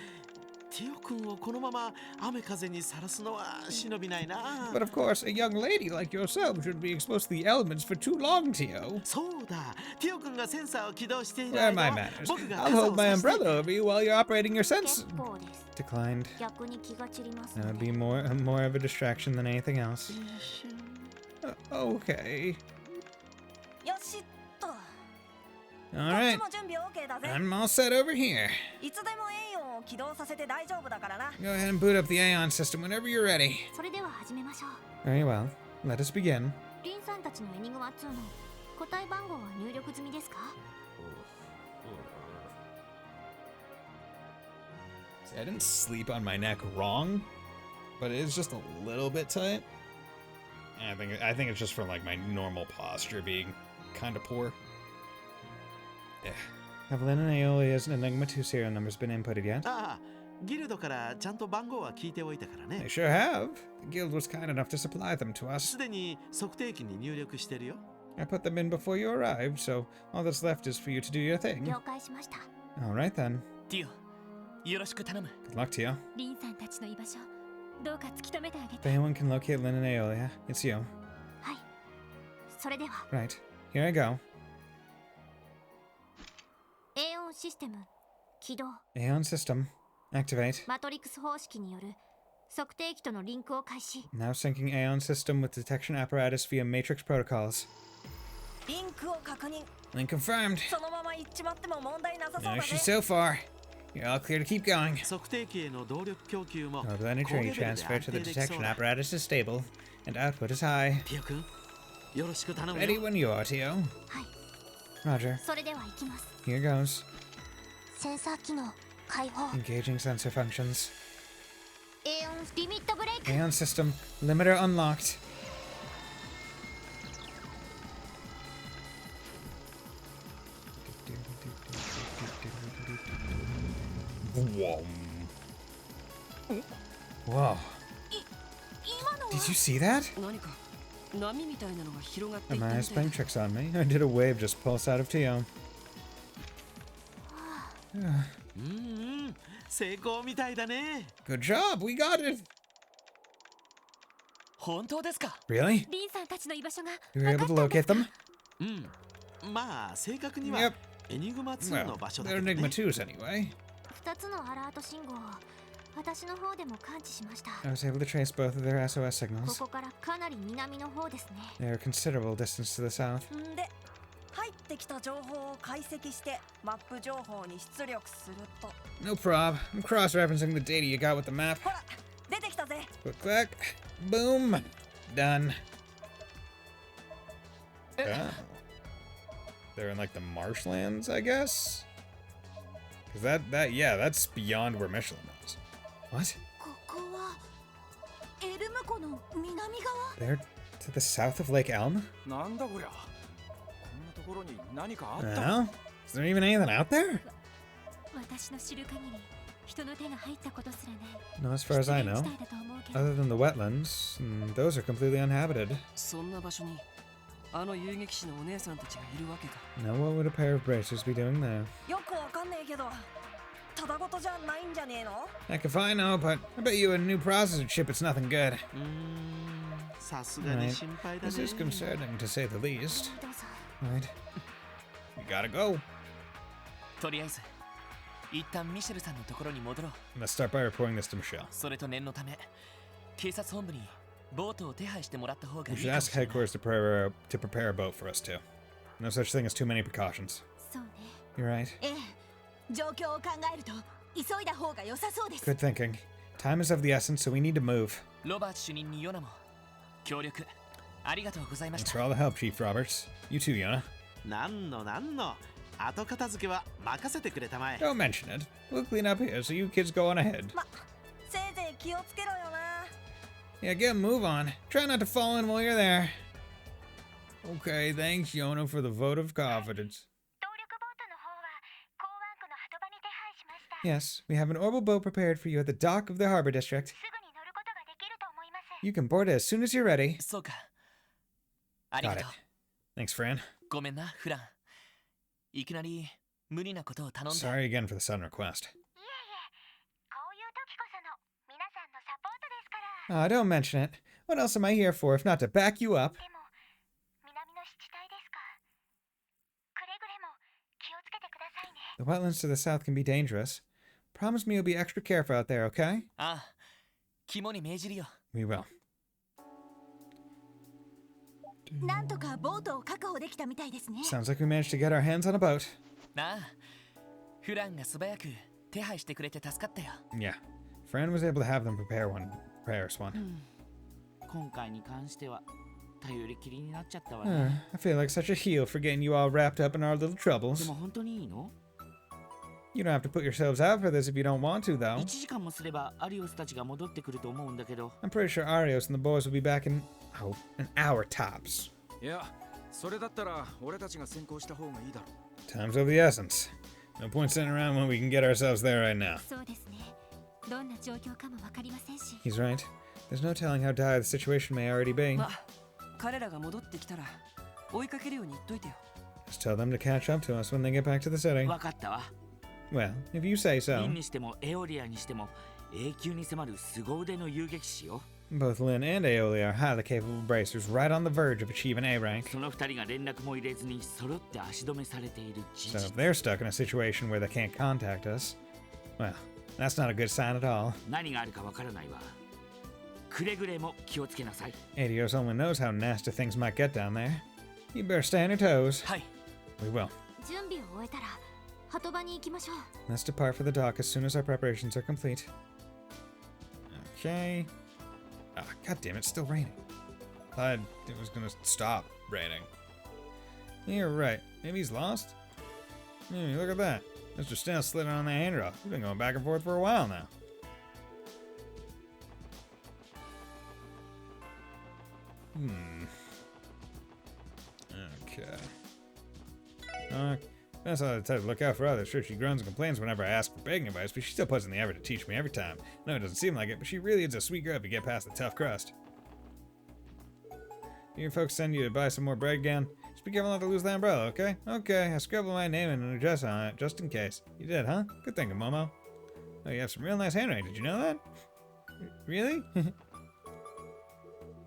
ティオ君をこのまま雨風にさらすのは忍びないな。 But of course, a young lady like yourself shouldn't be exposed to the elements for too long, Tio. そうだ、ティオ君がセンサーを起動している Where are 間 my manners? 僕が I'll 傘 hold を my 差して umbrella over you while you're operating your 結 sense. 構です。 Declined. 逆に気が散ります That の would で。 be more of a distraction than anything else. Okay. よしっと。こっ Alright. ちも準備 OK だぜ。 I'm all set over here. いつでもエイオンを起動させて大丈夫だからな。 Go ahead and boot up the Aeon system whenever you're ready. それでは始めましょう。 Very well. Let us begin. リンさんたちのエニグマ2の個体番号は入力済みですか？ See, I didn't sleep on my neck wrong, but it is just a little bit tight. And I think it's just from like my normal posture being kind of poor. Yeah. Have Lynn and Aeolia's Enigma 2 serial numbers been inputted yet? ああ、ギルドからちゃんと番号は聞いておいたからね They。sure have. The guild was kind enough to supply them to us. すでに測定器に入力してるよ。 I put them in before you arrived, so all that's left is for you to do your thing. 了解しました。 Alright then. ティオ、よろしく頼む。 Good luck to you. リンさんたちの居場所どうか突き止めてあげ If て。 anyone can locate Lynn and Aeolia, it's you. はいそれでは Right. Here I go. エオンシステム起動 Aeon system. Activate. マトリクス方式による測定器とのリンクを開始 Now syncing Aeon system with detection apparatus via matrix protocols. リンクを確認 Link confirmed. そのまま行っちまっても問題なさそう No だ issue ね so far. You're all clear to keep going. 測定器への動力供給も Orbital 高 energy レベルで transfer 安 to 定 the できそう detection だ。 apparatus is stable, and output is high. ティオ君よろしく頼む Ready よ。 when you are, Tio. はい Roger. それでは行きます Here goes. センサー機能開放 Engaging sensor functions. エオンリミットブレイク Aeon system. Limiter unlocked. Whoa. Whoa. 今のは Did you see that? 何か波みたいなのが広がってい A った man み is たい playing tricks on me. I did a wave just pulse out of Tio. 成功みたいだね。 Good job, we got it. 本当ですか？ Really? リンさんたちの居場所が You were able to locate them? まあ正確には Yep. エニグマ2の Well, 場所だ they're けど Enigma ね。 2s anyway. 2つのアラート信号を私の方でも感知しました I was able to trace both of their SOS こ signals. こからかなり南の方ですね They are a considerable distance to the south. んで入ってきた情報を解析してマップ情報に出力すると No prob. I'm cross-referencing the data you got with the map. ほら出てきたぜ Click, click. Boom. Done. Oh. They're in like the marshlands, I guess? Cause that's beyond where Michelin was. What? ここはエルム湖の南側 They're to the south of Lake Elm? なんだこりゃ。こんなところに何かあった。 Well, is there even anything out there? 私の知る限り人の手が入ったことすらない No, as far as I 湿原 know. 地帯だと思うけど Other than the wetlands, those are completely uninhabited. そんな場所にあの遊撃士のお姉さんたちがいるわけか Now what would a pair of bracers be doing there? よくわかんねえけどただごとじゃないんじゃねえの Heck if I know, but I bet you a new processor chip it's nothing good. さすがに Right. 心配だ This ね。 is concerning to say the least. どうぞ Right. We gotta go. とりあえず一旦ミシェルさんのところに戻ろう。 Let's start by reporting this to Michelle. それと念のため警察本部にボートを手配してもらった方がい We い should かも ask しれない。 headquarters to prepare a boat for us too. No such thing as too many precautions. そうね You're right. ええ状況を考えると急いだ方が良さそうです Good thinking. Time is of the essence, so we need to move. ロバート主任にヨナも協力ありがとうございまし Thanks た。 for all the help, Chief Roberts. You too, Yona. なんの後片付けは任せてくれたまえ。 Don't mention it. We'll clean up here, so you kids go on ahead. ませいぜい気をつけろよな Yeah, get a move on. Try not to fall in while you're there. Okay, thanks, Yona, for the vote of confidence. 動力ボートの方は港湾区の鳩場に手配しました Yes, we have an orbital boat prepared for you at the dock of the harbor district. すぐに乗ることができると思います You can board it as soon as you're ready. そうか。あり Got が it. とう。 Thanks, Fran. ごめんな、フラン。いきなり無理なことを頼んだ。 Sorry again for the sudden request. いえいえこういう時こその皆さんのサポートですから Ah, don't mention it. What else am I here for if not to back you up? でも南の湿地帯ですかくれぐれも気をつけてくださいね The wetlands to the south can be dangerous. Promise me you'll be extra careful out there, okay? ああ、肝に銘じるよ。 We will. なんとかボートを確保できたみたいですね Sounds like we managed to get our hands on a boat. なあ、フランが素早く手配してくれて助かったよ。 Yeah. Fran was able to have them prepare us one. 今回に関しては頼りきりになっちゃったわ I ね。 feel like such a heel for getting you all wrapped up in our little で troubles. も本当にいいの You don't have to put yourselves out for this if you don't want to, though. 1時間もすればアリオスたちが戻ってくると思うんだけど I'm pretty sure Arios and the boys will be back in, an hour tops. いや、それだったら俺たちが先行した方がいいだろう。 Time's of the essence. No point sitting around when we can get ourselves there right now. そうですねどんな状況かもわかりませんし He's right. There's no telling how dire the situation may already be. まあ彼らが戻ってきたら追いかけるように言っといてよ Just tell them to catch up to us when they get back to the city. わかったわ。Well, if you say リ so. ンにしてもエオリアにしても永久に迫る凄腕の遊撃士よ。 Both Lin and Aeolia are highly capable bracers, right on the verge of achieving A rank. その二人が連絡も入れずに揃って足止めされている事 So 実。 if they're stuck in a situation where they can't contact us, well, that's not a good sign at all. 何があるかわからないわ。くれぐれも気をつけなさい。 Adios only knows how nasty things might get down there. You better stay on your toes. はい。 We will. 準備を終えたら鳩場に行きましょう。 Let's depart for the dock as soon as our preparations are complete. Okay. Ah, God damn it, it's still raining. Thought it was gonna stop raining. You're right. Maybe he's lost? Look at that. Mr. Snell slid on the handrail. We've been going back and forth for a while now. Okay. That's all I tell her to look out for others. Sure, she groans and complains whenever I ask for begging advice, but she still puts in the effort to teach me every time. No, it doesn't seem like it, but she really is a sweet girl if you get past the tough crust. Your folks send you to buy some more bread again? Just be careful not to lose the umbrella, okay? Okay, I scribbled my name and an address on it, just in case. You did, huh? Good thinking, Momo. Oh, you have some real nice handwriting. Did you know that? Really?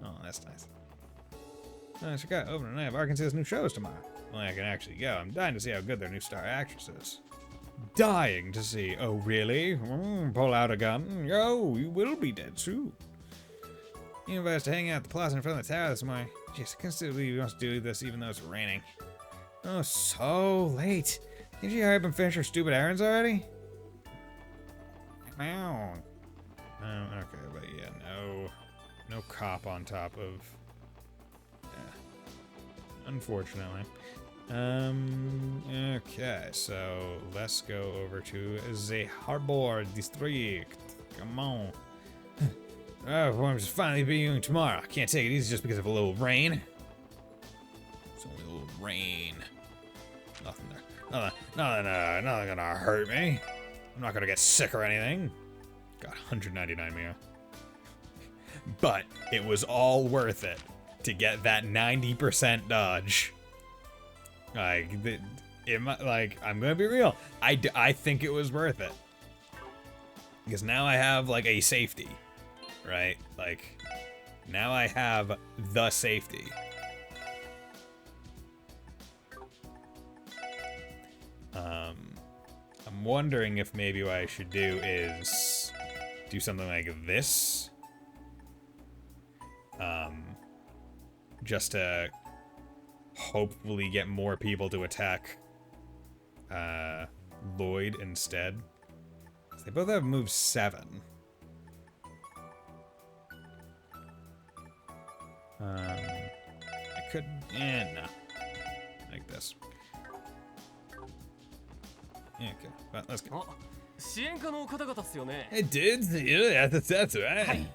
Oh, that's nice. Oh, I forgot. Open and I have Arkansas's new shows tomorrow. Only I can actually go. I'm dying to see how good their new star actress is. Dying to see. Oh, really? Pull out a gun. Oh, you will be dead soon. You invited us to hang out at the plaza in front of the tower this morning. Jeez, I can't still believe he wants to do this even though it's raining. Oh, so late. Can't you hurry up and finish your stupid errands already? Ow. Oh, okay, but yeah, no cop on top of... Yeah. Unfortunately. Okay, so let's go over to the Harbor District. Come on. Oh, performance is finally beginning tomorrow. I can't take it easy just because of a little rain. It's only a little rain. Nothing there. Nothing gonna hurt me. I'm not gonna get sick or anything. Got 199 Mia. But it was all worth it to get that 90% dodge. Like, I'm gonna be real. I think it was worth it. Because now I have, like, a safety. Right? Like, now I have the safety. I'm wondering if maybe what I should do is do something like this. Just to hopefully get more people to attack Lloyd instead. They both have move 7. I could, no. Like this. Yeah, okay, well, let's go. 支援課の方々っすよね。 Hey, dudes, yeah, that's right.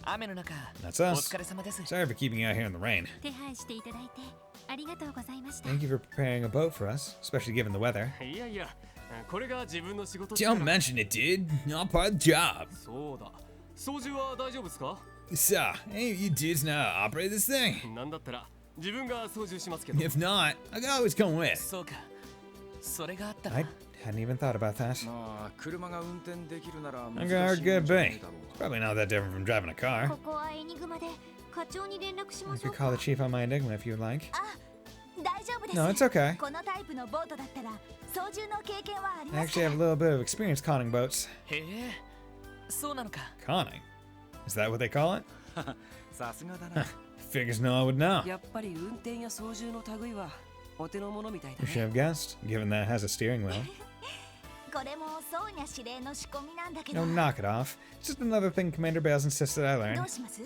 雨の中、 That's お us. 疲れ様です。 Sorry for keeping you out here in the rain. 手配していただいてありがとうございました。 Thank you for preparing a boat for us, especially given the weather. いやいや、これが自分の仕事。 Don't mention it, dude. Not part of the job. そうだ。操縦は大丈夫ですか？ So, hey, you dudes know how to operate this thing. なんだったら自分が操縦しますけど。 If not, I can always come with. そうか。それがあったら。 I hadn't even thought about that. まあ車が運転できるなら I 難 got し our いん good じゃない bay. だろう It's probably not that different from driving a car. ここはエニグマで課長に連絡し You ましょ could う call か。 the chief on my Enigma if you'd like. 大丈夫です。 No, it's okay. このタイプのボートだったら操縦の経験はあり I ます actually have a little bit of experience conning boats. へえ、そうなのか。 Conning? Is that what they call it? さすがだな Figures no one would know. やっぱり運転や操縦の類はお手の物みたいだ You should ね。 have guessed, given that it has a steering wheel. これもソーニャ指令の仕込みなんだけど No, knock it off. It's just another thing Commander Bales insisted I ど learn. うします？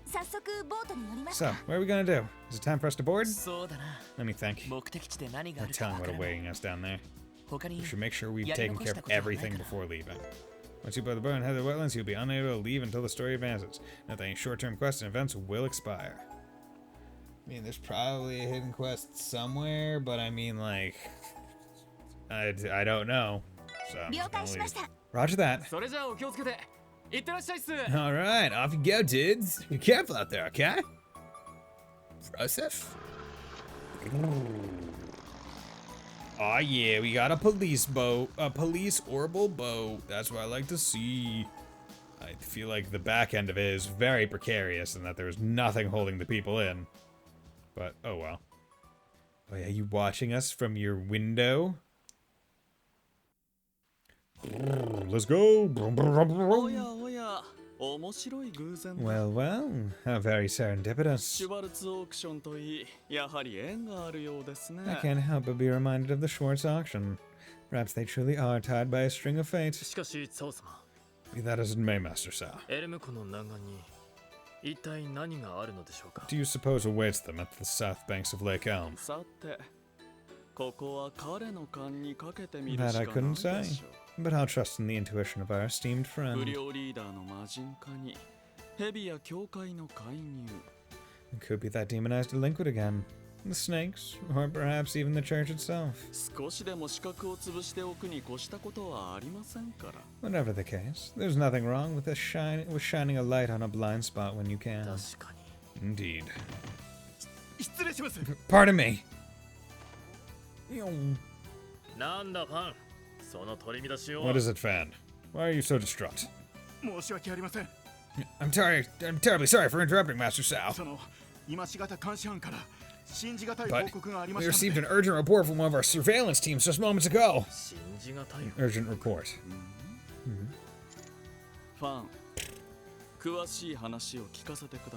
早速ボートに乗ります So, か。 what are we gonna do? Is it time for us to board? そうだな。 Let me think. 目的地で何があ No るか telling わか what らない。 awaiting us down there. 他に We should make sure we've やり taken 残 care した of ことはないか everything な。 before leaving. Once you board the boat and head to the wetlands, you'll be unable to leave until the story advances. Note that any short-term quests and events will expire. I mean, there's probably a hidden quest somewhere, but I mean, like, I don't know. So I'm 了 just 解 gonna しま leave. した。 Roger that. それじゃあお気をつけて。いってらっしゃいっす。 All right, off you go, dudes. Be careful out there, okay? Process. Oh yeah, we got a police boat. A police orbital boat. That's what I like to see. I feel like the back end of it is very precarious and that there's nothing holding the people in. But, oh well. Oh yeah, you watching us from your window? Let's go. Well, well, how very serendipitous. I can't help but be reminded of the Schwartz auction. Perhaps they truly are tied by a string of fate. Be that as it may, Master Sao. Do you suppose awaits them at the south banks of Lake Elm? That I couldn't say, but I'll trust in the intuition of our esteemed friend. It could be that demonized delinquent again. The snakes, or perhaps even the church itself. Whatever the case, there's nothing wrong with shining a light on a blind spot when you can. Indeed. Pardon me. What is it, Fan? Why are you so distraught? I'm terribly sorry for interrupting, Master Sao. But we received an urgent report from one of our surveillance teams just moments ago. An urgent report.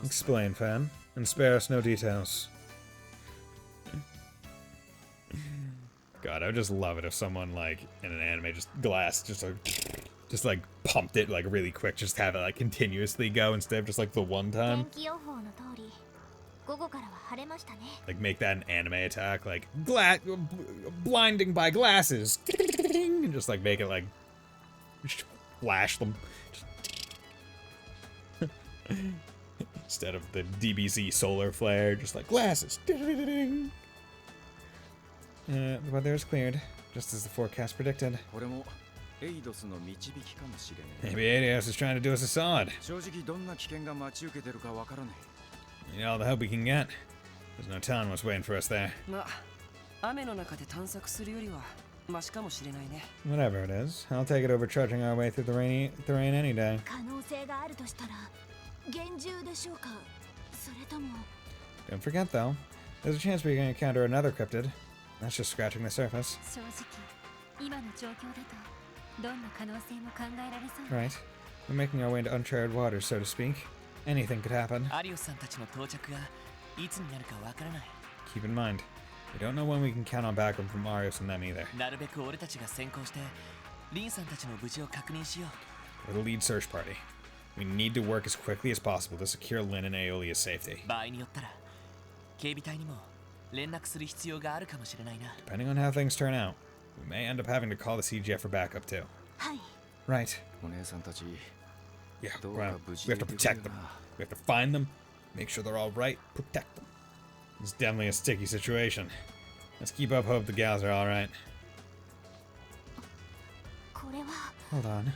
Explain, Fan, and spare us no details. God, I would just love it if someone, like, in an anime, just pumped it, like, really quick, just have it, like, continuously go instead of just, like, the one time. Like, make that an anime attack, like, blinding by glasses, and just, like, make it, like, flash them. Instead of the DBZ solar flare, just, like, glasses. The weather is cleared, just as the forecast predicted. Maybe Eidos is trying to do us a solid. You know, all the help we can get. There's no telling what's waiting for us there. Whatever it is, I'll take it over trudging our way through the rain any day. Don't forget, though, there's a chance we're going to encounter another cryptid. That's just scratching the surface. Right. We're making our way into uncharted waters, so to speak. Anything could happen. Keep in mind, we don't know when we can count on backup from Arios and them either. We're the lead search party. We need to work as quickly as possible to secure Lynn and Aeolia's safety. Depending on how things turn out, we may end up having to call the CGF for backup too. Right. Yeah, well, we have to protect them. We have to find them, make sure they're all right, protect them. It's definitely a sticky situation. Let's keep up hope the gals are all right. Hold on.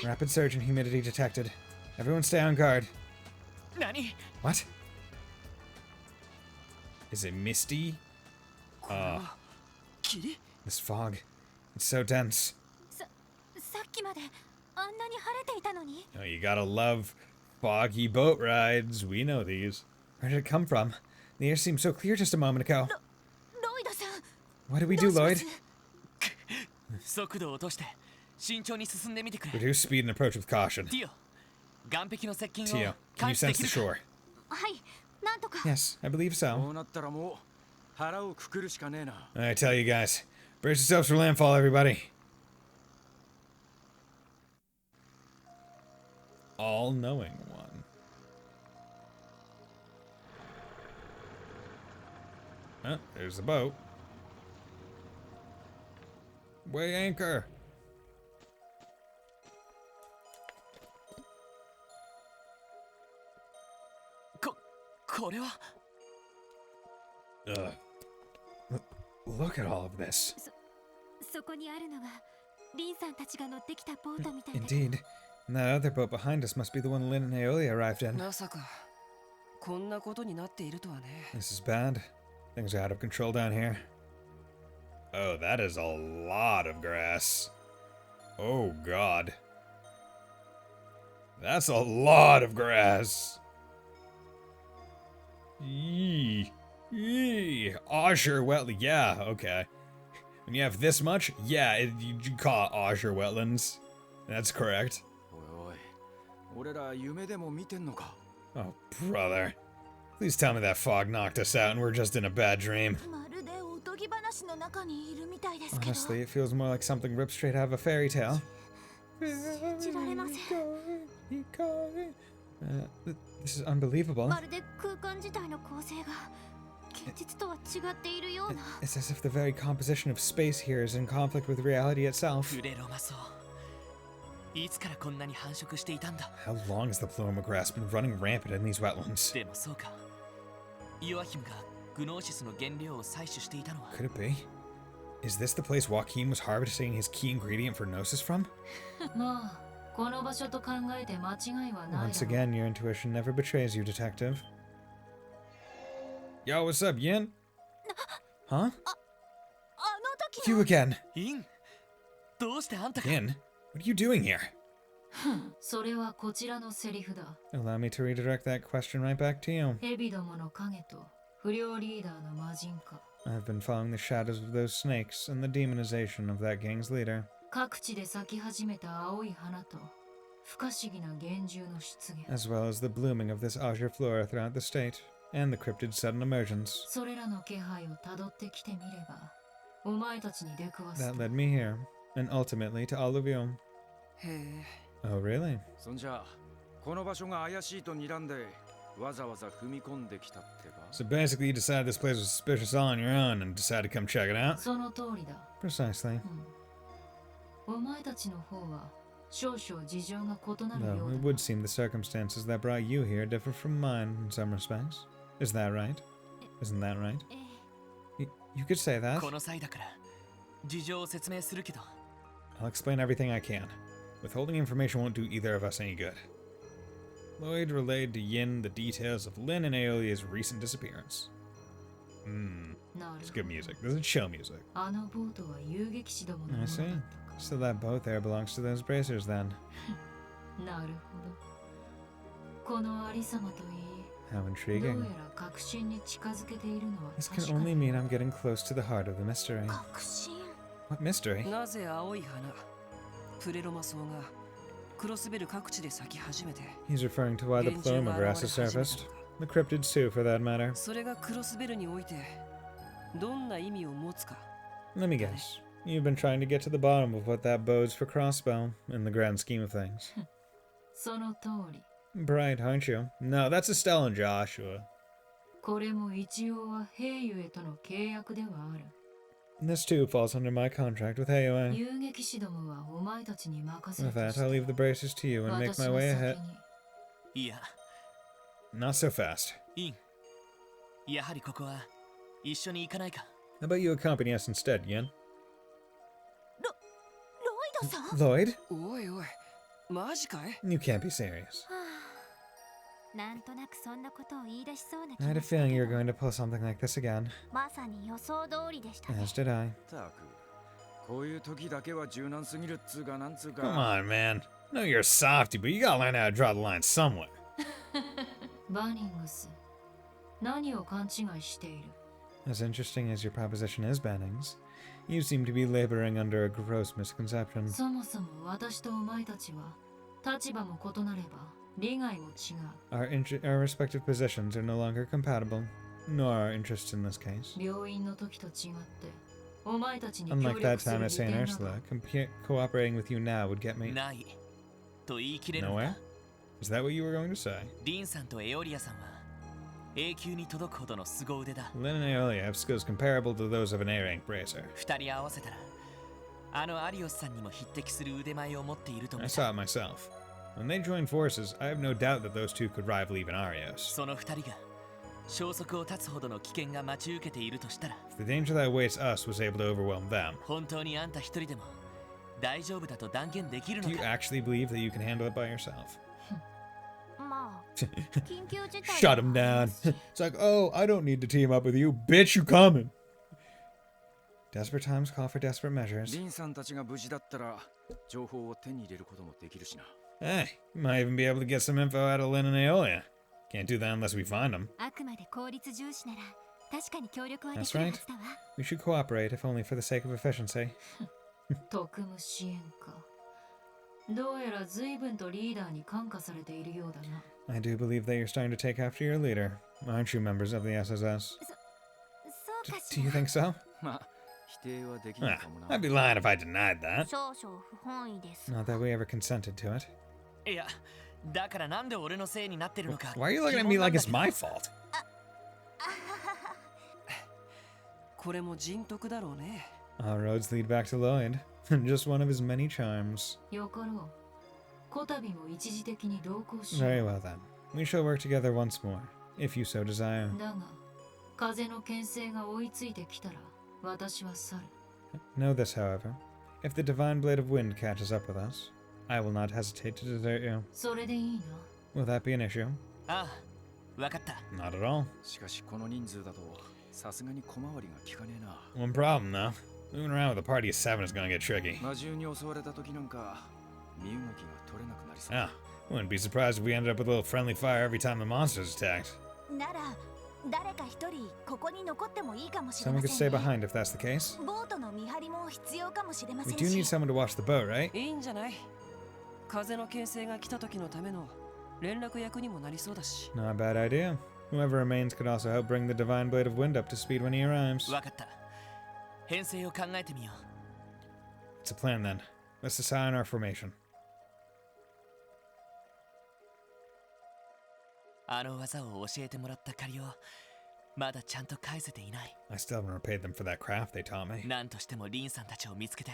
Rapid surge and humidity detected. Everyone stay on guard. What? Is it misty? This fog. It's so dense. Oh, you gotta love foggy boat rides. We know these. Where did it come from? The air seemed so clear just a moment ago. What did we do, Lloyd? Reduce speed and approach with caution. Tio, can you sense the shore? Yes, I believe so. I tell you guys, brace yourselves for landfall, everybody. All-knowing one. Oh, there's the boat. Weigh anchor. Look at all of this. Indeed. And that other boat behind us must be the one Lynn and Aeolia arrived in. This is bad. Things are out of control down here. Oh, that is a lot of grass. Oh, God. That's a lot of grass. Yee. Yee. Azure wetland. Yeah, okay. When you have this much, yeah, you call it Azure wetlands. That's correct. Oh, brother. Please tell me that fog knocked us out and we're just in a bad dream. Honestly, it feels more like something ripped straight out of a fairy tale. This is unbelievable. It's as if the very composition of space here is in conflict with reality itself. How long has the Pluma grass been running rampant in these wetlands? Could it be? Is this the place Joaquin was harvesting his key ingredient for Gnosis from? Once again, your intuition never betrays you, detective. Yo, what's up, Yin? Huh? You again. Yin, what are you doing here? Allow me to redirect that question right back to you. I've been following the shadows of those snakes and the demonization of that gang's leader. As well as the blooming of this azure flora throughout the state, and the cryptid sudden emergence. That led me here, and ultimately to all of you. Oh, really? So basically you decided this place was suspicious all on your own and decided to come check it out? Precisely. Though it would seem the circumstances that brought you here differ from mine in some respects. Is that right? Isn't that right? You could say that. I'll explain everything I can. Withholding information won't do either of us any good. Lloyd relayed to Yin the details of Lin and Aeolia's recent disappearance. It's good music. This is chill music. I see. So that boat there belongs to those bracers then. How intriguing. This can only mean I'm getting close to the heart of the mystery. What mystery? He's referring to why the Pluma grass has surfaced. The cryptids too, for that matter. Let me guess. You've been trying to get to the bottom of what that bodes for Crossbow, in the grand scheme of things. Bright, aren't you? No, that's Estelle and Joshua. This too falls under my contract with AOA. With that, I'll leave the bracers to you and make my way ahead. Not so fast. How about you accompany us instead, Yen? Lloyd? You can't be serious. I had a feeling you were going to pull something like this again. As did I. Come on, man. I know you're a softie, but you gotta learn how to draw the line somewhere. As interesting as your proposition is, Bannings, you seem to be laboring under a gross misconception. Our respective positions are no longer compatible, nor our interests in this case. Unlike that time at St. Ursula, cooperating with you now would get me... Nowhere? Is that what you were going to say? Lin and Aeolia have skills comparable to those of an A-rank bracer. I saw it myself. When they joined forces, I have no doubt that those two could rival even Arios. If the danger that awaits us was able to overwhelm them, do you actually believe that you can handle it by yourself? Shut him down. It's like, oh, I don't need to team up with you. Bitch, you coming. Desperate times call for desperate measures. リンさんたちが無事だったら情報を手に入れることもできるしな。 Hey, you might even be able to get some info out of Lynn and Aeolia. Can't do that unless we find them. あくまで効率重視なら確かに協力はで That's きるは right. ずだわ。 We should cooperate, if only for the sake of efficiency. 特務支援か。どうやら随分とリーダーに感化されているようだな。I do believe that you're starting to take after your leader. Aren't you members of the SSS? そうかし Do you ら。 think so? まあ否定はできない Ah, かもな。 I'd be lying if I denied that. 少々不本意です。 Not that we ever consented to it. いやだからなんで俺のせいになってるのか Why are you looking at me like it's my fault? これも人徳だろうね。 All roads lead back to Lloyd. Just one of his many charms. よかろう。こたびも一時的に同行しよう。 Very well then. We shall work together once more, if you so desire. だが、風の牽制が追いついてきたら、私は去る。 Know this, however. If the divine blade of wind catches up with us, I will not hesitate to desert you. それでいいな。 Will that be an issue? ああわかった Not at all. しかしこの人数だとさすがに小回りが効かねえな。 One problem, though. Moving around with a party of 7 is gonna get tricky. 魔獣に襲われた時なんか身動きが取れなくなりそう。 Ah, wouldn't be surprised if we ended up with a little friendly fire every time the monsters attacked. なら誰か一人ここに残ってもいいかもしれま Someone せ could ん stay ね。 behind if that's the case. ボートの見張りも必要かもしれませ We ん do need し。 someone to watch the boat, right? いいんじゃない？風の牽制が来た時のための連絡役にもなりそうだし。 Not a bad idea. Whoever remains could also help bring the divine blade of wind up to speed when he arrives. わかった編成を考えてみよう It's a plan then. Let's decide on our formation. あの技を教えてもらった借りをまだちゃんと返せていない I still haven't repaid them for that craft they taught me. 何としてもリンさんたちを見つけて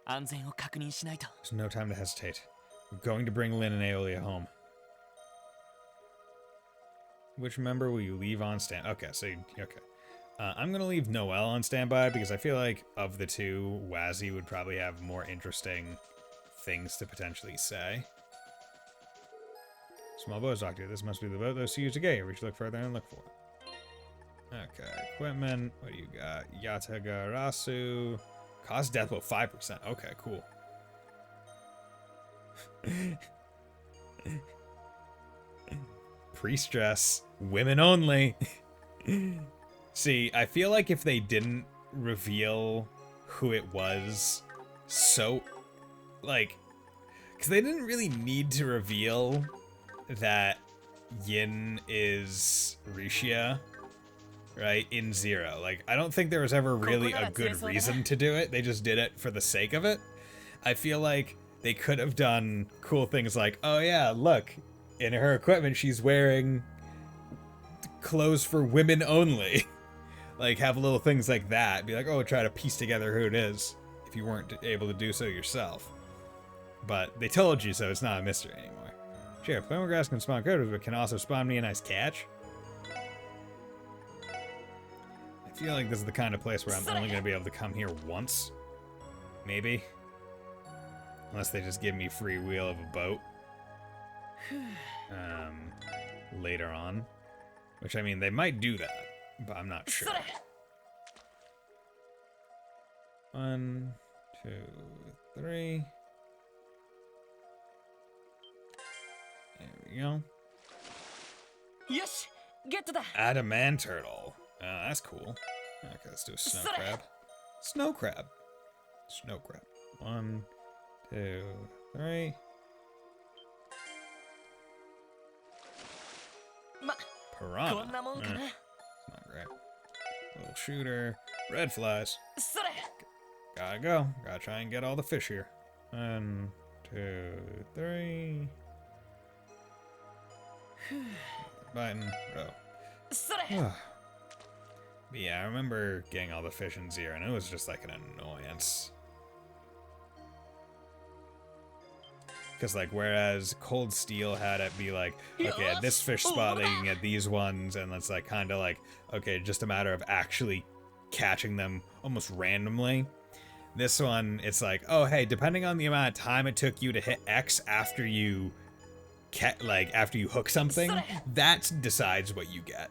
安全を確認しないと There's no time to hesitate. We're going to bring Lynn and Aeolia home. Which member will you leave on stand? Okay, so okay. I'm gonna leave Noelle on standby because I feel like of the two, Wazzy would probably have more interesting things to potentially say. Small boat doctor. This must be the boat those used to get here. We should look further and look for it. Okay, equipment. What do you got? Yatagarasu. Cause death blow 5%. Okay, cool. Pre-stress. Women only. See, I feel like if they didn't reveal who it was, so, like, because they didn't really need to reveal that Yin is Rishia, right, in Zero. Like, I don't think there was ever really a good reason to do it. They just did it for the sake of it. I feel like they could have done cool things like, oh yeah, look, in her equipment she's wearing clothes for women only. Like, have little things like that. Be like, oh, try to piece together who it is if you weren't able to do so yourself. But they told you, so it's not a mystery anymore. Sure, playing grass can spawn critters, but can also spawn me a nice catch. I feel like this is the kind of place where I'm only going to be able to come here once. Maybe. Unless they just give me free wheel of a boat. Later on. Which, I mean, they might do that, but I'm not sure. 1, 2, 3. There we go. Yosh! Get to that! Adamant turtle. That's cool. Okay, let's do a snow crab. Snow crab. Snow crab. 1, 2, 3. Piranha. Not great. Little shooter. Red flies. Gotta go. Gotta try and get all the fish here. 1, 2, 3. Button. Row. But yeah, I remember getting all the fish in Zero, and it was just like an annoyance. Because, like, whereas Cold Steel had it be like, okay, at this fish spot, they can get these ones, and it's, like, kind of like, okay, just a matter of actually catching them almost randomly. This one, it's like, oh, hey, depending on the amount of time it took you to hit X after you like after you hook something, that decides what you get.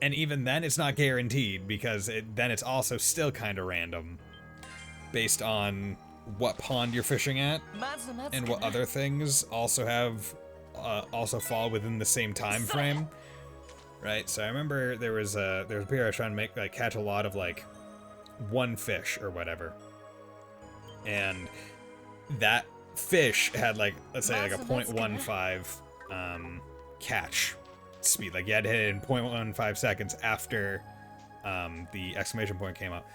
And even then, it's not guaranteed because then it's also still kind of random, based on what pond you're fishing at and what other things also have also fall within the same time frame. Right, so I remember there was a period I was trying to catch a lot of like one fish or whatever, and that fish had like, let's say like a 0.15 catch speed. Like you had to hit it in 0.15 seconds after the exclamation point came up.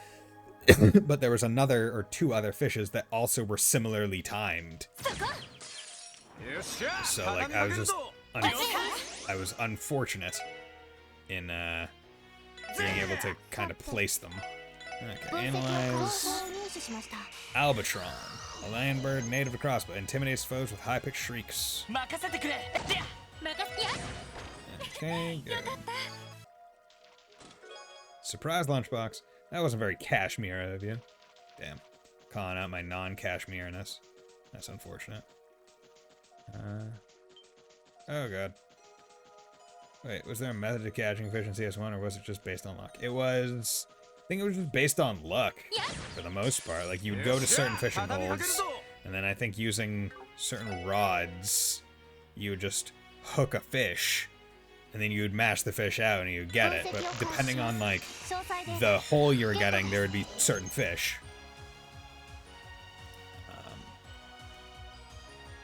But there was another or two other fishes that also were similarly timed. So like I was just I was unfortunate in being able to kind of place them. Okay, analyze. Albatron, a land bird native to Crossbow, intimidates foes with high-pitched shrieks. Okay, good. Surprise lunchbox. That wasn't very cashmere of you. Damn. Calling out my non-cashmere-ness. That's unfortunate. Oh god. Wait, was there a method to catching fish in CS1, or was it just based on luck? It was... I think it was just based on luck, for the most part. Like, you would go to certain fishing holes, and then I think using certain rods, you would just hook a fish, and then you would mash the fish out and you would get it. But depending on, like, the hole you were getting, there would be certain fish.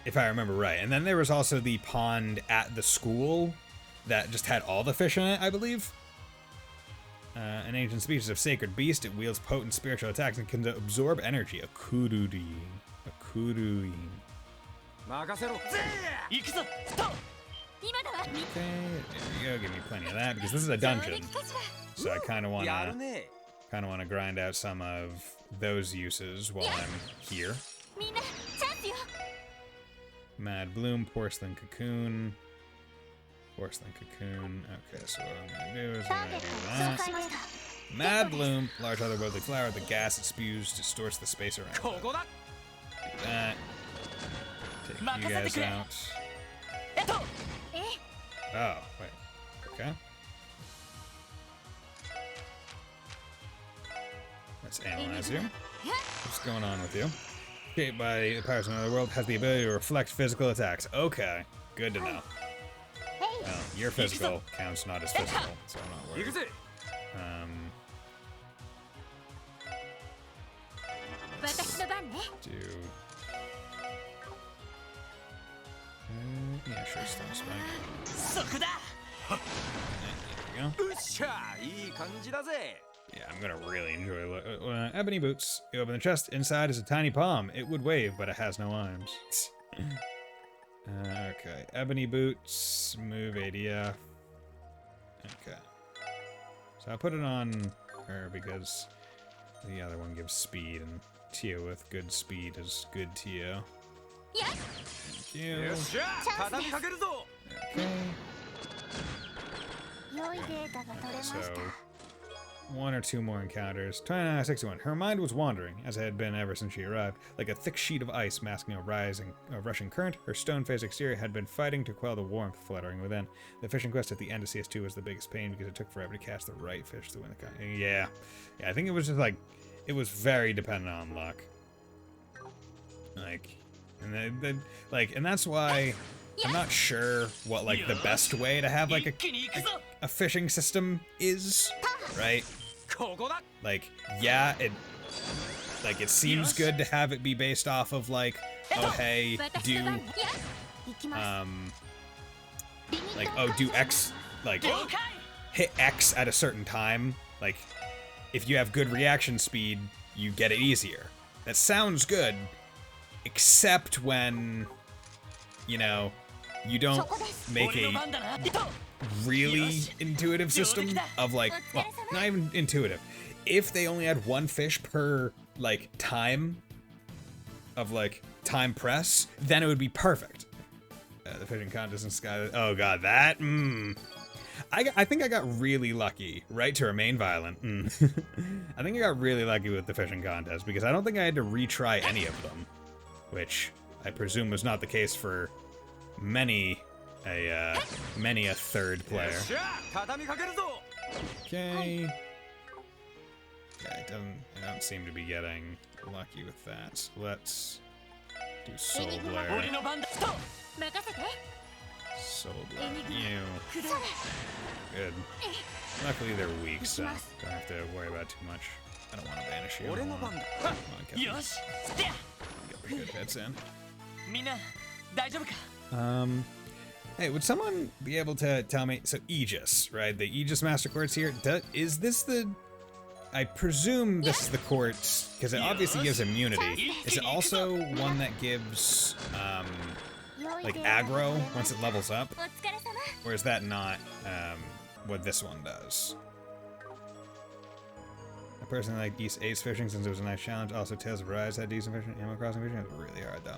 If I remember right. And then there was also the pond at the school that just had all the fish in it, I believe. An ancient species of sacred beast, it wields potent spiritual attacks and can absorb energy. A kururi. A kurui. Okay, there you go. Give me plenty of that because this is a dungeon. So I kind of want to grind out some of those uses while I'm here. Mad Bloom, Porcelain Cocoon. Porcelain Cocoon. Okay, so what I'm going to do is I'm going to do that. Mad Bloom, large otherworldly flower. The gas it spews distorts the space around it. Do that. Take you guys out. Oh, wait. Okay. Let's analyze you. What's going on with you? Shaped by the powers of another world, has the ability to reflect physical attacks. Okay, good to know. Well, your physical counts not as physical, so I'm not worried. Let's do... yeah, sure, Stone Spike. There you go. Yeah, I'm gonna really enjoy Ebony Boots. You open the chest, inside is a tiny palm. It would wave, but it has no arms. Okay, Ebony Boots, move ADF. Okay. So I put it on her because the other one gives speed, and Tio with good speed is good Tio. Thank you. Okay. So... one or two more encounters. 2961. Her mind was wandering, as it had been ever since she arrived, like a thick sheet of ice masking a rushing current. Her stone-faced exterior had been fighting to quell the warmth fluttering within. The fishing quest at the end of CS2 was the biggest pain because it took forever to catch the right fish to win the contest. Yeah, I think it was just like, it was very dependent on luck. Like, and and that's why I'm not sure what like the best way to have like a fishing system is, right? Like, yeah, it seems good to have it be based off of like, oh hey, do do X, like hit X at a certain time. Like, if you have good reaction speed, you get it easier. That sounds good, except when, you know, you don't make a really intuitive system of like, well, not even intuitive. If they only had one fish per like time of like time press, then it would be perfect. The fishing contest in Sky. Oh god, that. I think I got really lucky, right? To remain violent. I think I got really lucky with the fishing contest because I don't think I had to retry any of them, which I presume was not the case for many a third player. Okay. I don't seem to be getting lucky with that. So let's do Soul Blare. Soul Blare. You. Good. Luckily they're weak, so don't have to worry about too much. I don't want to banish you. Come on, get the good hits in. Hey, would someone be able to tell me? So Aegis, right? The Aegis Master Quartz here. Is this the? I presume this is the quartz because it obviously gives immunity. Is it also one that gives like aggro once it levels up, or is that not what this one does? I personally like East Ace fishing since it was a nice challenge. Also, Tales of Rise had decent fishing. Animal Crossing fishing was really hard though.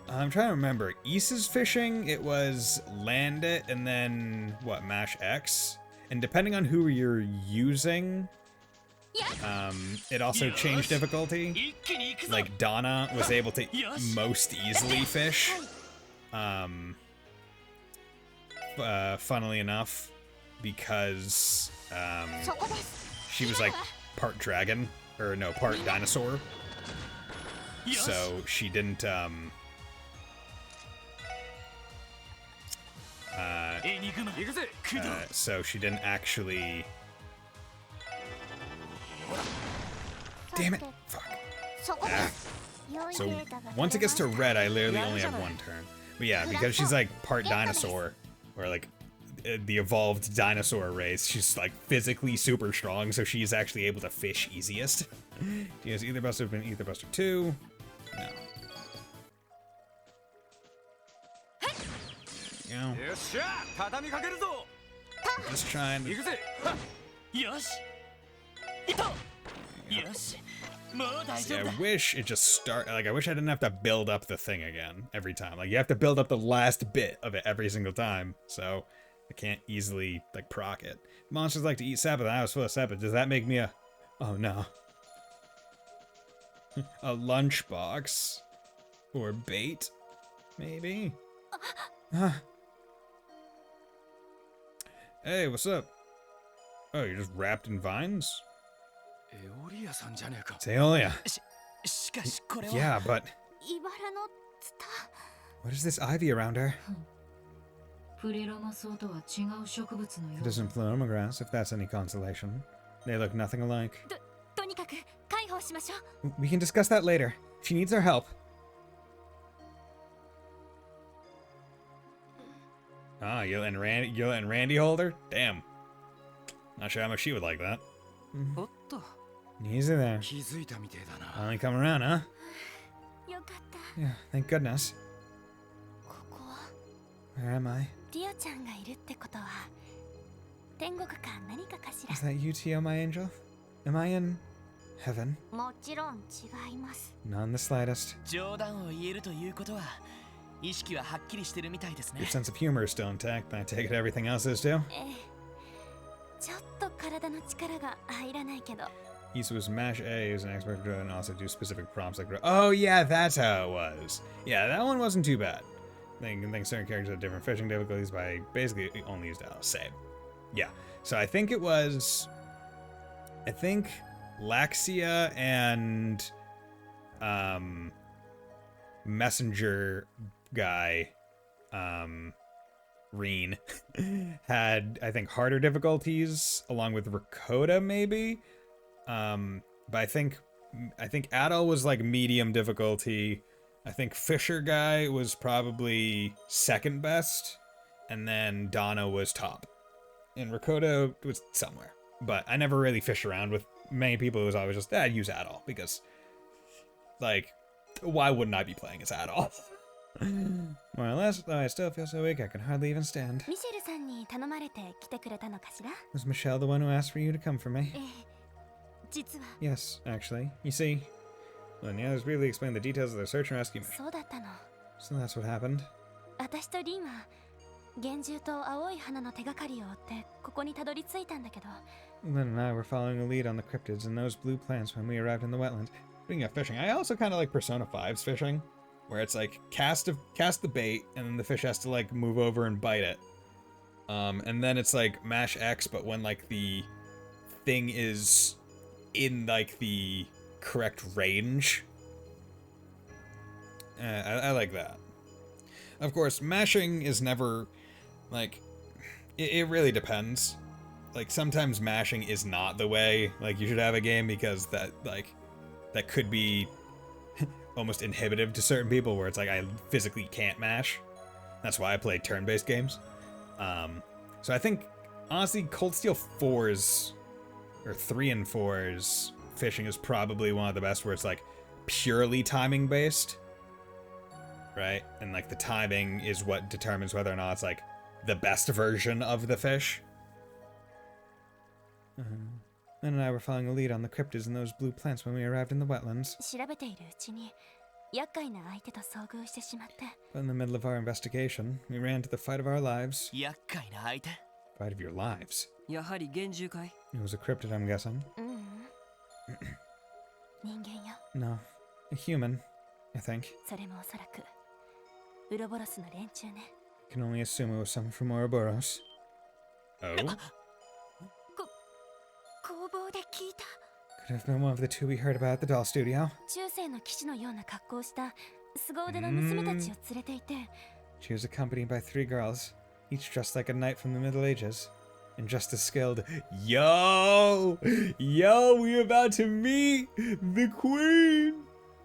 I'm trying to remember. East's fishing, it was land it and then what, mash X? And depending on who you're using, it also changed difficulty. Like Donna was able to most easily fish. Funnily enough, because she was like part dragon, or no, part dinosaur. So she didn't so she didn't actually. Damn it! Fuck. Ah. So once it gets to red, I literally only have one turn. But yeah, because she's like part dinosaur, or like the evolved dinosaur race, she's like physically super strong, so she's actually able to fish easiest. She has Ether Buster, been Ether Buster 2. No. You know, I'm just trying to. See, I wish it just start. Like, I wish I didn't have to build up the thing again every time. Like, you have to build up the last bit of it every single time, so I can't easily like proc it. Monsters like to eat sap, and I was full of sap. Does that make me a? Oh no. A lunchbox or bait, maybe. Hey, what's up? Oh, you're just wrapped in vines? It's Aeolia. Yeah, but what is this ivy around her? It isn't Paloma grass, if that's any consolation. They look nothing alike. We can discuss that later. She needs our help. Ah, you're letting Randy hold her? Damn. Not sure how much she would like that. Easy there. Finally come around, huh? Yeah, thank goodness. Where am I? Is that you, Tio, my angel? Am I in heaven? Not in the slightest. Your sense of humor is still intact, but I take it everything else is too. Issa was mash A, who's an expert and also do specific prompts like. Oh yeah, that's how it was. Yeah, that one wasn't too bad. I think certain characters have different fishing difficulties, but I basically only used same. Yeah, so I think it was. I think Laxia and messenger guy Reen had, I think, harder difficulties along with Rakota maybe, but I think Adol was like medium difficulty. I think Fisher guy was probably second best, and then Donna was top, and Rakota was somewhere. But I never really fished around with many people. It was always just, use Adol, because, like, why wouldn't I be playing as Adol? More or less, though I still feel so weak I can hardly even stand. Was Michelle the one who asked for you to come for me? Yes, actually. You see, when the others briefly explained the details of their search and rescue mission. So that's what happened. Lynn and I were following a lead on the cryptids and those blue plants when we arrived in the wetlands. Speaking of fishing, I also kind of like Persona 5's fishing. where it's like cast the bait, and then the fish has to like move over and bite it. And then it's like mash X, but when like the thing is in like the correct range. I like that. Of course, mashing is never like it really depends. Like sometimes mashing is not the way like you should have a game, because that could be almost inhibitive to certain people, where it's like I physically can't mash. That's why I play turn-based games. So I think honestly Cold Steel 4's or 3 and 4's fishing is probably one of the best, where it's like purely timing based, right? And like the timing is what determines whether or not it's like the best version of the fish. Lynn and I were following a lead on the cryptids and those blue plants when we arrived in the wetlands. 調べているうちに厄介な相手と遭遇してしまって。 But in the middle of our investigation, we ran to the fight of our lives. 厄介な相手? Fight of your lives. やはり幻獣かい? It was a cryptid, I'm guessing. 人間よ。 No, a human, I think. それもおそらくウロボロスの連中ね。 I can only assume it was someone from Ouroboros. Oh? 工房で聞いた。 Could have been one of the two we heard about at the doll studio. 中世の騎士のような格好をした凄腕の娘たちを連れていて。 She was accompanied by 3 girls, each dressed like a knight from the Middle Ages, and just as skilled. Yo, we're about to meet the queen.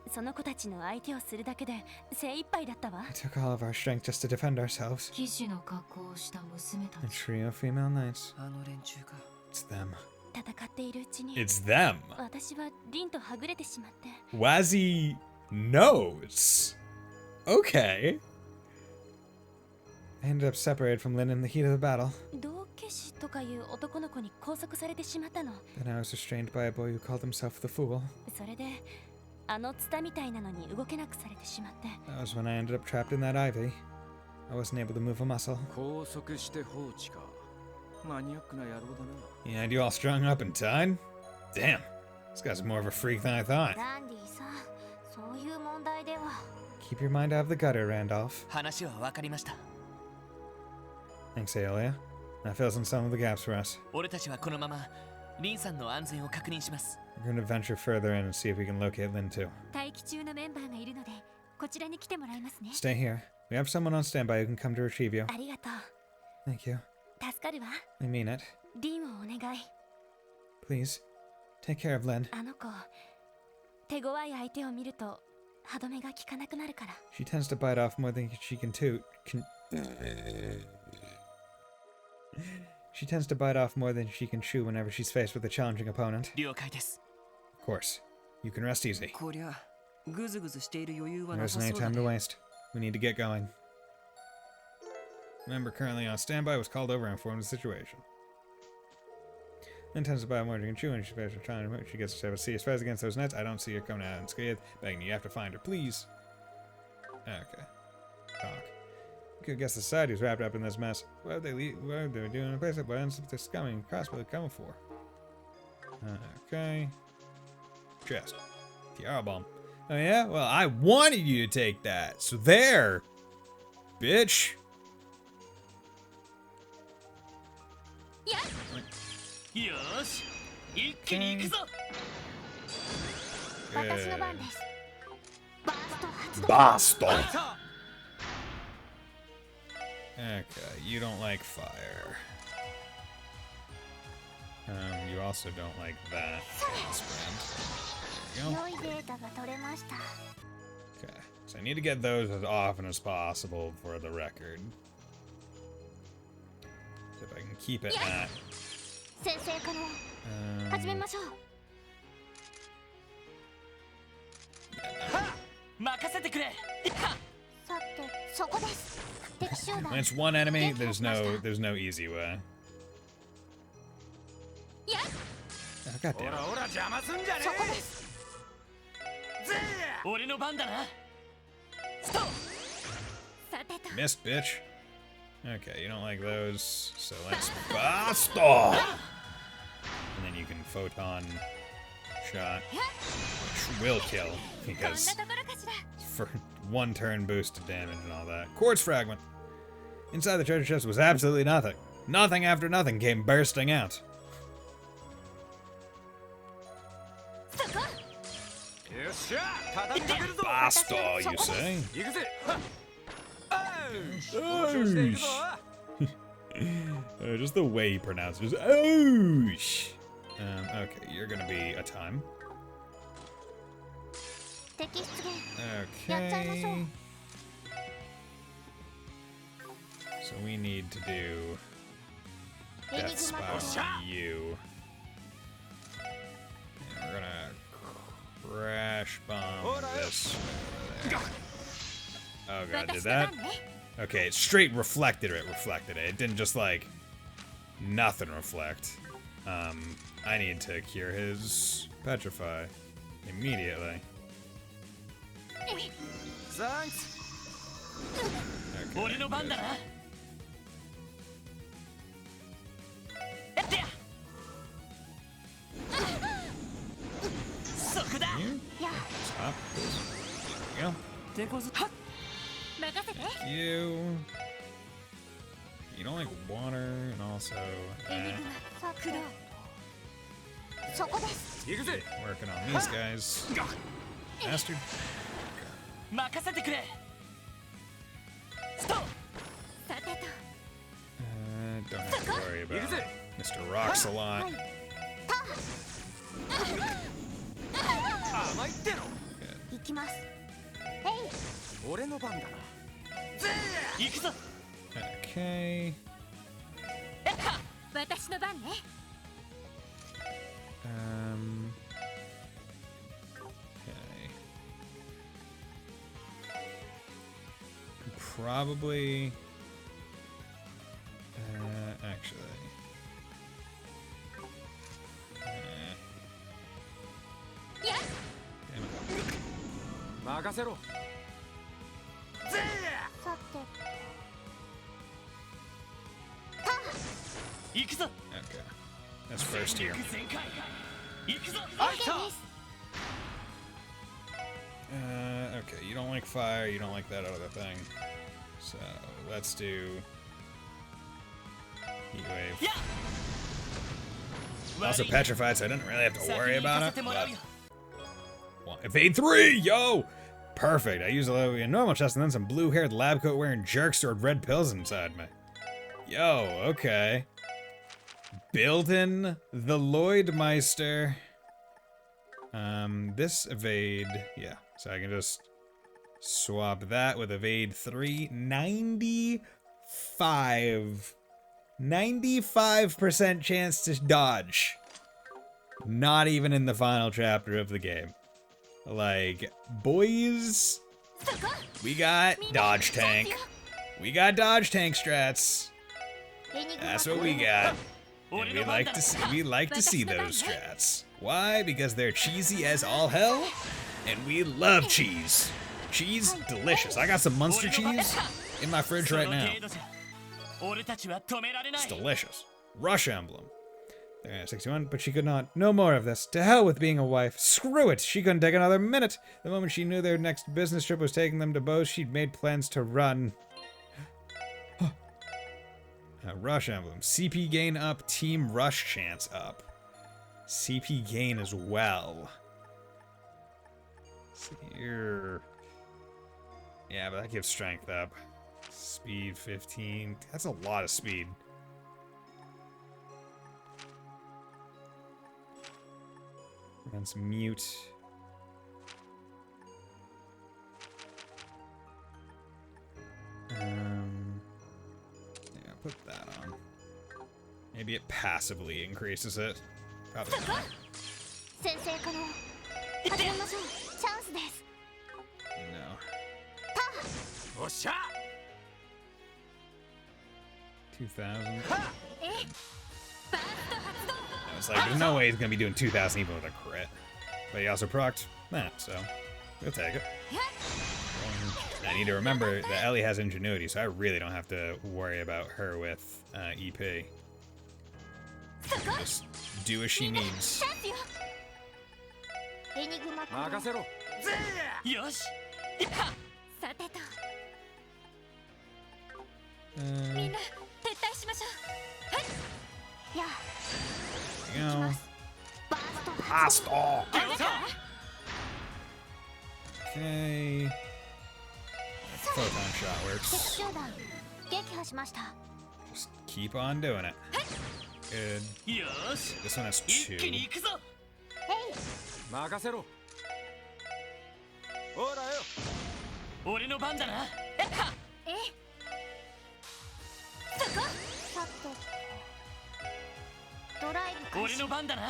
その子たちの相手をするだけで精一杯だったわ。 It took all of our strength just to defend ourselves. 騎士の格好をした娘た A ち。 trio of female knights. あの連中か。 It's them. 戦っているうちに。 It's them. 私はリンとはぐれてしまって。 Wazzy knows. Okay. I ended up separated from Lynn in the heat of the battle. 道化師とかいう男の子に拘束されてしまったの。 Then I was restrained by a boy who called himself the Fool. それであのツタみたいなのに動けなくされてしまって。 That was when I ended up trapped in that ivy. I wasn't able to move a muscle. 拘束して放置か。マニアックな野郎だな。 Yeah, and you all strung up and tied? Damn. This guy's more of a freak than I thought. ランディさ、そういう問題では。 Keep your mind out of the gutter, Randolph. 話は分かりました。 Thanks, Aelia. That fills in some of the gaps for us. 俺たちはこのままリンさんの安全を確認します。 We're going to venture further in and see if we can locate Lynn too. 待機中のメンバーがいるので、こちらに来てもらいますね。 Stay here. We have someone on standby who can come to retrieve you. ありがとう。 Thank you. 助かるわ。 I mean it. リンをお願い。 Please, take care of Lynn. あの子、手強い相手を見ると歯止めが効かなくなるから。 She tends to bite off more than she can toot. She tends to bite off more than she can chew whenever she's faced with a challenging opponent. 了解です。 Of course, you can rest easy. こりゃグズグズしている余裕は There な isn't さ any そうだ time to ね。 waste. We need to get going. Member currently on standby was called over and informed of the situation. Lynn tends to bite more than she can chew and she's faced with a challenging opponent. She gets to have a serious fight against those nets. I don't see her coming out unscathed. Begging you have to find her, please. Okay. Talk. Could guess the society was wrapped up in this mess. What would they doing in a place that ends up this scumming crossbow coming for? Okay. Chest. Tiara bomb. Oh yeah? Well, I wanted you to take that. So there. Bitch. Yes. よし、一気に行くぞ。私の番です。バースト発動。 Boston. Okay, you don't like fire. You also don't like that. There you go. 良いデータが取れました。 Okay, so I need to get those as often as possible for the record. So if I can keep it at. 先生可能。始めましょう。任せてくれ。さて、そこです。敵集団。 When it's one enemy, there's no easy way. Oh, goddamn. ほら邪魔すんじゃねそこです。俺の番だな。ストップ。さてと。 Missed, bitch. Okay, you don't like those, so let's blast off. And then you can photon shot, which will kill because one turn boosted damage and all that. Quartz fragment. Inside the treasure chest was absolutely nothing. Nothing after nothing came bursting out. Basta, you say? Just the way he pronounces Oosh. Okay, you're gonna be a time. Okay. So we need to do Death Spiral on you. And we're gonna crash bomb this over there. Oh god, did that? Okay, it straight reflected it. It didn't just like nothing reflect. I need to cure his petrify immediately. Thanks. Okay, Stop. There you go. You. You don't like water, and also. Working on these guys. Bastard. Don't have to worry about Mr. Rocks a lot. Okay. Okay. Probably. Actually. Okay. That's first here. Okay, you don't like fire, you don't like that other thing. So, let's do Heat Wave. Also petrified, so I didn't really have to worry about it. But evade 3! Yo! Perfect. I used a normal chest and then some blue-haired lab coat wearing jerk stored red pills inside me. Yo, okay. Built in the Lloydmeister. This evade, yeah. So I can just swap that with evade 3. 95% chance to dodge. Not even in the final chapter of the game. Like, boys, we got dodge tank. We got dodge tank strats. That's what we got. And we like to see those strats. Why? Because they're cheesy as all hell, and we love cheese. Cheese, delicious. I got some Munster cheese in my fridge right now. It's delicious. Rush Emblem. 61, but she could not. No more of this. To hell with being a wife. Screw it. She couldn't take another minute. The moment she knew their next business trip was taking them to Bose, she'd made plans to run. Rush Emblem. CP gain up. Team Rush chance up. CP gain as well. Here. Yeah, but that gives strength up. Speed 15. That's a lot of speed. Let's mute. Yeah, put that on. Maybe it passively increases it. Probably not. No. 2,000. I was like, there's no way he's gonna be doing 2,000 even with a crit. But he also procced that, so we'll take it. I need to remember that Ellie has ingenuity, so I really don't have to worry about her with EP. Just do as she needs. さてと Uh, みんな撤退しましょう。はい。やあ you know, バースト hostile. あなた Okay. Photon shot 敵 works. 集団撃破しました。 Just keep on doing it. Good. よし This one has 一気に 2. 行くぞ。任せろ。ほらよ。俺の番だな。えそこさてドライブ開始。俺の番だな。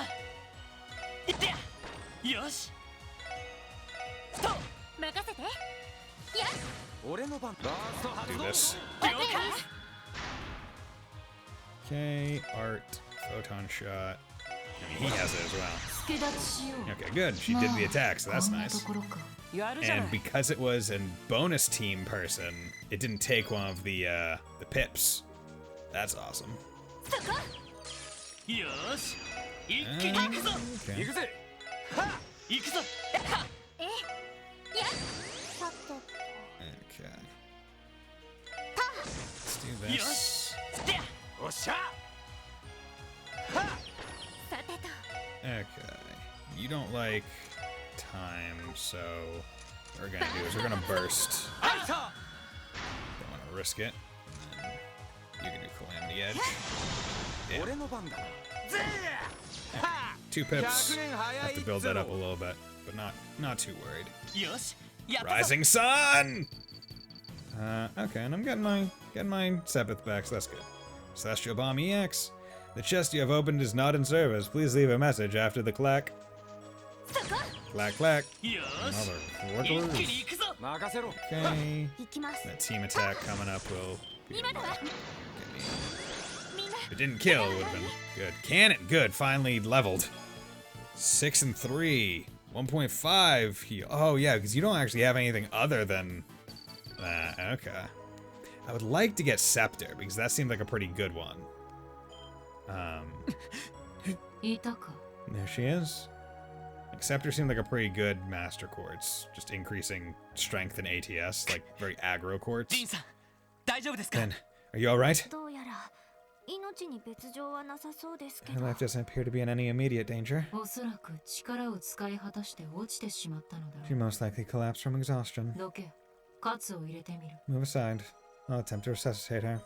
いってや。よし。ストップ。任せて。やっ俺の番。バースト Do 発動。 this. 了解。 Okay, art, photon shot. I mean, he has it as well. 助立ちしよう。 Okay, good. She did the attack, so that's こんな nice. ところか。やるじゃな And い。 because it was a bonus team person, it didn't take one of the pips. That's awesome. そこよし。一気に行くぞ。 Okay. 行くぜ。行くぞ。えやっさて Okay. Let's do よ this. し。ってや。おっしゃ。さてと Okay. You don't like time, so what we're gonna do is we're gonna burst. アウト。 Don't wanna risk it. And you can do Calamity Edge. 俺の番だ。 Two pips. 100年早 Have い to っ build つ that の up a little bit, but not too worried. よし。やったぞ。 Rising Sun! Okay, and I'm getting my Sepith back, so that's good. Celestial Bomb EX. The chest you have opened is not in service. Please leave a message after the clack. そこ Clack, clack. よし。 Another 一気 clickers. に行くぞ。任せろ。 Okay. 行きます。 That team attack coming up will be 今だわ get me. みんな If it didn't kill, it would have been good. Cannon, good. Finally leveled. 6 and 3. 1.5 heal. Oh, yeah, because you don't actually have anything other than that. Okay. I would like to get Scepter, because that seemed like a pretty good one. いたか。 There she is. Like, Scepter seemed like a pretty good Master Quartz. Just increasing strength and ATS, like very aggro ジン quartz. さん、大丈夫ですか。 Then, are you alright? どうやら命に別状はなさそうですけ Her ど life doesn't appear to be in any immediate danger. おそらく力を使い果たして落ちてしまったのだ She ろ most likely collapsed from exhaustion. う。どけ。カツを入れてみる。 Move aside. I'll attempt to resuscitate her.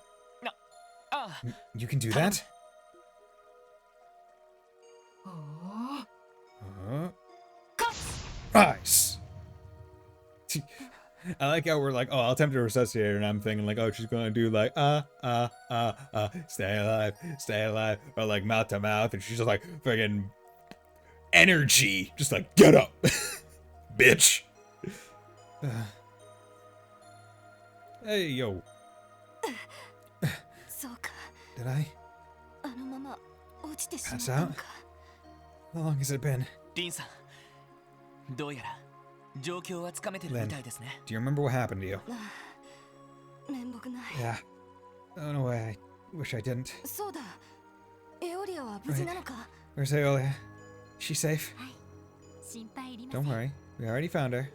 ああ。 You can do that? おお。 Nice. I like how we're like, oh, I'll attempt to resuscitate her, and I'm thinking like, oh, she's gonna do like, stay alive, or like mouth to mouth, and she's just like friggin' energy, just like get up, bitch. Hey yo. そうか Did I あのまま落ちてしまっ pass たの out? か How long has it been? リンさん、どうやら状況はつかめてるみたいですね。 Do you remember what happened to you? 面目ない Yeah. Oh no way. I wish I didn't. そうだエオリアは無事なのか Where's Aeolia? She safe? 心配いりませ Don't ん worry. We already found her.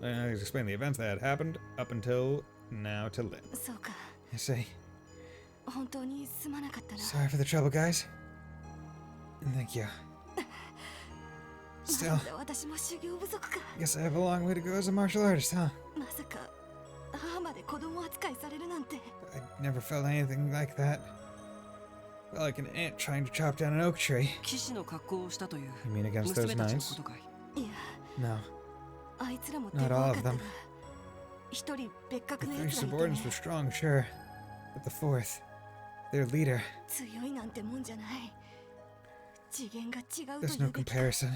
I explained the events that had happened up until now to Lynn. そうか I say, 本当にすまなかったな sorry for the trouble, guys. And thank you. ま Still, だ私も修行不足か I guess I have a long way to go as a martial artist, huh? まさか母まで子供扱いされるなんて I never felt anything like that. Felt like an ant trying to chop down an oak tree. 騎士の格好をしたという You mean against 娘 those たちの knights? ことかい。いや No. あいつらも手 Not 強 all か of ったな them. 一人別格 The の three やつらいて subordinates were strong, sure. But the fourth, their leader, 強いなんてもんじゃない次元が違うと there's 言 no うべき comparison.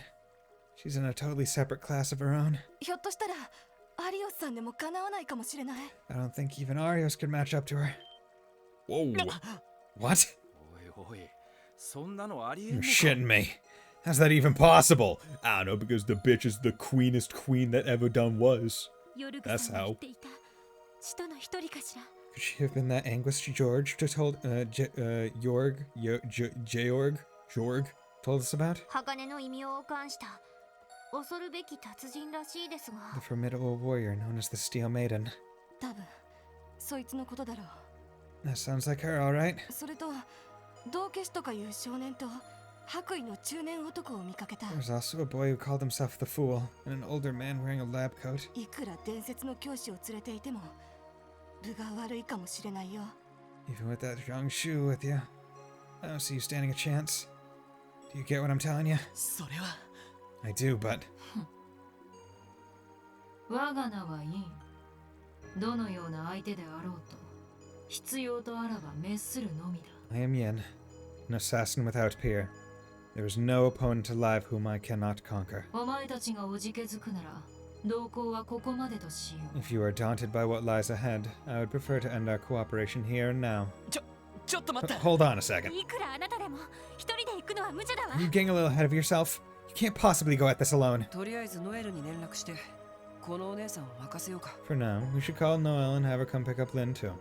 She's in a totally separate class of her own. ひょっとしたらアリオスさんでもかなわないかもしれない I don't think even Arios could match up to her. Whoa. What? おいおい、そんなのありえん You're のか。 shitting me. How's that even possible? I don't know, because the bitch is the queenest queen that ever done was. ヨルグ That's さんが how. 言っていた使徒の一人かしら Could she have been that anguished George just told, Jorg told us about? 鋼の異名を冠した恐るべき達人らしいですが。 The formidable warrior known as the Steel Maiden. 多分そいつのことだろう。 That sounds like her, alright. それと道化師とかいう少年と白衣の中年男を見かけた。 There was also a boy who called himself the Fool, and an older man wearing a lab coat. いくら伝説の教師を連れていても分が悪いかもしれないよ。 Even with that young shoe with you, I don't see you standing a chance. Do you get what I'm telling you? それは I do, but 我が名はイン。どのような相手であろうと、必要とあらば滅するのみだ。 I am Yin, an assassin without peer. There is no opponent alive whom I cannot conquer. お前たちがおじけづくなら、同行はここまでとしよう。 If you are daunted by what lies ahead, I would prefer to end our cooperation here and now. ちょっと待って。 Hold on a second. いくらあなたでも一人で行くのは無茶だわ。 Are you getting a little ahead of yourself? You can't possibly go at this alone. とりあえずノエルに連絡してこのお姉さんを任せようか。 For now, we should call Noelle and have her come pick up Lynn too.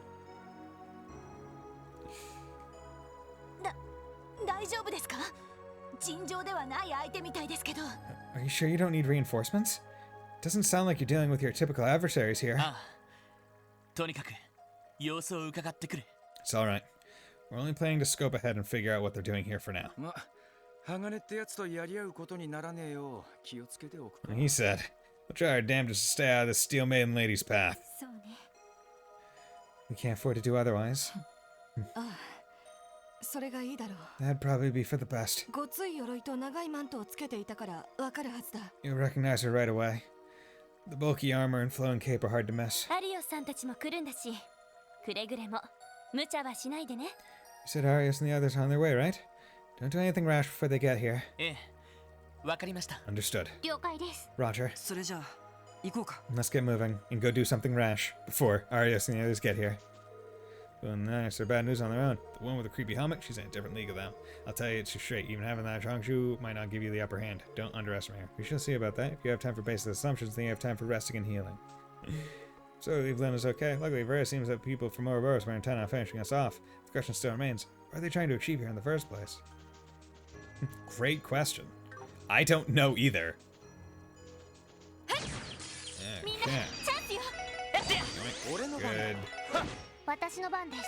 大丈夫ですか？尋常ではない相手みたいですけど。 Are you sure you don't need reinforcements? Doesn't sound like you're dealing with your typical adversaries here. ああ、とにかく様子を伺ってくる。 It's alright. We're only planning to scope ahead and figure out what they're doing here for now. ま、鋼ってやつとやり合うことにならねえよう気をつけておくか。 He said, we'll try our damnedest to stay out of the Steel Maiden lady's path. そうね。 We can't afford to do otherwise. ああ、それがいいだろう。 That'd probably be for the best. ごつい鎧と長いマントをつけていたからわかるはずだ。 You'll recognize her right away. The bulky armor and flowing cape are hard to miss. アリオスさんたちも来るんだし、くれぐれも無茶はしないでね。 You said Arius and the others are on their way, right? Don't do anything rash before they get here. ええ、わかりました。 Understood. 了解です。 Roger. それじゃあ行こうか。 Let's get moving and go do something rash before Arius and the others get here. Well, nice. They're bad news on their own. The one with the creepy helmet, she's in a different league of them. I'll tell you, it's just straight. Even having that strong shoe might not give you the upper hand. Don't underestimate her. We shall see about that. If you have time for baseless assumptions, then you have time for resting and healing. So, leave Lynn is okay. Luckily, Vera seems that people from Ouroboros were intent on finishing us off. The question still remains, what are they trying to achieve here in the first place? Great question. I don't know either. Okay. Good. 私の番です。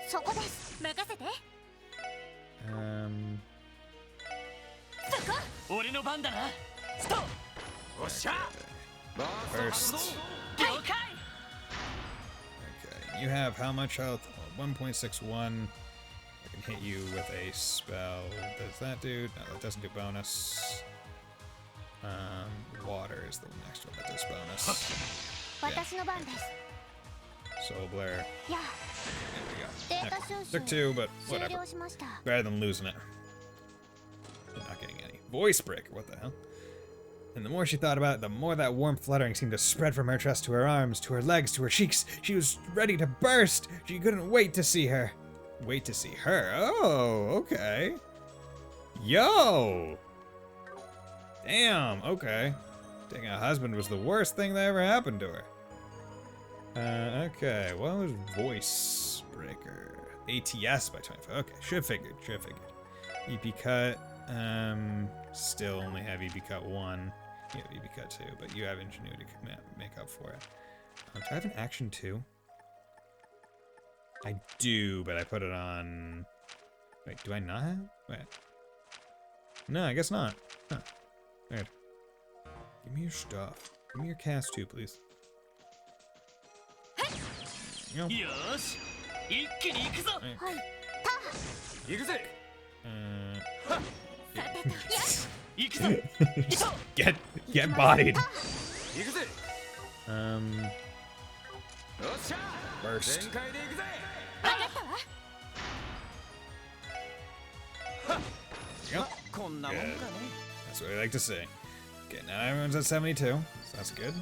そこです。任せて。そこ。俺の番だな。スト。おっしゃ。 First. 了解。 Okay, you have how much health? 1.61. I can hit you with a spell. Does that do? No, that doesn't do bonus. Water is the next one that does bonus. 私の番です。 Soul Blare. Yeah. There we go. Took two, but whatever. Better than losing it. You're not getting any. Voice breaker, what the hell? And the more she thought about it, the more that warm fluttering seemed to spread from her chest to her arms, to her legs, to her cheeks. She was ready to burst. She couldn't wait to see her. Wait to see her? Oh, okay. Yo! Damn, okay. Taking a husband was the worst thing that ever happened to her. Okay, what was voice breaker? ATS by 25. Okay, should have figured. EP cut, still only have EP cut 1. You have EP cut 2, but you have ingenuity to make up for it. Do I have an action 2? I do, but I put it on... Wait, do I not have? Wait. No, I guess not. Huh. Weird. Give me your stuff. Give me your cast 2, please. Yosh! Ikkini iku zo! Get bodied. Burst. Yep. Good. That's what I like to see. Okay, now everyone's at 72, so that's good.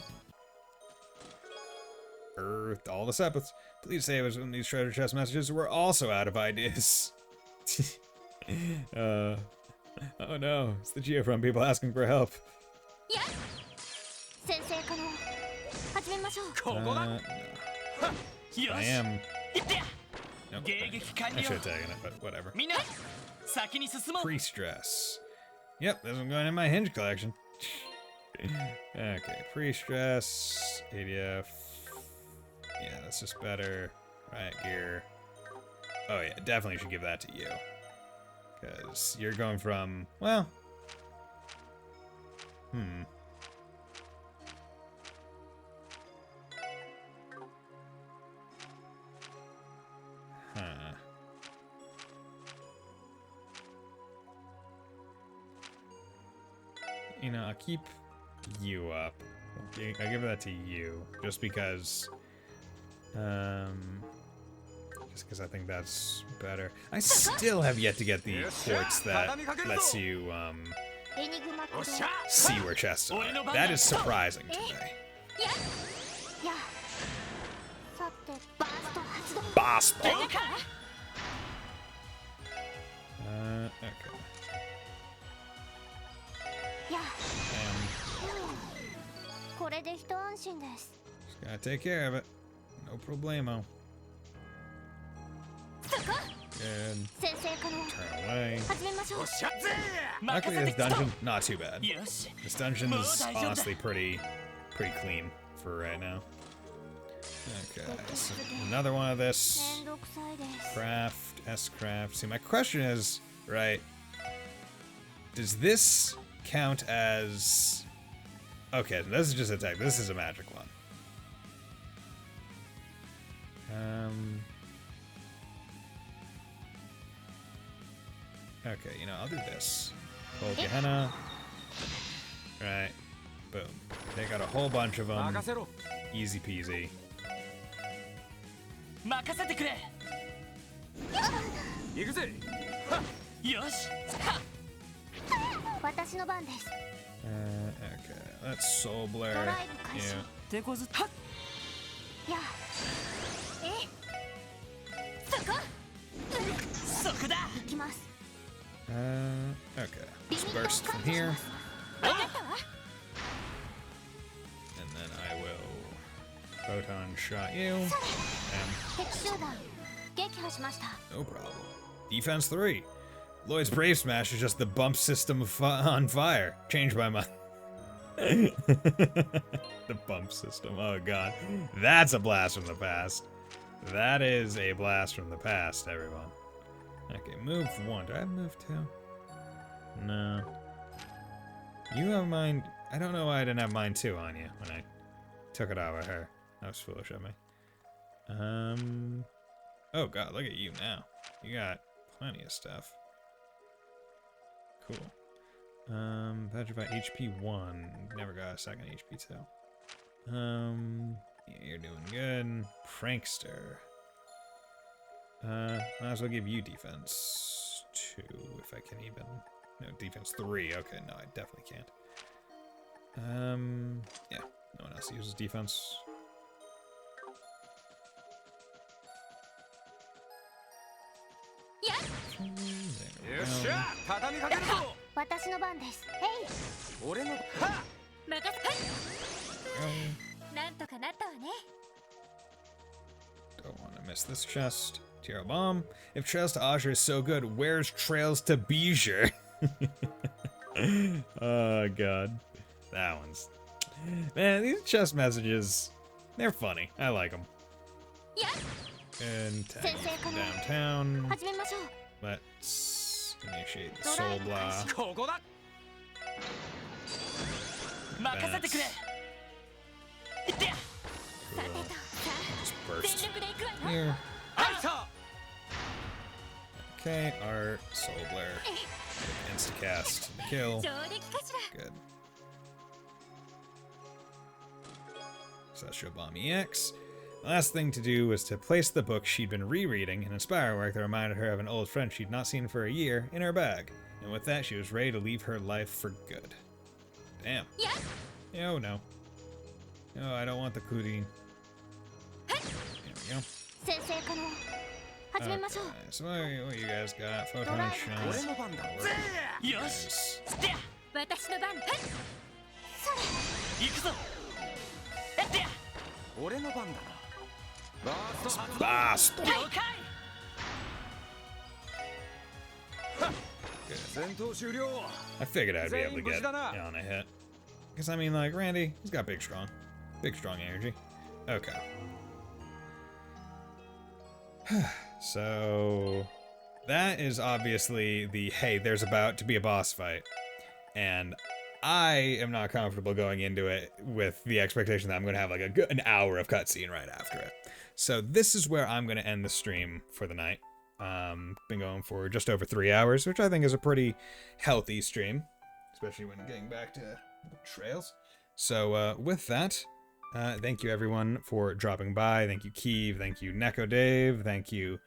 Earthed all the sepets. Please save us when these treasure chest messages were also out of ideas. Oh no, it's the Geofront people asking for help. Yeah. No. I am. Nope, I should have taken it, but whatever. Pre-stress. Yep, this one's going in my hinge collection. Okay, pre-stress, ADF. Yeah, that's just better. Riot gear. Oh yeah, definitely should give that to you. Because you're going from, well... Huh. You know, I'll keep you up. I'll give that to you, just because I think that's better. I still have yet to get the quartz that lets you see where chests are. That is surprising to me. Boss ball. Okay. Just gotta take care of it. No problemo. Good. Turn away. Luckily, this dungeon, not too bad. This dungeon's honestly pretty clean for right now. Okay, so another one of this. Craft, S-craft. See, my question is, right, does this count as... Okay, this is just a tech. This is a magic one. Okay, you know, I'll do this. Pull Gehenna. Right. Boom. They got a whole bunch of them. Easy peasy. Okay, let's Soul Blare. Yeah. Okay. Let's burst from here. And then I will Photon shot you. No problem. Defense 3. Lloyd's Brave Smash is just the bump system on fire. Changed my mind. The bump system. Oh god. That's a blast from the past. That is a blast from the past, everyone. Okay, move 1. Do I have move 2? No. You have mine. I don't know why I didn't have mine 2 on you when I took it out of her. That was foolish of me. Oh god, look at you now. You got plenty of stuff. Cool. Petrified HP 1. Never got a second HP 2. Yeah, you're doing good. Prankster. Might as well give you defense 2 if I can even. No, defense 3. Okay, no, I definitely can't. Yeah, no one else uses defense. Don't want to miss this chest. Tier bomb. If Trails to Azure is so good, where's Trails to Bijou? Oh god. That one's... Man, these chest messages, they're funny. I like them. And tag you downtown. Let's initiate the Soul Blast. Just burst here. Okay, Art, Soul Blare. Instacast, kill. Good. Celestial Bomb EX. The last thing to do was to place the book she'd been rereading, an Inspire work that reminded her of an old friend she'd not seen for a year, in her bag. And with that, she was ready to leave her life for good. Damn. Oh no. No, I don't want the cootie. There we go. Okay, so what you guys got? Photon shot. Yes. Blast. Good. I figured I'd be able to get on a hit. Because, I mean, like, Randy, he's got big, strong energy. Okay. So, that is obviously the, hey, there's about to be a boss fight. And I am not comfortable going into it with the expectation that I'm going to have, like, an hour of cutscene right after it. So, this is where I'm going to end the stream for the night. Been going for just over 3 hours, which I think is a pretty healthy stream, especially when getting back to trails. So with that, thank you everyone for dropping by. Thank you Keeve, thank you Neko Dave, thank you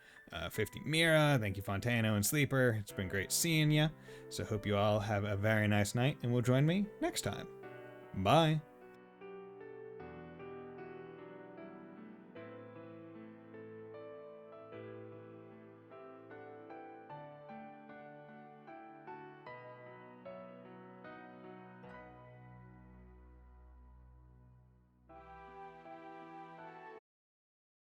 50 Mira, thank you Fontano and Sleeper. It's been great seeing you. So hope you all have a very nice night and will join me next time. Bye.